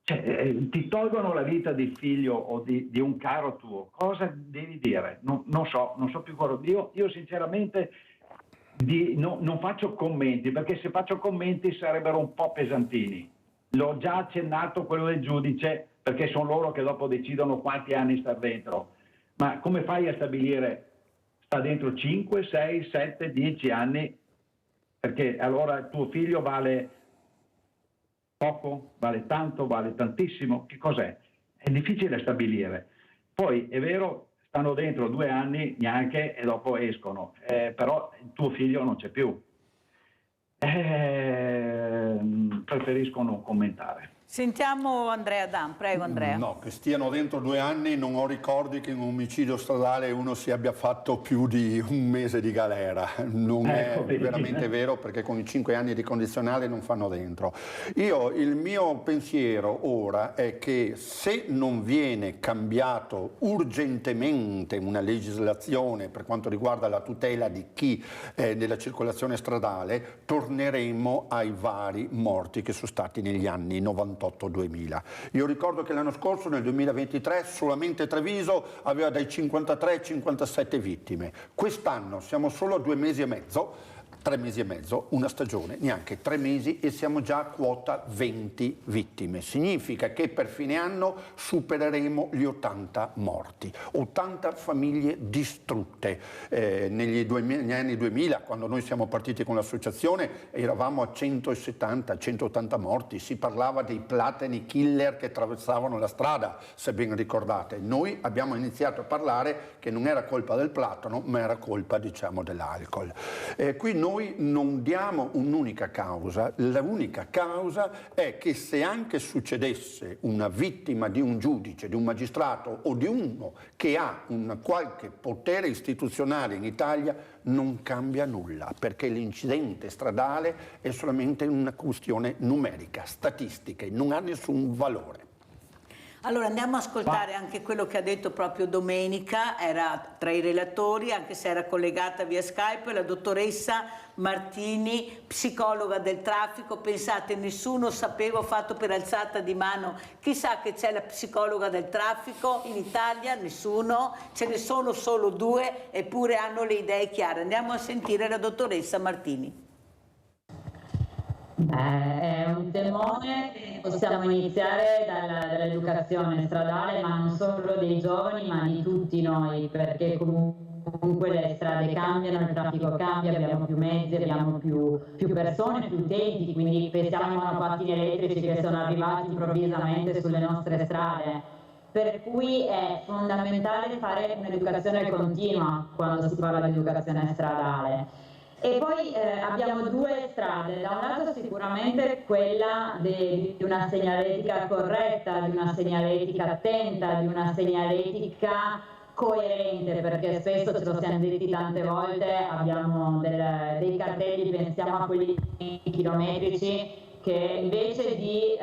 S14: Cioè, ti tolgono la vita di figlio o di un caro tuo, cosa devi dire? Non so più cosa. Io sinceramente non faccio commenti, perché se faccio commenti sarebbero un po' pesantini. L'ho già accennato quello del giudice, perché sono loro che dopo decidono quanti anni sta dentro. Ma come fai a stabilire sta dentro 5, 6, 7, 10 anni? Perché allora tuo figlio vale poco, vale tanto, vale tantissimo? Che cos'è? È difficile stabilire. Poi è vero, stanno dentro 2 anni neanche e dopo escono, però il tuo figlio non c'è più. Preferisco non commentare.
S2: Sentiamo Andrea Dan, prego Andrea.
S15: No, che stiano dentro 2 anni, non ho ricordi che in un omicidio stradale uno si abbia fatto più di 1 mese di galera. Non è veramente vero, perché con i 5 anni di condizionale non fanno dentro. Il mio pensiero ora è che se non viene cambiato urgentemente una legislazione per quanto riguarda la tutela di chi è nella circolazione stradale, torneremo ai vari morti che sono stati negli anni 98-2000. Io ricordo che l'anno scorso, nel 2023, solamente Treviso aveva dai 53 ai 57 vittime. Quest'anno siamo solo a 2 mesi e mezzo, 3 mesi e mezzo, una stagione, neanche 3 mesi, e siamo già a quota 20 vittime. Significa che per fine anno supereremo gli 80 morti, 80 famiglie distrutte. Negli anni 2000, quando noi siamo partiti con l'associazione, eravamo a 170, 180 morti. Si parlava dei platani killer che attraversavano la strada, se ben ricordate. Noi abbiamo iniziato a parlare che non era colpa del platano, ma era colpa, diciamo, dell'alcol. Qui noi non diamo un'unica causa. L'unica causa è che se anche succedesse una vittima di un giudice, di un magistrato o di uno che ha un qualche potere istituzionale in Italia, non cambia nulla, perché l'incidente stradale è solamente una questione numerica, statistica, non ha nessun valore.
S2: Allora andiamo a ascoltare anche quello che ha detto proprio Domenica, era tra i relatori, anche se era collegata via Skype, la dottoressa Martini, psicologa del traffico. Pensate, nessuno sapeva, ho fatto per alzata di mano, chissà che c'è la psicologa del traffico in Italia, nessuno, ce ne sono solo 2, eppure hanno le idee chiare. Andiamo a sentire la dottoressa Martini.
S4: È un temone. Possiamo iniziare dall'educazione stradale, ma non solo dei giovani, ma di tutti noi, perché comunque le strade cambiano, il traffico cambia, abbiamo più mezzi, abbiamo più persone, più utenti, quindi pensiamo ai monopattini elettrici che sono arrivati improvvisamente sulle nostre strade. Per cui è fondamentale fare un'educazione continua quando si parla di educazione stradale. E poi abbiamo 2 strade, da un lato sicuramente quella di una segnaletica corretta, di una segnaletica attenta, di una segnaletica coerente, perché spesso ce lo siamo detti tante volte, abbiamo dei cartelli, pensiamo a quelli chilometrici, che invece di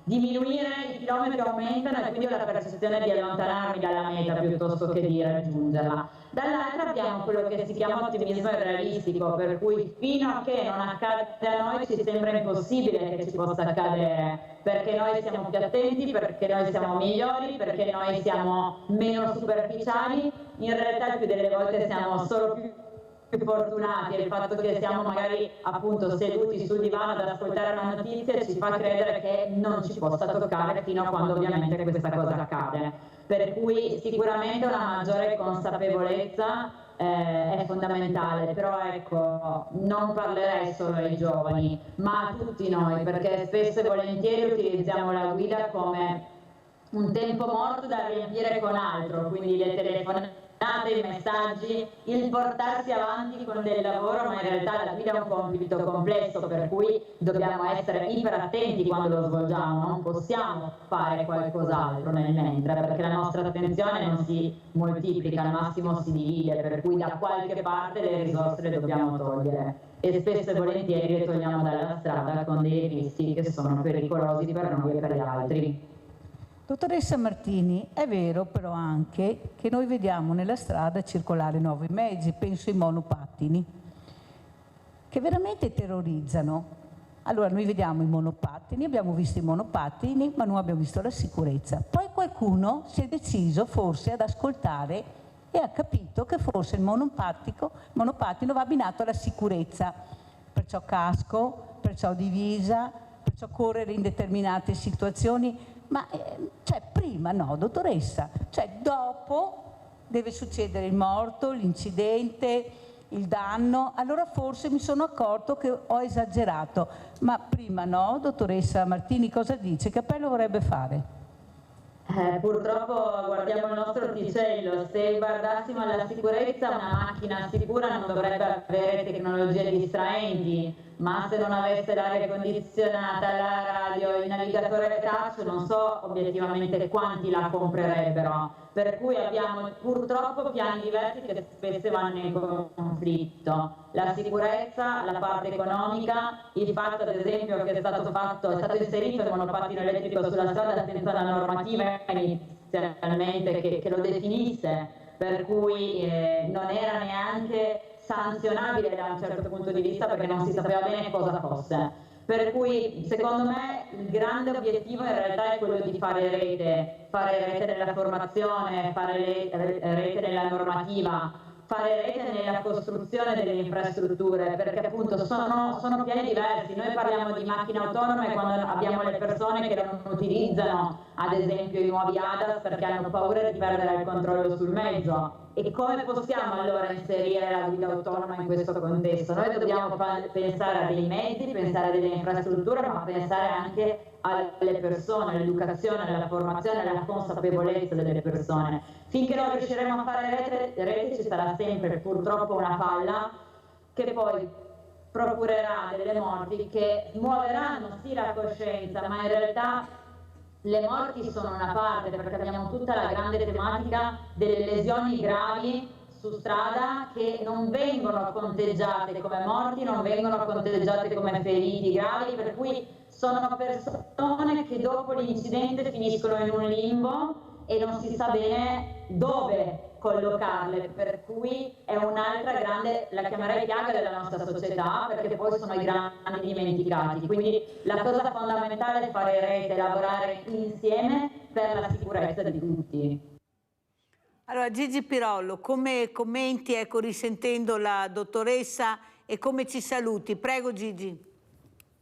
S4: diminuire i chilometri aumentano e quindi ho la percezione di allontanarmi dalla meta piuttosto che di raggiungerla. Dall'altra abbiamo quello che si chiama ottimismo irrealistico, per cui fino a che non accade a noi ci sembra impossibile che ci possa accadere, perché noi siamo più attenti, perché noi siamo migliori, perché noi siamo meno superficiali. In realtà più delle volte siamo solo più fortunati, e il fatto che siamo magari appunto seduti sul divano ad ascoltare una notizia ci fa credere che non ci possa toccare fino a quando ovviamente questa cosa accade. Per cui sicuramente una maggiore consapevolezza è fondamentale, però ecco, non parlerei solo ai giovani, ma a tutti noi, perché spesso e volentieri utilizziamo la guida come un tempo morto da riempire con altro, quindi le telefonate, i messaggi, il portarsi avanti con del lavoro, ma in realtà la guida è un compito complesso, per cui dobbiamo essere iperattenti quando lo svolgiamo, non possiamo fare qualcos'altro nel mentre, perché la nostra attenzione non si moltiplica, al massimo si divide, per cui da qualche parte le risorse le dobbiamo togliere, e spesso e volentieri le togliamo dalla strada con dei rischi che sono pericolosi per noi e per gli altri.
S13: Dottoressa Martini, è vero però anche che noi vediamo nella strada circolare nuovi mezzi, penso ai monopattini, che veramente terrorizzano. Allora noi vediamo i monopattini, abbiamo visto i monopattini, ma non abbiamo visto la sicurezza. Poi qualcuno si è deciso forse ad ascoltare
S6: e ha capito che forse il monopattino va abbinato alla sicurezza, perciò casco, perciò divisa, perciò correre in determinate situazioni, ma cioè prima no, dottoressa, cioè dopo deve succedere il morto, l'incidente, il danno, allora forse mi sono accorto che ho esagerato, ma prima no, dottoressa Martini cosa dice? Che appello vorrebbe fare?
S4: Purtroppo guardiamo il nostro orticello, se guardassimo alla sicurezza una macchina sicura non dovrebbe avere tecnologie distraenti, ma se non avesse l'aria condizionata, la radio, il navigatore touch non so obiettivamente quanti la comprerebbero, per cui abbiamo purtroppo piani diversi che spesso vanno in conflitto. La sicurezza, la parte economica, il fatto ad esempio che è stato inserito il monopattino elettrico sulla strada senza la normativa inizialmente che lo definisse, per cui non era neanche sanzionabile da un certo punto di vista perché non si sapeva bene cosa fosse. Per cui secondo me il grande obiettivo in realtà è quello di fare rete nella formazione, fare rete nella normativa, fare rete nella costruzione delle infrastrutture, perché appunto sono piani diversi. Noi parliamo di macchine autonome quando abbiamo le persone che non utilizzano ad esempio i nuovi ADAS perché hanno paura di perdere il controllo sul mezzo. E come possiamo allora inserire la guida autonoma in questo contesto? Noi dobbiamo pensare a dei mezzi, pensare a delle infrastrutture, ma pensare anche alle persone, all'educazione, alla formazione, alla consapevolezza delle persone. Finché non riusciremo a fare rete ci sarà sempre purtroppo una falla che poi procurerà delle morti che muoveranno sì la coscienza, ma in realtà le morti sono una parte, perché abbiamo tutta la grande tematica delle lesioni gravi su strada che non vengono conteggiate come morti, non vengono conteggiate come feriti gravi, per cui sono persone che dopo l'incidente finiscono in un limbo e non si sa bene dove collocarle, per cui è un'altra grande, la chiamerei piaga della nostra società, perché poi sono i grandi dimenticati. Quindi la cosa fondamentale è fare rete, lavorare insieme per la sicurezza di tutti.
S2: Allora Gigi Pirollo, come commenti, ecco, risentendo la dottoressa e come ci saluti? Prego Gigi.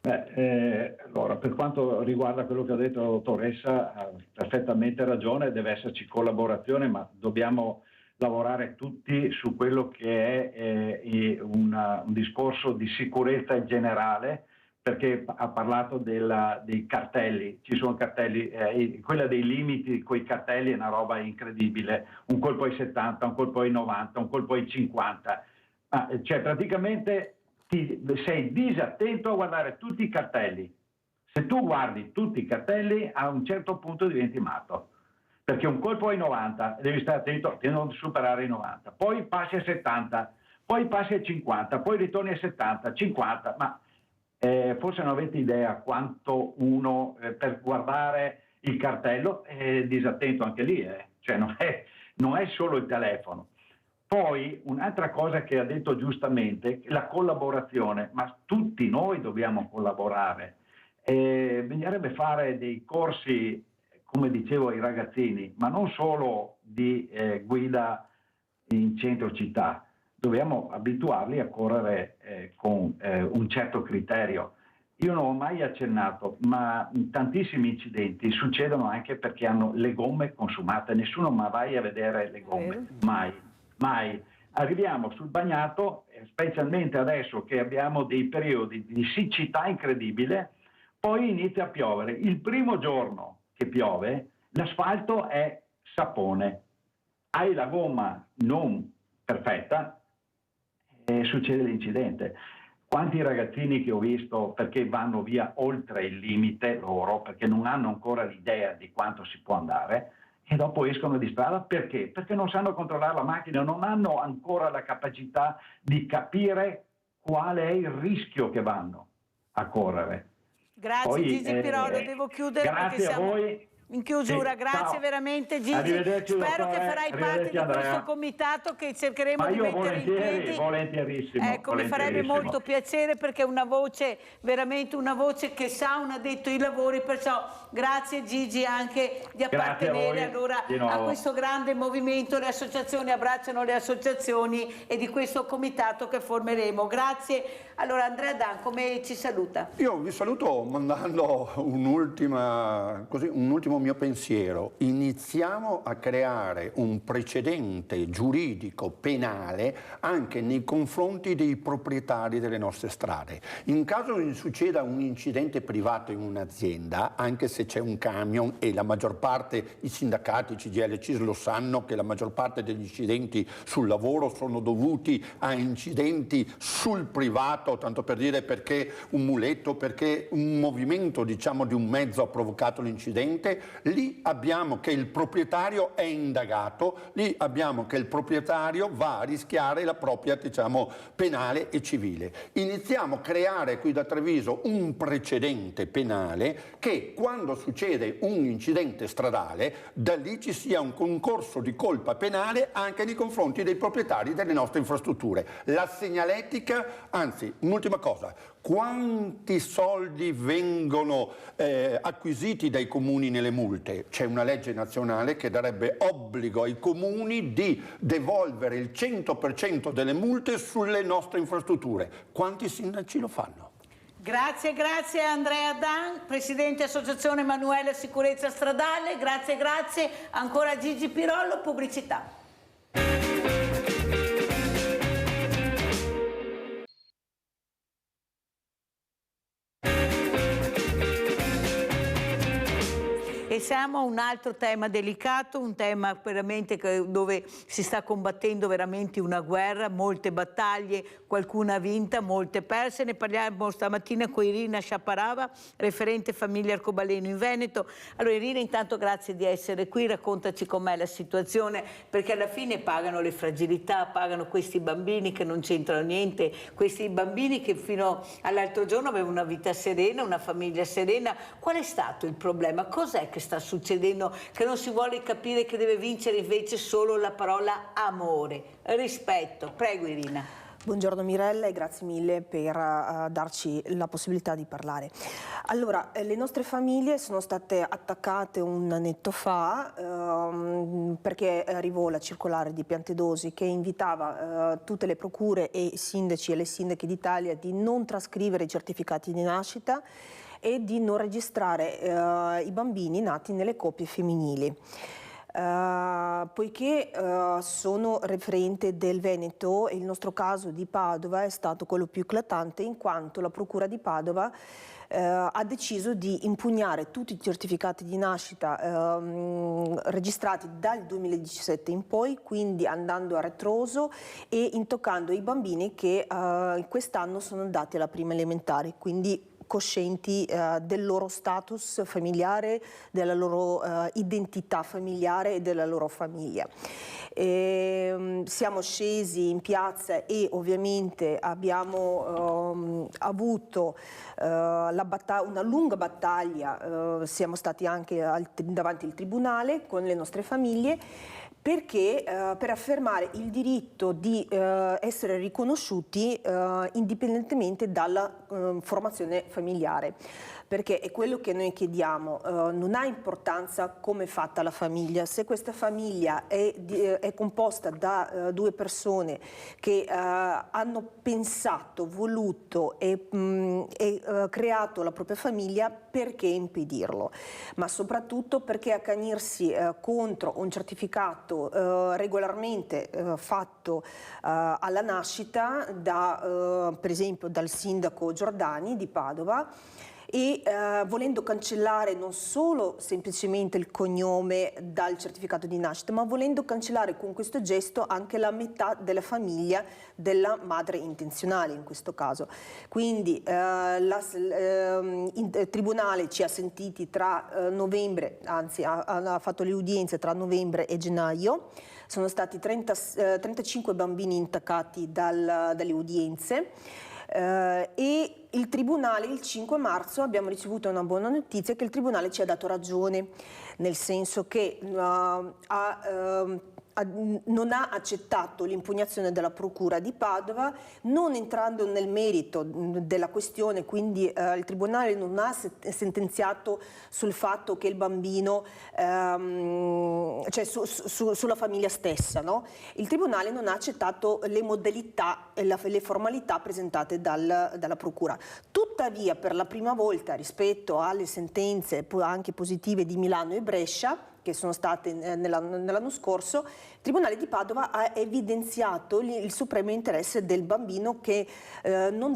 S14: Allora, per quanto riguarda quello che ha detto la dottoressa, ha perfettamente ragione, deve esserci collaborazione, ma dobbiamo lavorare tutti su quello che è un discorso di sicurezza in generale, perché ha parlato dei cartelli, ci sono cartelli, quella dei limiti con i cartelli è una roba incredibile, un colpo ai 70, un colpo ai 90, un colpo ai 50, cioè praticamente sei disattento a guardare tutti i cartelli. Se tu guardi tutti i cartelli a un certo punto diventi matto, perché un colpo ai 90 devi stare attento a non superare i 90, poi passi a 70, poi passi a 50, poi ritorni a 70, 50, ma forse non avete idea quanto uno per guardare il cartello è disattento anche lì, cioè non è solo il telefono. Poi un'altra cosa che ha detto giustamente, la collaborazione, ma tutti noi dobbiamo collaborare. Bisognerebbe fare dei corsi, come dicevo ai ragazzini, ma non solo di guida in centro città, dobbiamo abituarli a correre con un certo criterio. Io non ho mai accennato, ma tantissimi incidenti succedono anche perché hanno le gomme consumate, nessuno mai vai a vedere le gomme, mai. Arriviamo sul bagnato, specialmente adesso che abbiamo dei periodi di siccità incredibile, poi inizia a piovere. Il primo giorno che piove, l'asfalto è sapone. Hai la gomma non perfetta e succede l'incidente. Quanti ragazzini che ho visto perché vanno via oltre il limite loro, perché non hanno ancora l'idea di quanto si può andare, e dopo escono di strada perché? Perché non sanno controllare la macchina, non hanno ancora la capacità di capire qual è il rischio che vanno a correre.
S2: Grazie. Poi, Gigi Pirollo, devo chiudere.
S14: Grazie a voi.
S2: In chiusura, grazie
S14: ciao.
S2: veramente Gigi.
S14: Arrivederci,
S2: Spero
S14: dottore.
S2: che farai parte di
S14: Andrea.
S2: questo comitato che cercheremo
S14: Ma
S2: di
S14: io
S2: mettere in piedi.
S14: volentierissimo.
S2: Ecco, mi farebbe molto piacere perché è una voce, veramente una voce che sa un addetto ai lavori, perciò grazie Gigi anche di appartenere allora a questo grande movimento. Le associazioni abbracciano le associazioni e di questo comitato che formeremo. Grazie. Allora Andrea Dan, come ci saluta?
S15: Io vi saluto mandando un ultimo mio pensiero. Iniziamo a creare un precedente giuridico penale anche nei confronti dei proprietari delle nostre strade. In caso succeda un incidente privato in un'azienda, anche se c'è un camion, e la maggior parte, i sindacati, CGIL, CISL lo sanno, che la maggior parte degli incidenti sul lavoro sono dovuti a incidenti sul privato, tanto per dire, perché un muletto, perché un movimento, diciamo, di un mezzo ha provocato l'incidente. Lì abbiamo che il proprietario è indagato, lì abbiamo che il proprietario va a rischiare la propria, diciamo, penale e civile. Iniziamo a creare qui da Treviso un precedente penale che quando succede un incidente stradale, da lì ci sia un concorso di colpa penale anche nei confronti dei proprietari delle nostre infrastrutture. La segnaletica, anzi, un'ultima cosa, quanti soldi vengono acquisiti dai comuni nelle multe? C'è una legge nazionale che darebbe obbligo ai comuni di devolvere il 100% delle multe sulle nostre infrastrutture. Quanti sindaci lo fanno?
S2: Grazie, grazie Andrea Dan, Presidente Associazione Emanuele Sicurezza Stradale, grazie ancora Gigi Pirollo, pubblicità. E siamo a un altro tema delicato, un tema veramente dove si sta combattendo veramente una guerra, molte battaglie, qualcuna vinta, molte perse. Ne parliamo stamattina con Irina Sciaparava, referente famiglia arcobaleno in Veneto. Allora Irina, intanto grazie di essere qui, raccontaci com'è la situazione, perché alla fine pagano le fragilità, pagano questi bambini che non c'entrano niente, questi bambini che fino all'altro giorno avevano una vita serena, una famiglia serena. Qual è stato il problema? Cos'è che sta succedendo che non si vuole capire, che deve vincere invece solo la parola amore, rispetto? Prego Irina.
S5: Buongiorno Mirella e grazie mille per darci la possibilità di parlare. Allora, le nostre famiglie sono state attaccate un annetto fa perché arrivò la circolare di Piantedosi che invitava tutte le procure e i sindaci e le sindache d'Italia di non trascrivere i certificati di nascita e di non registrare i bambini nati nelle coppie femminili. Poiché sono referente del Veneto, il nostro caso di Padova è stato quello più eclatante, in quanto la Procura di Padova ha deciso di impugnare tutti i certificati di nascita registrati dal 2017 in poi, quindi andando a retroso e intoccando i bambini che quest'anno sono andati alla prima elementare, quindi coscienti del loro status familiare, della loro identità familiare e della loro famiglia. Siamo scesi in piazza e ovviamente abbiamo avuto una lunga battaglia, siamo stati anche davanti al tribunale con le nostre famiglie, perché per affermare il diritto di essere riconosciuti indipendentemente dalla formazione familiare, perché è quello che noi chiediamo. Non ha importanza come è fatta la famiglia, se questa famiglia è composta da due persone che hanno pensato, voluto e creato la propria famiglia, perché impedirlo? Ma soprattutto perché accanirsi contro un certificato regolarmente fatto alla nascita per esempio dal sindaco Giordani di Padova, e volendo cancellare non solo semplicemente il cognome dal certificato di nascita, ma volendo cancellare con questo gesto anche la metà della famiglia della madre intenzionale in questo caso. Quindi il Tribunale ci ha sentiti tra novembre, anzi ha fatto le udienze tra novembre e gennaio. Sono stati 35 bambini intaccati dalle udienze. e il Tribunale il 5 marzo abbiamo ricevuto una buona notizia, che il Tribunale ci ha dato ragione, nel senso che non ha accettato l'impugnazione della Procura di Padova, non entrando nel merito della questione, quindi il Tribunale non ha sentenziato sul fatto che il bambino, cioè sulla famiglia stessa, no? Il Tribunale non ha accettato le modalità e le formalità presentate dalla Procura. Tuttavia, per la prima volta rispetto alle sentenze anche positive di Milano e Brescia, che sono state nell'anno scorso, il Tribunale di Padova ha evidenziato il supremo interesse del bambino, che non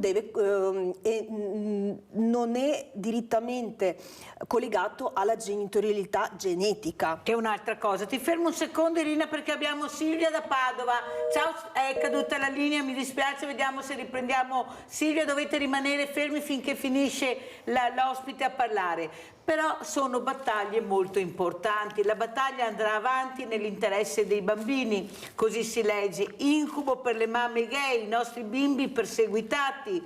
S5: è direttamente collegato alla genitorialità genetica.
S2: Che è un'altra cosa. Ti fermo un secondo, Irina, perché abbiamo Silvia da Padova. Ciao, è caduta la linea, mi dispiace, vediamo se riprendiamo. Silvia, dovete rimanere fermi finché finisce l'ospite a parlare. Però sono battaglie molto importanti. La battaglia andrà avanti nell'interesse dei bambini, così si legge. Incubo per le mamme gay, i nostri bimbi perseguitati.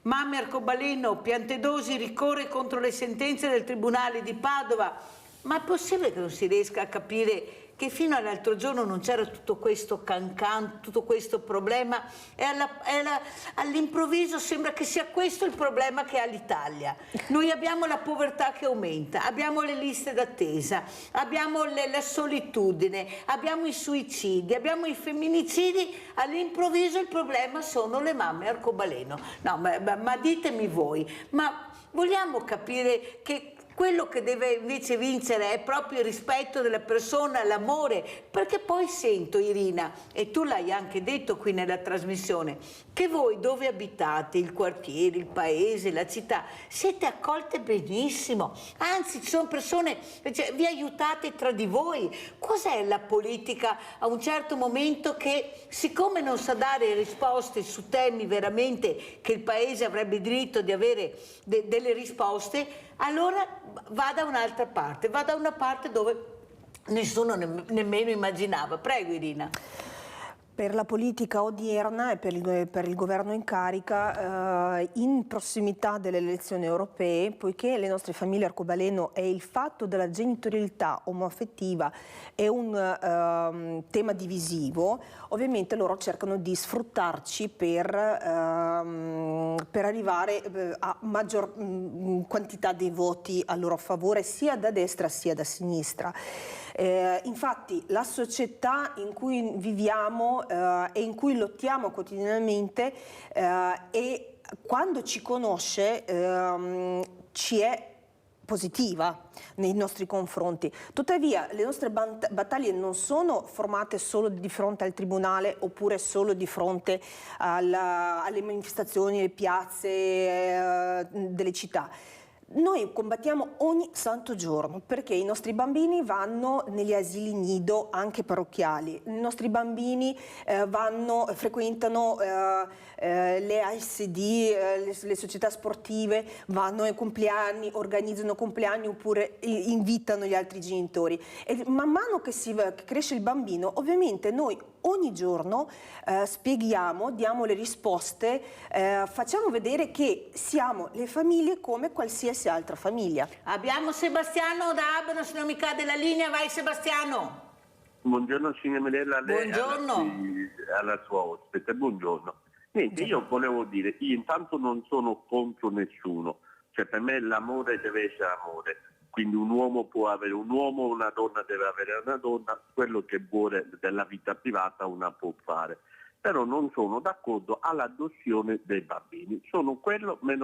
S2: Mamme Arcobaleno, Piantedosi ricorre contro le sentenze del Tribunale di Padova. Ma è possibile che non si riesca a capire che fino all'altro giorno non c'era tutto questo cancan, tutto questo problema, e all'improvviso sembra che sia questo il problema che ha l'Italia. Noi abbiamo la povertà che aumenta, abbiamo le liste d'attesa, abbiamo la solitudine, abbiamo i suicidi, abbiamo i femminicidi, all'improvviso il problema sono le mamme arcobaleno. No, ma ditemi voi, ma vogliamo capire che quello che deve invece vincere è proprio il rispetto della persona, l'amore, perché poi sento, Irina, e tu l'hai anche detto qui nella trasmissione, che voi dove abitate, il quartiere, il paese, la città, siete accolte benissimo, anzi ci sono persone, cioè, vi aiutate tra di voi. Cos'è la politica a un certo momento che, siccome non sa dare risposte su temi veramente che il paese avrebbe diritto di avere delle risposte, allora va da un'altra parte, va da una parte dove nessuno nemmeno immaginava. Prego, Irina.
S5: Per la politica odierna e per il governo in carica, in prossimità delle elezioni europee, poiché le nostre famiglie arcobaleno e il fatto della genitorialità omoaffettiva è un tema divisivo, ovviamente loro cercano di sfruttarci per arrivare a maggior quantità di voti a loro favore, sia da destra sia da sinistra. Infatti la società in cui viviamo e in cui lottiamo quotidianamente, e quando ci conosce ci è positiva nei nostri confronti. Tuttavia le nostre battaglie non sono formate solo di fronte al tribunale oppure solo di fronte alle manifestazioni, alle piazze delle città. Noi combattiamo ogni santo giorno perché i nostri bambini vanno negli asili nido anche parrocchiali, i nostri bambini frequentano le ASD, le società sportive, vanno ai compleanni, organizzano compleanni oppure invitano gli altri genitori. E man mano che cresce il bambino, ovviamente noi ogni giorno spieghiamo, diamo le risposte, facciamo vedere che siamo le famiglie come qualsiasi altra famiglia.
S2: Abbiamo Sebastiano da Abano, se non mi cade la linea, vai Sebastiano.
S8: Buongiorno Cinemerella, a lei,
S2: buongiorno.
S8: alla sua ospite, buongiorno. Niente, io volevo dire, io intanto non sono contro nessuno, cioè per me l'amore deve essere amore. Quindi un uomo può avere un uomo, una donna deve avere una donna, quello che vuole della vita privata una può fare. Però non sono d'accordo all'adozione dei bambini. Sono quello, me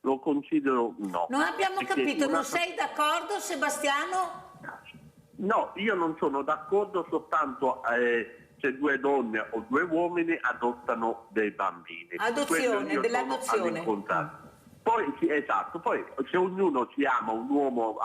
S8: lo considero no.
S2: Non abbiamo capito, non sei d'accordo Sebastiano?
S8: No, io non sono d'accordo soltanto se due donne o due uomini adottano dei bambini.
S2: Adozione, dell'adozione.
S8: Poi sì, esatto, poi se ognuno si ama un uomo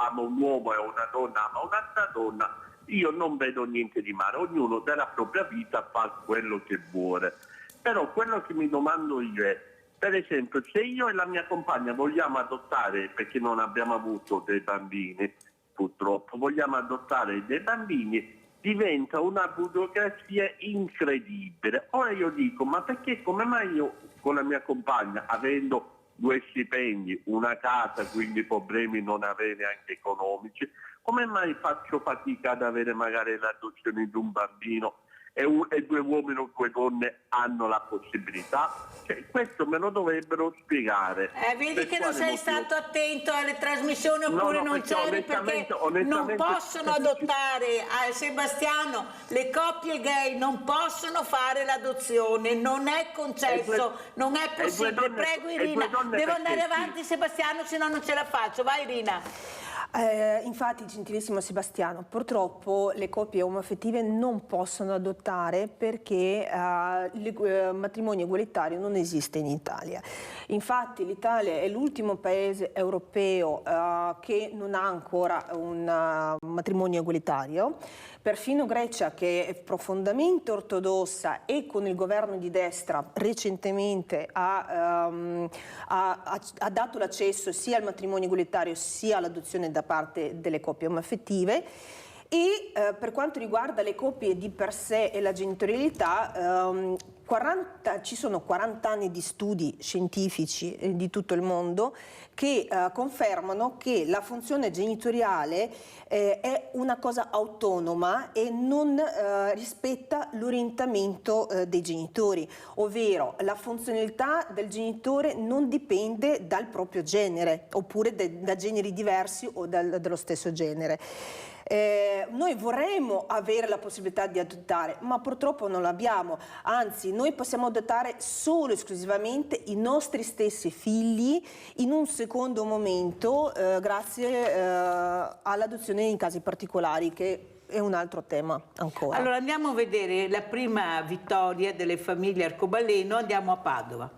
S8: e una donna ama un'altra donna, io non vedo niente di male, ognuno della propria vita fa quello che vuole. Però quello che mi domando io è, per esempio, se io e la mia compagna vogliamo adottare, perché non abbiamo avuto dei bambini, purtroppo, vogliamo adottare dei bambini, diventa una burocrazia incredibile. Ora io dico, ma perché, come mai io con la mia compagna, avendo 2 stipendi, una casa, quindi problemi non avere neanche economici, come mai faccio fatica ad avere magari l'adozione di un bambino e 2 uomini o 2 donne hanno la possibilità? Cioè, questo me lo dovrebbero spiegare.
S2: Vedi che non sei stato attento alle trasmissioni oppure non c'eri, perché non possono adottare, Sebastiano, le coppie gay non possono fare l'adozione, non è concesso, non è possibile. Prego Irina, devo andare avanti Sebastiano, se no non ce la faccio. Vai Irina.
S5: Infatti, gentilissimo Sebastiano, purtroppo le coppie omoaffettive non possono adottare perché il matrimonio egualitario non esiste in Italia. Infatti l'Italia è l'ultimo paese europeo che non ha ancora un matrimonio egualitario. Perfino Grecia, che è profondamente ortodossa e con il governo di destra recentemente ha dato l'accesso sia al matrimonio egualitario sia all'adozione da parte delle coppie omoaffettive. E per quanto riguarda le coppie di per sé e la genitorialità, ci sono 40 anni di studi scientifici di tutto il mondo che confermano che la funzione genitoriale è una cosa autonoma e non rispetta l'orientamento dei genitori, ovvero la funzionalità del genitore non dipende dal proprio genere oppure da generi diversi o dello stesso genere. Noi vorremmo avere la possibilità di adottare, ma purtroppo non l'abbiamo, anzi noi possiamo adottare solo e esclusivamente i nostri stessi figli in un secondo momento grazie all'adozione in casi particolari, che è un altro tema ancora.
S2: Allora andiamo a vedere la prima vittoria delle famiglie Arcobaleno, andiamo a Padova.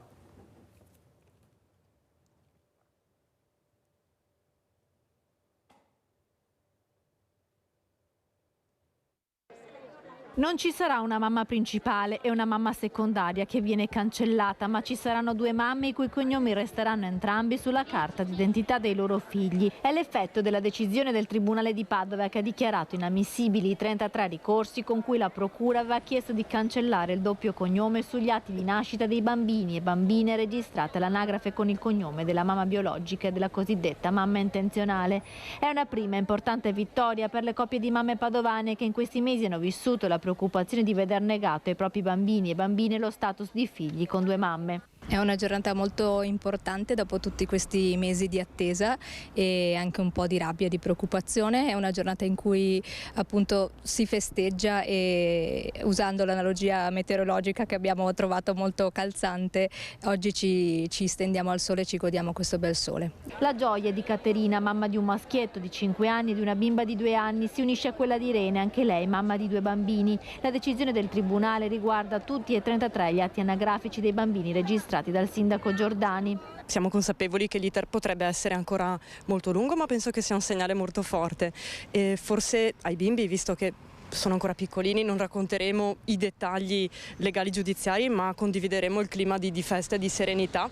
S11: Non ci sarà una mamma principale e una mamma secondaria che viene cancellata, ma ci saranno 2 mamme i cui cognomi resteranno entrambi sulla carta d'identità dei loro figli. È l'effetto della decisione del Tribunale di Padova, che ha dichiarato inammissibili i 33 ricorsi con cui la Procura aveva chiesto di cancellare il doppio cognome sugli atti di nascita dei bambini e bambine registrate all'anagrafe con il cognome della mamma biologica e della cosiddetta mamma intenzionale. È una prima importante vittoria per le coppie di mamme padovane che in questi mesi hanno vissuto la preoccupazione di veder negato ai propri bambini e bambine lo status di figli con 2 mamme.
S7: È una giornata molto importante dopo tutti questi mesi di attesa e anche un po' di rabbia e di preoccupazione. È una giornata in cui appunto si festeggia e, usando l'analogia meteorologica che abbiamo trovato molto calzante, oggi ci stendiamo al sole e ci godiamo questo bel sole.
S11: La gioia di Caterina, mamma di un maschietto di 5 anni e di una bimba di 2 anni, si unisce a quella di Irene, anche lei mamma di 2 bambini. La decisione del Tribunale riguarda tutti e 33 gli atti anagrafici dei bambini registrati dal sindaco Giordani.
S22: Siamo consapevoli che l'iter potrebbe essere ancora molto lungo, ma penso che sia un segnale molto forte e forse ai bimbi, visto che sono ancora piccolini, non racconteremo i dettagli legali giudiziari, ma condivideremo il clima di festa e di serenità,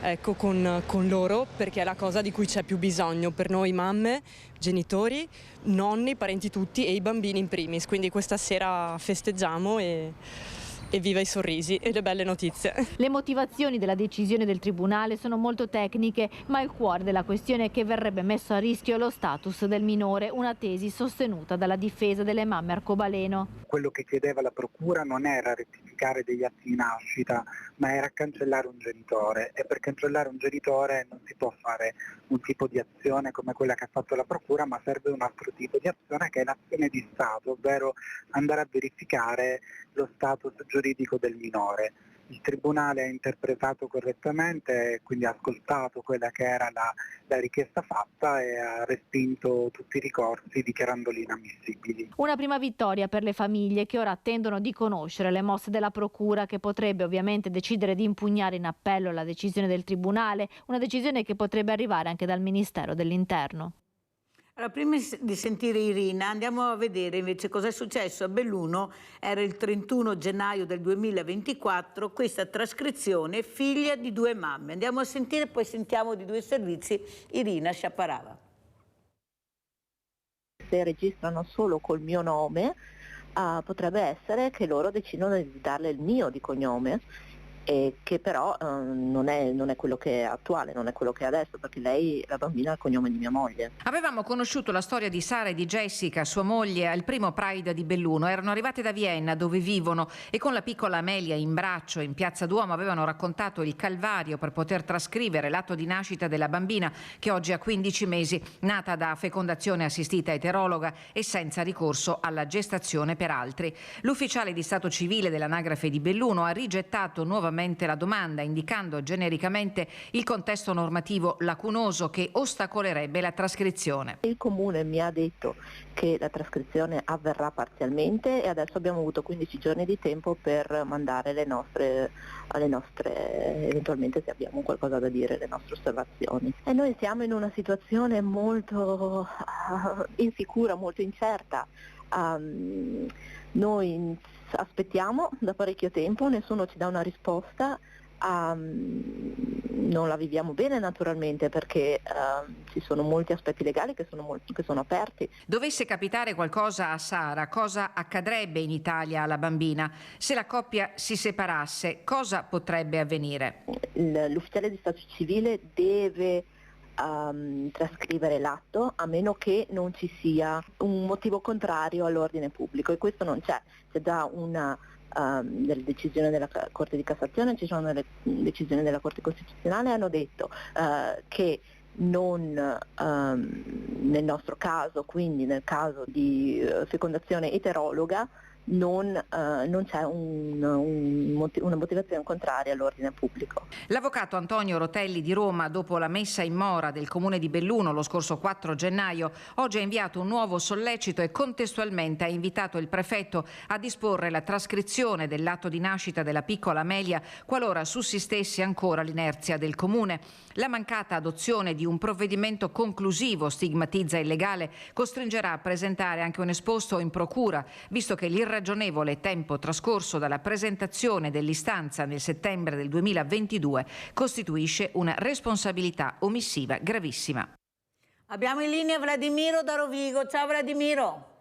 S22: ecco, con loro, perché è la cosa di cui c'è più bisogno per noi mamme, genitori, nonni, parenti tutti e i bambini in primis. Quindi questa sera festeggiamo e viva i sorrisi e le belle notizie.
S11: Le motivazioni della decisione del Tribunale sono molto tecniche, ma il cuore della questione è che verrebbe messo a rischio lo status del minore, una tesi sostenuta dalla difesa delle mamme arcobaleno.
S23: Quello che chiedeva la Procura non era rettificare degli atti di nascita, ma era cancellare un genitore, e per cancellare un genitore non si può fare un tipo di azione come quella che ha fatto la Procura, ma serve un altro tipo di azione, che è l'azione di Stato, ovvero andare a verificare lo status giuridico del minore. Il Tribunale ha interpretato correttamente, quindi ha ascoltato quella che era la richiesta fatta e ha respinto tutti i ricorsi dichiarandoli inammissibili.
S11: Una prima vittoria per le famiglie che ora attendono di conoscere le mosse della Procura, che potrebbe ovviamente decidere di impugnare in appello la decisione del Tribunale, una decisione che potrebbe arrivare anche dal Ministero dell'Interno.
S2: Allora, prima di sentire Irina, andiamo a vedere invece cosa è successo a Belluno. Era il 31 gennaio del 2024, questa trascrizione, figlia di 2 mamme. Andiamo a sentire, poi sentiamo di 2 servizi Irina Sciaparava.
S24: Se registrano solo col mio nome, potrebbe essere che loro decidono di darle il mio di cognome e che però non è quello che è attuale, non è quello che è adesso, perché lei, la bambina, ha il cognome di mia moglie.
S3: Avevamo conosciuto la storia di Sara e di Jessica, sua moglie, al primo Pride di Belluno. Erano arrivate da Vienna, dove vivono, e con la piccola Amelia in braccio in Piazza Duomo avevano raccontato il calvario per poter trascrivere l'atto di nascita della bambina, che oggi ha 15 mesi, nata da fecondazione assistita eterologa e senza ricorso alla gestazione per altri. L'ufficiale di stato civile dell'anagrafe di Belluno ha rigettato nuovamente la domanda, indicando genericamente il contesto normativo lacunoso che ostacolerebbe la trascrizione.
S24: Il comune mi ha detto che la trascrizione avverrà parzialmente e adesso abbiamo avuto 15 giorni di tempo per mandare alle nostre, eventualmente, se abbiamo qualcosa da dire, le nostre osservazioni. E noi siamo in una situazione molto insicura, molto incerta. Noi aspettiamo da parecchio tempo, nessuno ci dà una risposta, non la viviamo bene naturalmente, perché ci sono molti aspetti legali che sono aperti.
S3: Dovesse capitare qualcosa a Sara, cosa accadrebbe in Italia alla bambina? Se la coppia si separasse, cosa potrebbe avvenire?
S24: L'ufficiale di stato civile deve trascrivere l'atto, a meno che non ci sia un motivo contrario all'ordine pubblico, e questo non c'è. C'è già una delle decisioni della Corte di Cassazione, ci sono delle decisioni della Corte Costituzionale, hanno detto che non nel nostro caso, quindi nel caso di fecondazione eterologa, non c'è una motivazione contraria all'ordine pubblico.
S3: L'avvocato Antonio Rotelli di Roma, dopo la messa in mora del comune di Belluno lo scorso 4 gennaio, oggi ha inviato un nuovo sollecito e contestualmente ha invitato il prefetto a disporre la trascrizione dell'atto di nascita della piccola Amelia qualora sussistesse ancora l'inerzia del comune. La mancata adozione di un provvedimento conclusivo, stigmatizza il legale, costringerà a presentare anche un esposto in procura, visto che l'irragionevole tempo trascorso dalla presentazione dell'istanza nel settembre del 2022 costituisce una responsabilità omissiva gravissima.
S2: Abbiamo in linea Vladimiro da Rovigo. Ciao Vladimiro.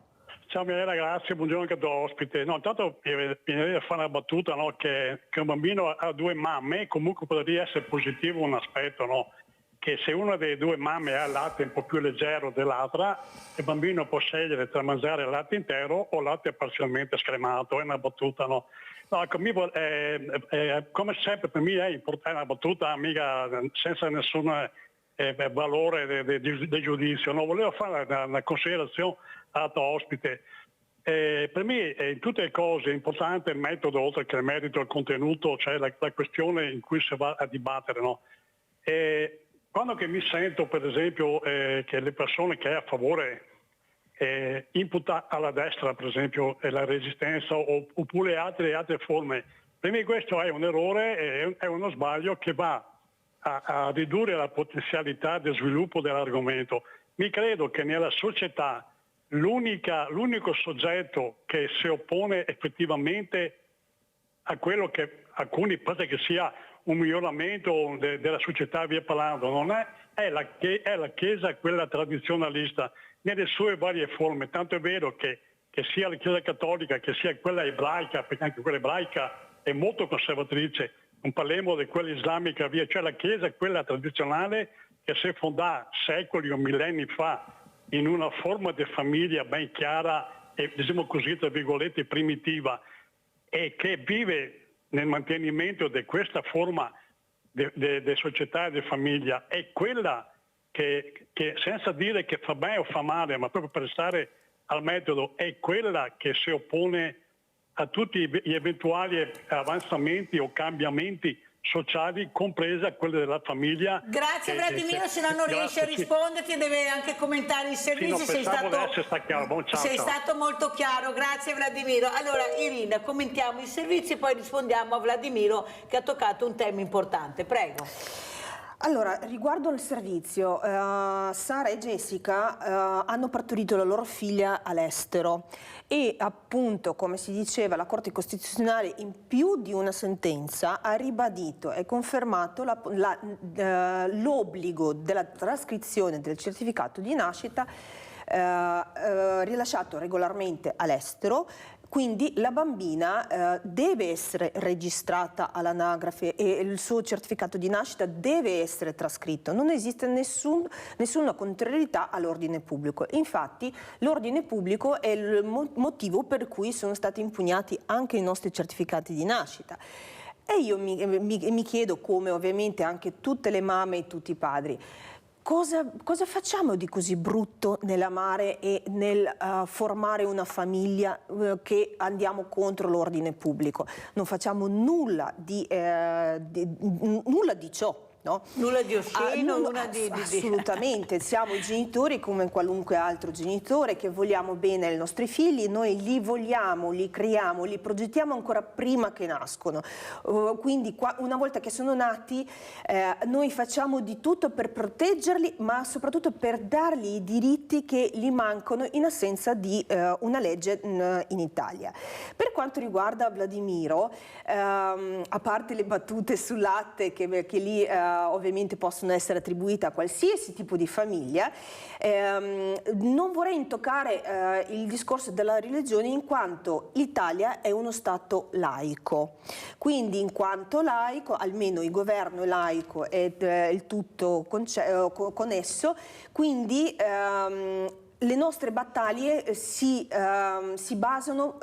S17: Ciao Mirella, grazie, buongiorno anche all'ospite. No, intanto bisogna fare una battuta, no, che un bambino ha 2 mamme, comunque potrebbe essere positivo un aspetto, no, che se una delle 2 mamme ha il latte un po' più leggero dell'altra, il bambino può scegliere tra mangiare il latte intero o latte parzialmente scremato. È una battuta, no? No, come sempre per me è importante una battuta, mica senza nessun valore di giudizio. No, volevo fare una considerazione al tuo ospite. Per me in tutte le cose è importante il metodo oltre che il merito, il contenuto, cioè la questione in cui si va a dibattere, no? Quando che mi sento per esempio che le persone che è a favore imputa alla destra per esempio la resistenza oppure altre forme, per me questo è un errore, è uno sbaglio che va a ridurre la potenzialità di sviluppo dell'argomento. Mi credo che nella società l'unico soggetto che si oppone effettivamente a quello che alcuni pensano che sia un miglioramento della società, via parlando, non è la Chiesa, quella tradizionalista, nelle sue varie forme. Tanto è vero che sia la Chiesa cattolica che sia quella ebraica, perché anche quella ebraica è molto conservatrice, non parliamo di quella islamica, via, cioè la Chiesa è quella tradizionale che si è fondata secoli o millenni fa in una forma di famiglia ben chiara e, diciamo così, tra virgolette, primitiva, e che vive nel mantenimento di questa forma di società e di famiglia. È quella che senza dire che fa bene o fa male, ma proprio per stare al metodo, è quella che si oppone a tutti gli eventuali avanzamenti o cambiamenti sociali, compresa quella della famiglia.
S2: Grazie Vladimiro, se no non riesce a risponderti, deve anche commentare il servizio.
S17: Sì, no,
S2: sei stato molto chiaro, grazie Vladimiro. Allora Irina, commentiamo il servizio e poi rispondiamo a Vladimiro che ha toccato un tema importante, prego.
S5: Allora, riguardo il servizio, Sara e Jessica hanno partorito la loro figlia all'estero e appunto, come si diceva, la Corte Costituzionale in più di una sentenza ha ribadito e confermato l'obbligo della trascrizione del certificato di nascita rilasciato regolarmente all'estero. Quindi la bambina deve essere registrata all'anagrafe e il suo certificato di nascita deve essere trascritto. Non esiste nessuna contrarietà all'ordine pubblico. Infatti l'ordine pubblico è il motivo per cui sono stati impugnati anche i nostri certificati di nascita. E io mi chiedo, come ovviamente anche tutte le mamme e tutti i padri, cosa facciamo di così brutto nell'amare e nel formare una famiglia che andiamo contro l'ordine pubblico? Non facciamo nulla di ciò. No?
S2: Nulla di osceno,
S5: assolutamente, siamo genitori come qualunque altro genitore che vogliamo bene ai nostri figli, noi li vogliamo, li creiamo, li progettiamo ancora prima che nascono, quindi una volta che sono nati noi facciamo di tutto per proteggerli, ma soprattutto per dargli i diritti che gli mancano in assenza di una legge in Italia. Per quanto riguarda Vladimiro, a parte le battute sul latte che lì ovviamente possono essere attribuite a qualsiasi tipo di famiglia, non vorrei intoccare il discorso della religione, in quanto l'Italia è uno Stato laico. Quindi in quanto laico, almeno il governo è laico ed il tutto connesso, quindi le nostre battaglie si basano,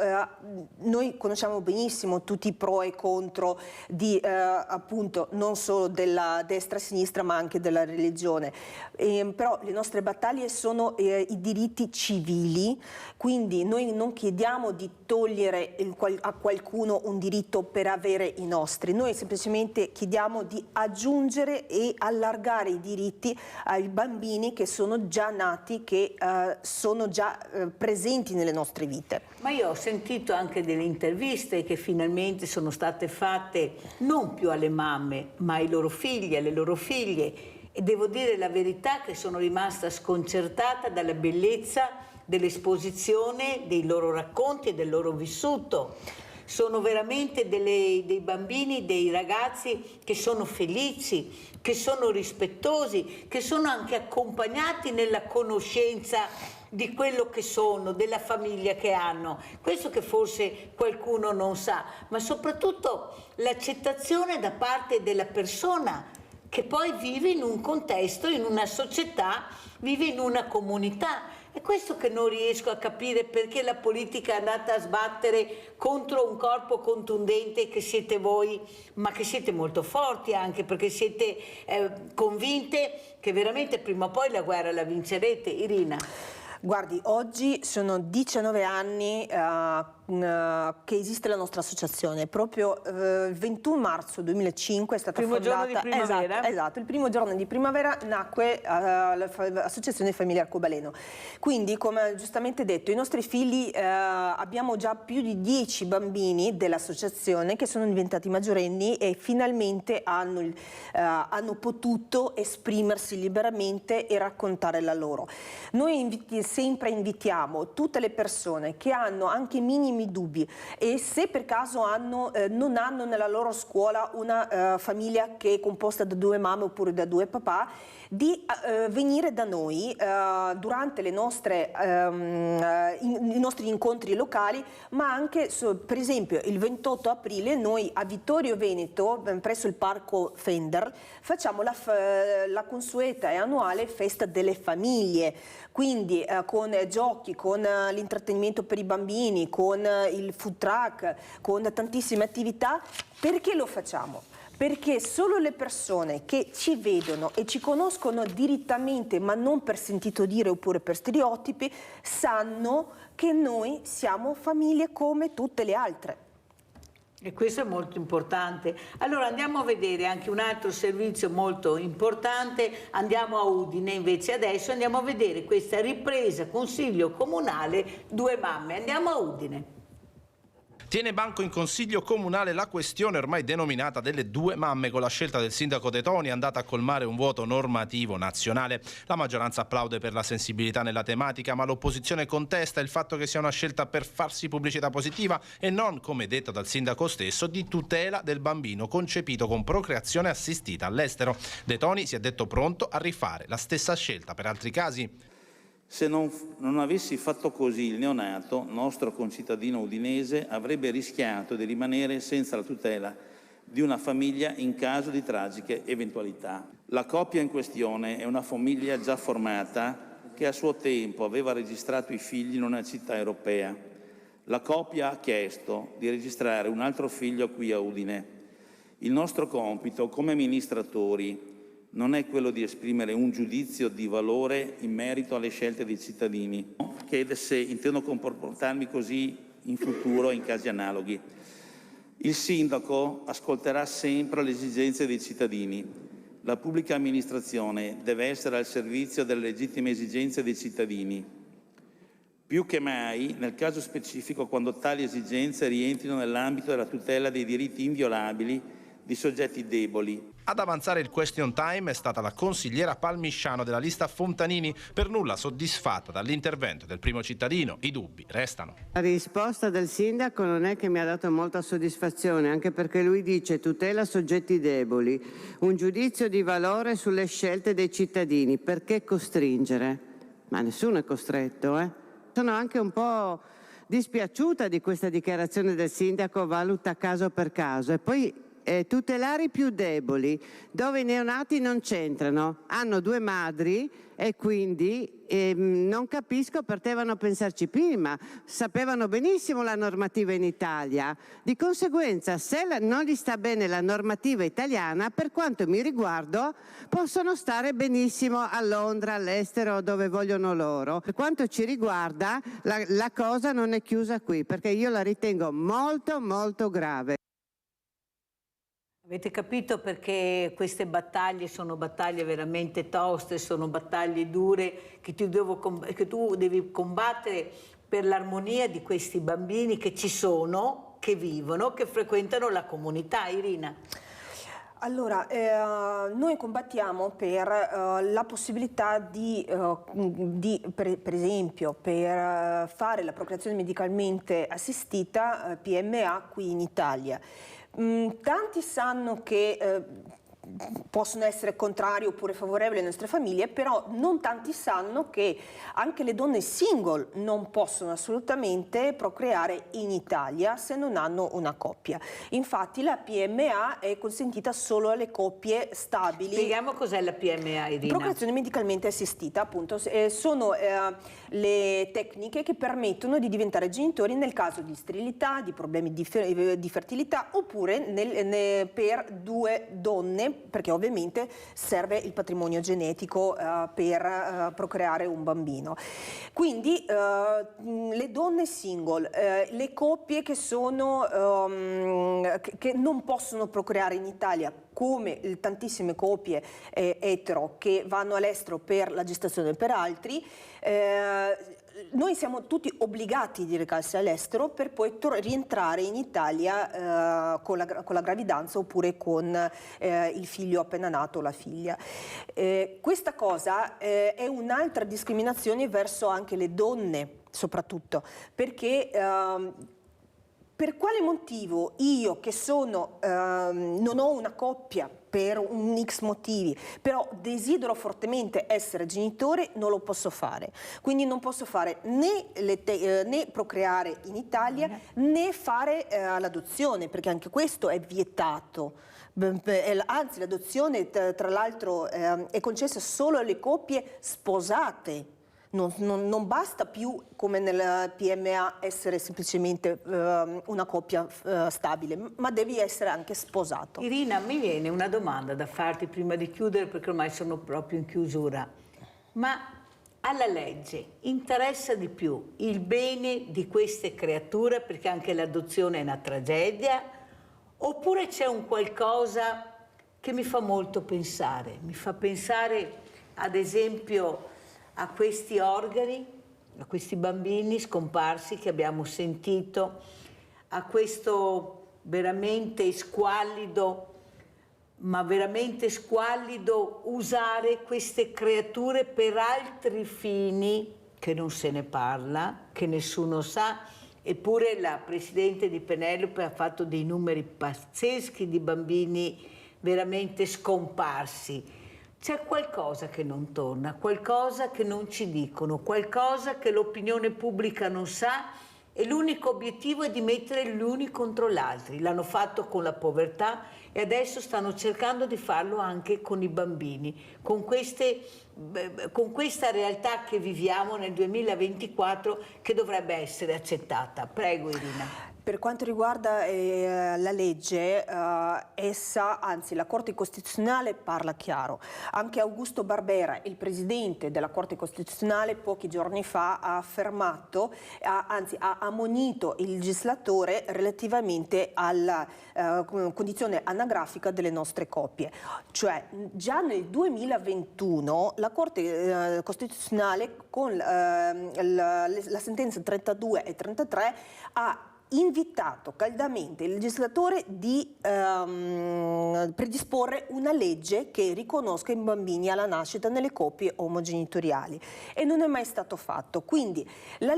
S5: noi conosciamo benissimo tutti i pro e contro di appunto non solo della destra e sinistra ma anche della religione, però le nostre battaglie sono i diritti civili, quindi noi non chiediamo di togliere a qualcuno un diritto per avere i nostri, noi semplicemente chiediamo di aggiungere e allargare i diritti ai bambini che sono già nati, che sono già presenti nelle nostre vite.
S2: Ma io ho sentito anche delle interviste che finalmente sono state fatte non più alle mamme, ma ai loro figli, alle loro figlie, e devo dire la verità che sono rimasta sconcertata dalla bellezza dell'esposizione dei loro racconti e del loro vissuto. Sono veramente dei bambini, dei ragazzi che sono felici, che sono rispettosi, che sono anche accompagnati nella conoscenza di quello che sono, della famiglia che hanno. Questo che forse qualcuno non sa, ma soprattutto l'accettazione da parte della persona che poi vive in un contesto, in una società, vive in una comunità. È questo che non riesco a capire, perché la politica è andata a sbattere contro un corpo contundente che siete voi, ma che siete molto forti anche, perché siete convinte che veramente prima o poi la guerra la vincerete. Irina.
S5: Guardi, oggi sono 19 anni che esiste la nostra associazione. Proprio il 21 marzo 2005 è stata fondata.
S2: Giorno di primavera?
S5: Esatto, il primo giorno di primavera nacque l'associazione Famiglia Arcobaleno. Quindi, come giustamente detto, i nostri figli, abbiamo già più di 10 bambini dell'associazione che sono diventati maggiorenni e finalmente hanno potuto esprimersi liberamente e raccontare la loro. Noi sempre invitiamo tutte le persone che hanno anche minimi dubbi e se per caso non hanno nella loro scuola una famiglia che è composta da 2 mamme oppure da 2 papà, di venire da noi durante i nostri incontri locali, ma anche per esempio il 28 aprile noi a Vittorio Veneto, presso il Parco Fender, facciamo la consueta e annuale festa delle famiglie, quindi con giochi, con l'intrattenimento per i bambini, con il food truck, con tantissime attività. Perché lo facciamo? Perché solo le persone che ci vedono e ci conoscono direttamente, ma non per sentito dire oppure per stereotipi, sanno che noi siamo famiglie come tutte le altre.
S2: E questo è molto importante. Allora andiamo a vedere anche un altro servizio molto importante. Andiamo a Udine invece adesso, andiamo a vedere questa ripresa consiglio comunale 2 mamme. Andiamo a Udine.
S9: Tiene banco in consiglio comunale la questione ormai denominata delle 2 mamme. Con la scelta del sindaco De Toni è andata a colmare un vuoto normativo nazionale. La maggioranza applaude per la sensibilità nella tematica, ma l'opposizione contesta il fatto che sia una scelta per farsi pubblicità positiva e non, come detto dal sindaco stesso, di tutela del bambino concepito con procreazione assistita all'estero. De Toni si è detto pronto a rifare la stessa scelta per altri casi.
S10: Se non avessi fatto così, il neonato, nostro concittadino udinese, avrebbe rischiato di rimanere senza la tutela di una famiglia in caso di tragiche eventualità. La coppia in questione è una famiglia già formata che a suo tempo aveva registrato i figli in una città europea. La coppia ha chiesto di registrare un altro figlio qui a Udine. Il nostro compito come amministratori non è quello di esprimere un giudizio di valore in merito alle scelte dei cittadini. Chiede se intendo comportarmi così in futuro in casi analoghi. Il sindaco ascolterà sempre le esigenze dei cittadini. La pubblica amministrazione deve essere al servizio delle legittime esigenze dei cittadini. Più che mai, nel caso specifico, quando tali esigenze rientrino nell'ambito della tutela dei diritti inviolabili di soggetti deboli.
S9: Ad avanzare il question time è stata la consigliera Palmisciano della lista Fontanini, per nulla soddisfatta dall'intervento del primo cittadino. I dubbi restano.
S12: La risposta del sindaco non è che mi ha dato molta soddisfazione, anche perché lui dice tutela soggetti deboli, un giudizio di valore sulle scelte dei cittadini. Perché costringere? Ma nessuno è costretto, Sono anche un po' dispiaciuta di questa dichiarazione del sindaco, valuta caso per caso. E poi tutelare i più deboli, dove i neonati non c'entrano, hanno due madri e quindi non capisco, potevano pensarci prima, sapevano benissimo la normativa in Italia. Di conseguenza, se non gli sta bene la normativa italiana, per quanto mi riguarda, possono stare benissimo a Londra, all'estero, dove vogliono loro. Per quanto ci riguarda, la cosa non è chiusa qui, perché io la ritengo molto, molto grave.
S2: Avete capito perché queste battaglie sono battaglie veramente toste, sono battaglie dure che tu devi combattere per l'armonia di questi bambini che ci sono, che vivono, che frequentano la comunità. Irina.
S5: Allora, noi combattiamo per la possibilità per esempio, per fare la procreazione medicalmente assistita, PMA, qui in Italia. Tanti sanno che possono essere contrari oppure favorevoli alle nostre famiglie, però non tanti sanno che anche le donne single non possono assolutamente procreare in Italia se non hanno una coppia. Infatti la PMA è consentita solo alle coppie stabili.
S2: Spieghiamo cos'è la PMA, Irina.
S5: Procreazione medicalmente assistita, appunto, sono le tecniche che permettono di diventare genitori nel caso di sterilità, di problemi di fertilità, oppure per due donne, perché ovviamente serve il patrimonio genetico per procreare un bambino. Quindi le donne single, le coppie che non possono procreare in Italia, come tantissime coppie etero che vanno all'estero per la gestazione per altri, noi siamo tutti obbligati di recarsi all'estero per poi rientrare in Italia con la gravidanza oppure con il figlio appena nato o la figlia. Questa cosa è un'altra discriminazione verso anche le donne, soprattutto, perché per quale motivo io che non ho una coppia per un X motivi, però desidero fortemente essere genitore, non lo posso fare. Quindi non posso fare né procreare in Italia né fare l'adozione, perché anche questo è vietato. Anzi, l'adozione tra l'altro è concessa solo alle coppie sposate. Non basta più, come nel PMA, essere semplicemente una coppia stabile, ma devi essere anche sposato.
S2: Irina, mi viene una domanda da farti prima di chiudere, perché ormai sono proprio in chiusura. Ma alla legge interessa di più il bene di queste creature, perché anche l'adozione è una tragedia, oppure c'è un qualcosa che mi fa molto pensare? Mi fa pensare, ad esempio, a questi organi, a questi bambini scomparsi che abbiamo sentito, a questo veramente squallido, usare queste creature per altri fini che non se ne parla, che nessuno sa, eppure la presidente di Penelope ha fatto dei numeri pazzeschi di bambini veramente scomparsi. C'è qualcosa che non torna, qualcosa che non ci dicono, qualcosa che l'opinione pubblica non sa e l'unico obiettivo è di mettere gli uni contro gli altri. L'hanno fatto con la povertà e adesso stanno cercando di farlo anche con i bambini, con questa realtà che viviamo nel 2024 che dovrebbe essere accettata. Prego Irina.
S5: Per quanto riguarda la legge, essa, anzi la Corte Costituzionale parla chiaro. Anche Augusto Barbera, il presidente della Corte Costituzionale, pochi giorni fa ha affermato, anzi ha ammonito il legislatore relativamente alla condizione anagrafica delle nostre coppie. Cioè già nel 2021 la Corte Costituzionale con la sentenza 32 e 33 ha invitato caldamente il legislatore di predisporre una legge che riconosca i bambini alla nascita nelle coppie omogenitoriali e non è mai stato fatto. Quindi le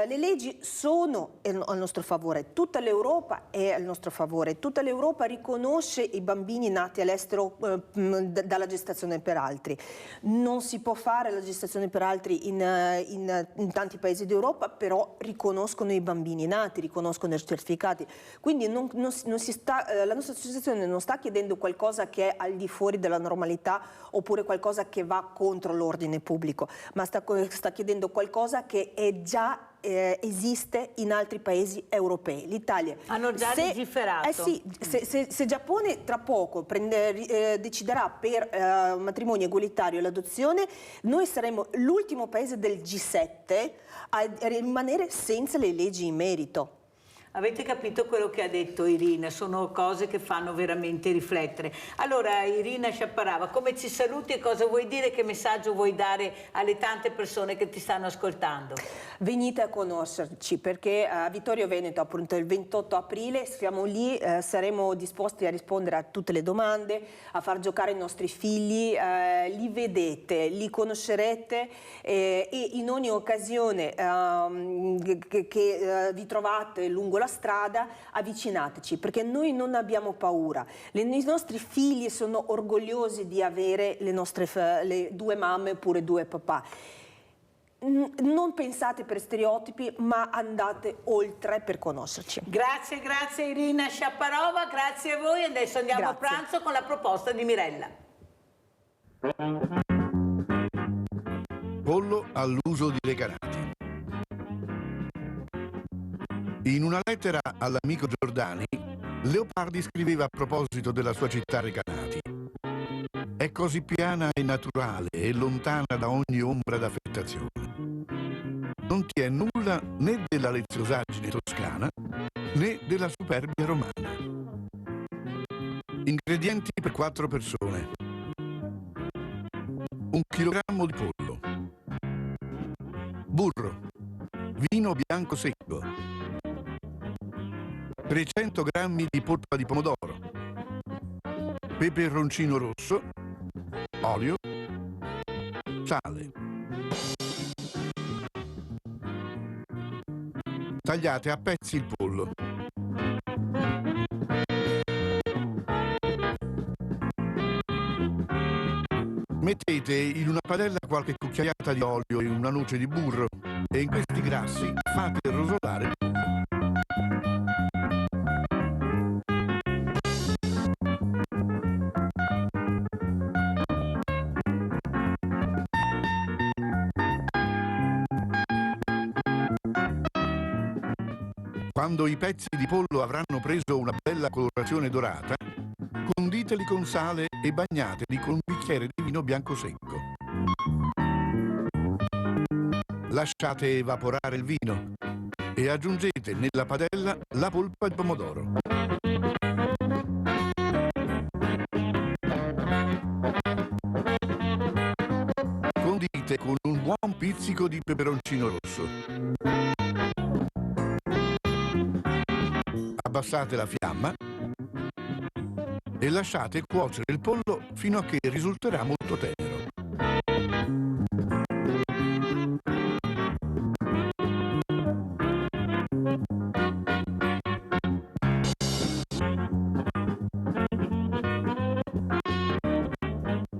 S5: leggi sono al nostro favore, tutta l'Europa è al nostro favore, tutta l'Europa riconosce i bambini nati all'estero dalla gestazione per altri. Non si può fare la gestazione per altri in tanti paesi d'Europa, però riconoscono i bambini nati, riconoscono i certificati, quindi non si sta, la nostra associazione non sta chiedendo qualcosa che è al di fuori della normalità oppure qualcosa che va contro l'ordine pubblico, ma sta chiedendo qualcosa che è già esiste in altri paesi europei. L'Italia
S2: hanno già legiferato.
S5: Sì, se Giappone tra poco deciderà per matrimonio egualitario e l'adozione, noi saremo l'ultimo paese del G7 a rimanere senza le leggi in merito.
S2: Avete capito quello che ha detto Irina? Sono cose che fanno veramente riflettere. Allora Irina Sciapparava, come ci saluti e cosa vuoi dire, che messaggio vuoi dare alle tante persone che ti stanno ascoltando?
S5: Venite a conoscerci perché a Vittorio Veneto appunto il 28 aprile siamo lì, saremo disposti a rispondere a tutte le domande, a far giocare i nostri figli, li vedete, li conoscerete e in ogni occasione che vi trovate lungo la strada avvicinateci perché noi non abbiamo paura, i nostri figli sono orgogliosi di avere le due mamme oppure due papà. Non pensate per stereotipi, ma andate oltre per conoscerci.
S2: Grazie Irina Sciapparova, grazie a voi. Adesso andiamo a pranzo con la proposta di Mirella.
S16: Pollo all'uso di Recanati. In una lettera all'amico Giordani, Leopardi scriveva a proposito della sua città Recanati: è così piana e naturale e lontana da ogni ombra d'affettazione. Non ti è nulla né della leziosaggine toscana né della superbia romana. Ingredienti per 4 persone: 1 chilogrammo di pollo, burro, vino bianco secco, 300 grammi di polpa di pomodoro, peperoncino rosso, olio, sale. Tagliate a pezzi il pollo. Mettete in una padella qualche cucchiaiata di olio e una noce di burro e in questi grassi fate rosolare. Quando i pezzi di pollo avranno preso una bella colorazione dorata, conditeli con sale e bagnateli con un bicchiere di vino bianco secco. Lasciate evaporare il vino e aggiungete nella padella la polpa di pomodoro. Condite con un buon pizzico di peperoncino rosso. Abbassate la fiamma e lasciate cuocere il pollo fino a che risulterà molto tenero.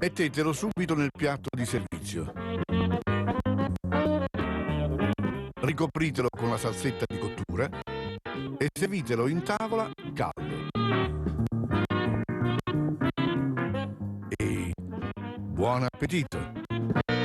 S16: Mettetelo subito nel piatto di servizio. Ricopritelo con la salsetta di cottura e servitelo in tavola caldo. E buon appetito!